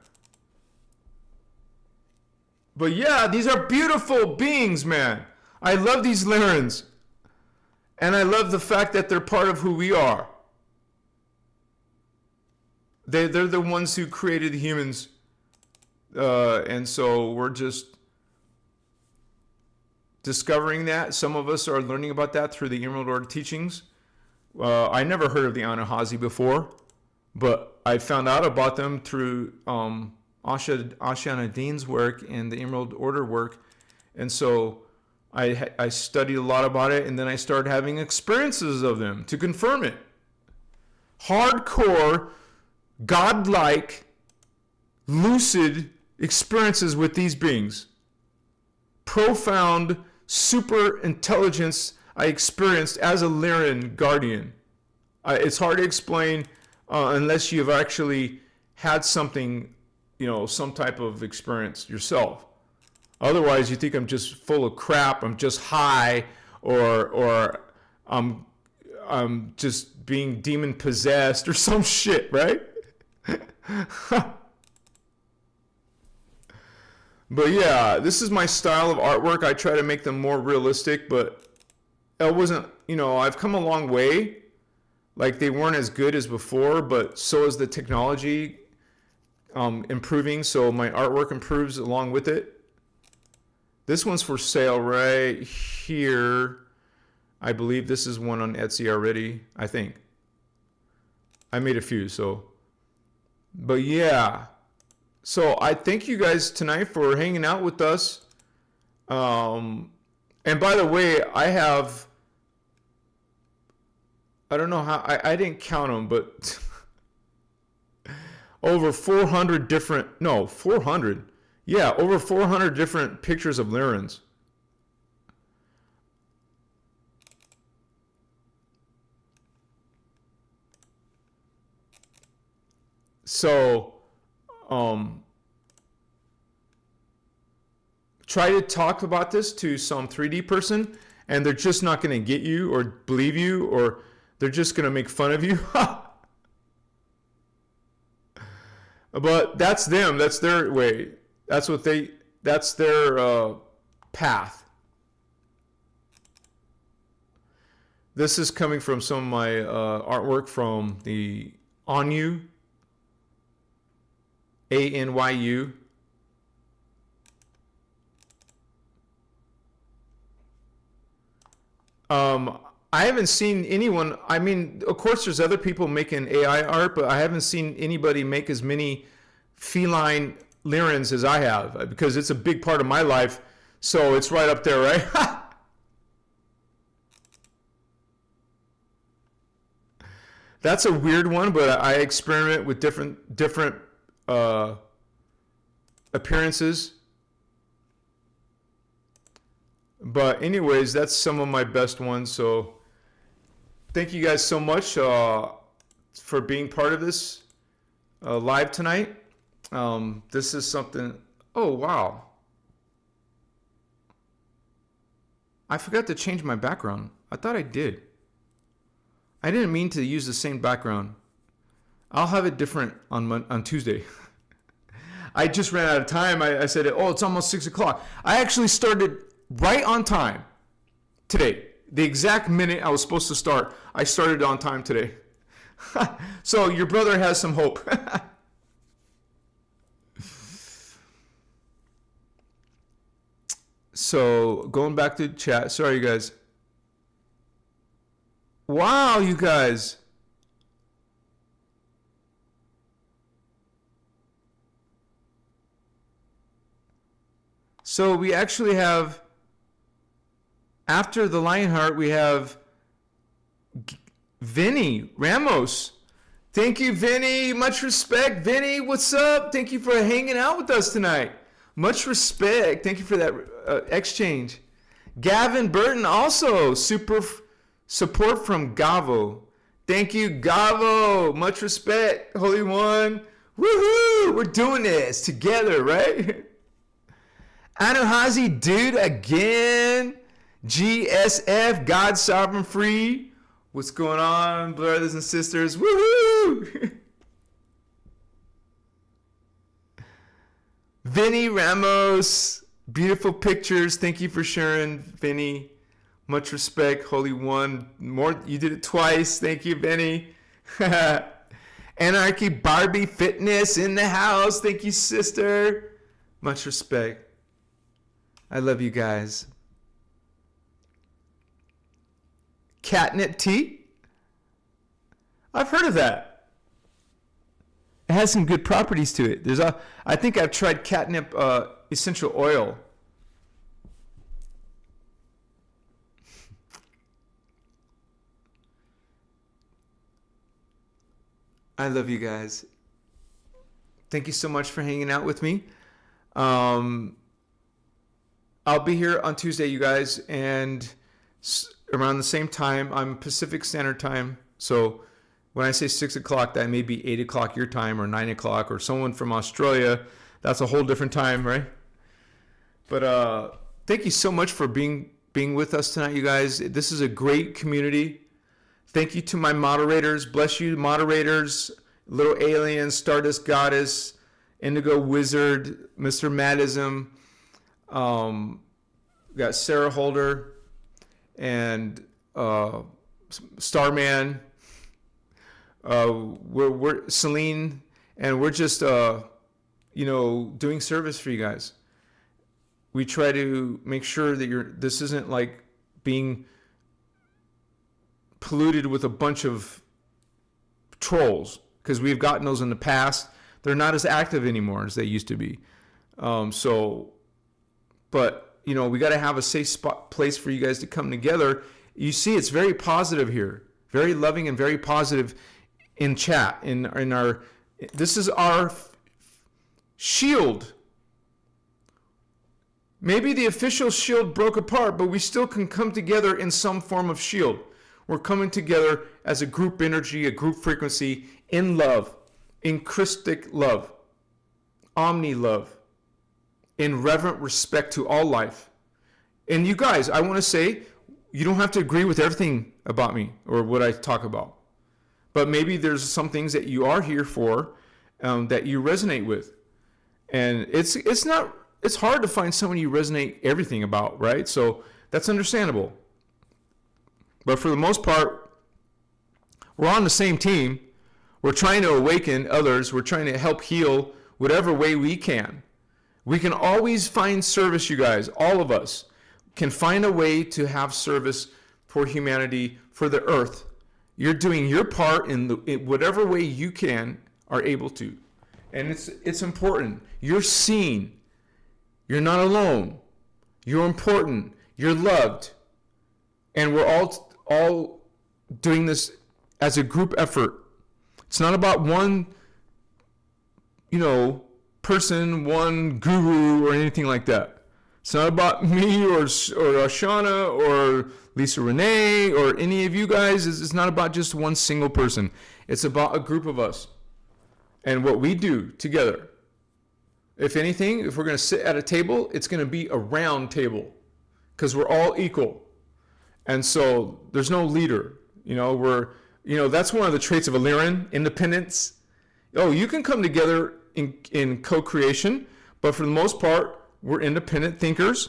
But yeah, these are beautiful beings, man. I love these Lyrans. And I love the fact that they're part of who we are. They're the ones who created humans. And so we're just discovering that. Some of us are learning about that through the Emerald Order teachings. I never heard of the Anahazi before, but I found out about them through Ashana Dean's work and the Emerald Order work. And so I studied a lot about it, and then I started having experiences of them to confirm it. Hardcore, godlike, lucid experiences with these beings. Profound, super intelligence I experienced as a Lyran guardian. It's hard to explain unless you've actually had something, some type of experience yourself. Otherwise, you think I'm just full of crap, I'm just high, or I'm just being demon possessed or some shit, right? But yeah, this is my style of artwork. I try to make them more realistic, but it wasn't, I've come a long way. Like, they weren't as good as before, but so is the technology improving, so my artwork improves along with it. This one's for sale right here. I believe this is one on Etsy already, I think. I made a few, so. But yeah. So I thank you guys tonight for hanging out with us. And by the way, I don't know how, I didn't count them, but over 400 different, no, 400. Yeah, over 400 different pictures of Lyrans. So, try to talk about this to some 3D person, and they're just not going to get you or believe you, or they're just going to make fun of you. But that's them. That's their way. That's their path. This is coming from some of my artwork from the Anyu, ANYU. I haven't seen anyone, I mean, of course there's other people making AI art, but I haven't seen anybody make as many feline Lyrans as I have, because it's a big part of my life, so it's right up there, right? That's a weird one, but I experiment with different appearances. But anyways, that's some of my best ones. So thank you guys so much for being part of this live tonight. This is something. Oh, wow. I forgot to change my background. I thought I did. I didn't mean to use the same background. I'll have it different on Tuesday. I just ran out of time. I said, oh, it's almost 6 o'clock. I actually started right on time today. The exact minute I was supposed to start, I started on time today. So your brother has some hope. So going back to chat. Sorry, you guys. Wow, you guys. So we actually have, after the Lionheart, we have Vinny Ramos. Thank you, Vinny. Much respect. Vinny, what's up? Thank you for hanging out with us tonight. Much respect. Thank you for that exchange. Gavin Burton also. Super support from Gavo. Thank you, Gavo. Much respect. Holy One. Woohoo! We're doing this together, right? Anuhazi, dude, again. GSF, God Sovereign Free. What's going on, brothers and sisters? Woohoo! Vinny Ramos, beautiful pictures. Thank you for sharing, Vinny. Much respect, Holy One. More, you did it twice. Thank you, Vinny. Anarchy Barbie Fitness in the house. Thank you, sister. Much respect. I love you guys. Catnip tea? I've heard of that. It has some good properties to it. I think I've tried catnip essential oil. I love you guys. Thank you so much for hanging out with me. I'll be here on Tuesday, you guys, and around the same time. I'm Pacific Standard Time, so when I say 6 o'clock, that may be 8 o'clock your time, or 9 o'clock, or someone from Australia. That's a whole different time, right? But thank you so much for being with us tonight, you guys. This is a great community. Thank you to my moderators. Bless you, moderators. Little Alien, Stardust Goddess, Indigo Wizard, Mr. Madism. We got Sarah Holder and Starman. We're Celine, and we're just doing service for you guys. We try to make sure that this isn't like being polluted with a bunch of trolls, because we've gotten those in the past. They're not as active anymore as they used to be. But we got to have a safe place for you guys to come together. You see, it's very positive here, very loving and very positive in chat. This is our shield. Maybe the official shield broke apart, but we still can come together in some form of shield. We're coming together as a group energy, a group frequency, in love, in Christic love, omni love, in reverent respect to all life. And you guys, I want to say, you don't have to agree with everything about me or what I talk about. But maybe there's some things that you are here for that you resonate with. And it's hard to find someone you resonate everything about, right? So that's understandable. But for the most part, we're on the same team. We're trying to awaken others. We're trying to help heal whatever way we can. We can always find service, you guys. All of us can find a way to have service for humanity, for the earth. You're doing your part in whatever way you are able to. And it's important. You're seen. You're not alone. You're important. You're loved. And we're all doing this as a group effort. It's not about one, person, one guru or anything like that. It's not about me or Ashana or Lisa Renee or any of you guys. It's not about just one single person. It's about a group of us and what we do together. If anything, if we're going to sit at a table, it's going to be a round table because we're all equal. And so there's no leader. That's one of the traits of a Lyran, independence. Oh, you can come together in co-creation, but for the most part, we're independent thinkers.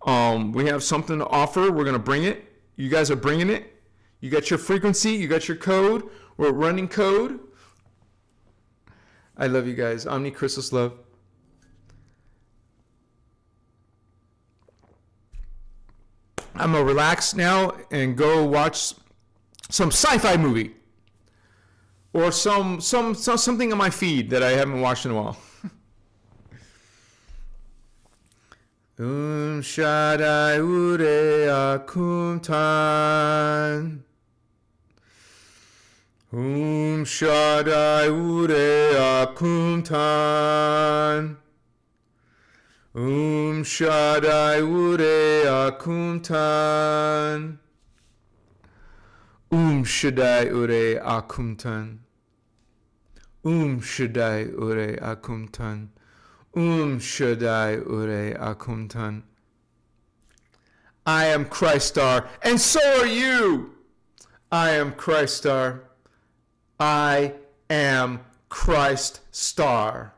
We have something to offer. We're going to bring it. You guys are bringing it. You got your frequency. You got your code. We're running code. I love you guys. Christos love. I'm going to relax now and go watch some sci-fi movie. Or something on my feed that I haven't watched in a while. Shaddai Ure Akumtan. Shaddai Ure Akumtan. Shaddai Ure Akumtan. Shaddai Ure Akumtan. Shaddai Ure Akumtan. Shaddai Ure Akumtan. I am Christar, and so are you. I am Christar. I am Christ Star.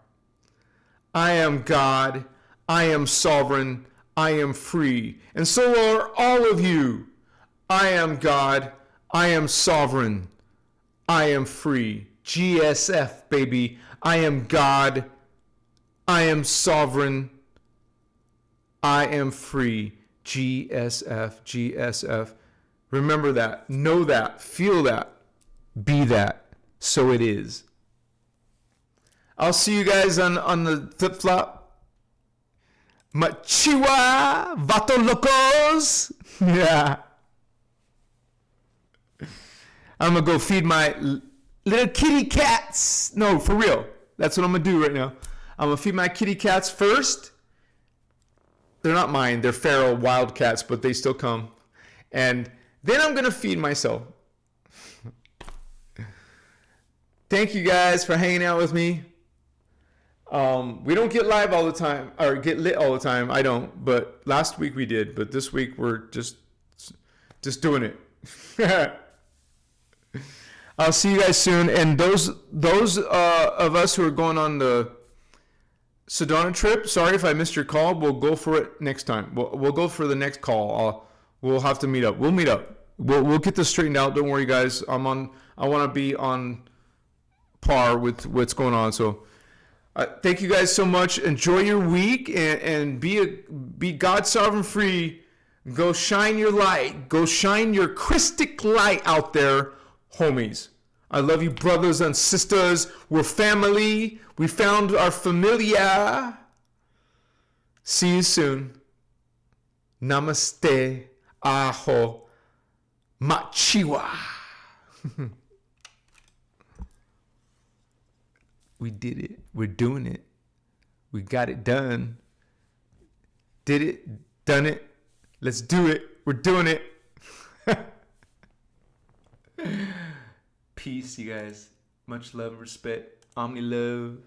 I am God. I am sovereign. I am free. And so are all of you. I am God. I am sovereign. I am free. GSF, baby. I am God. I am sovereign. I am free. GSF, GSF. Remember that. Know that. Feel that. Be that. So it is. I'll see you guys on the flip-flop. Machiwa Vato Locos. Yeah. I'm going to go feed my little kitty cats. No, for real. That's what I'm going to do right now. I'm going to feed my kitty cats first. They're not mine. They're feral wild cats, but they still come. And then I'm going to feed myself. Thank you guys for hanging out with me. We don't get live all the time, or get lit all the time. I don't, but last week we did. But this week we're just doing it. I'll see you guys soon. And those of us who are going on the Sedona trip, sorry if I missed your call. We'll go for it next time. We'll go for the next call. We'll have to meet up. We'll meet up. We'll get this straightened out. Don't worry, guys. I want to be on par with what's going on. So thank you guys so much. Enjoy your week and be God sovereign free. Go shine your light. Go shine your Christic light out there, homies. I love you, brothers and sisters. We're family. We found our familia. See you soon. Namaste. Aho. Machiwa. We did it. We're doing it. We got it done. Did it. Done it. Let's do it. We're doing it. Peace, you guys. Much love and respect. Omni love.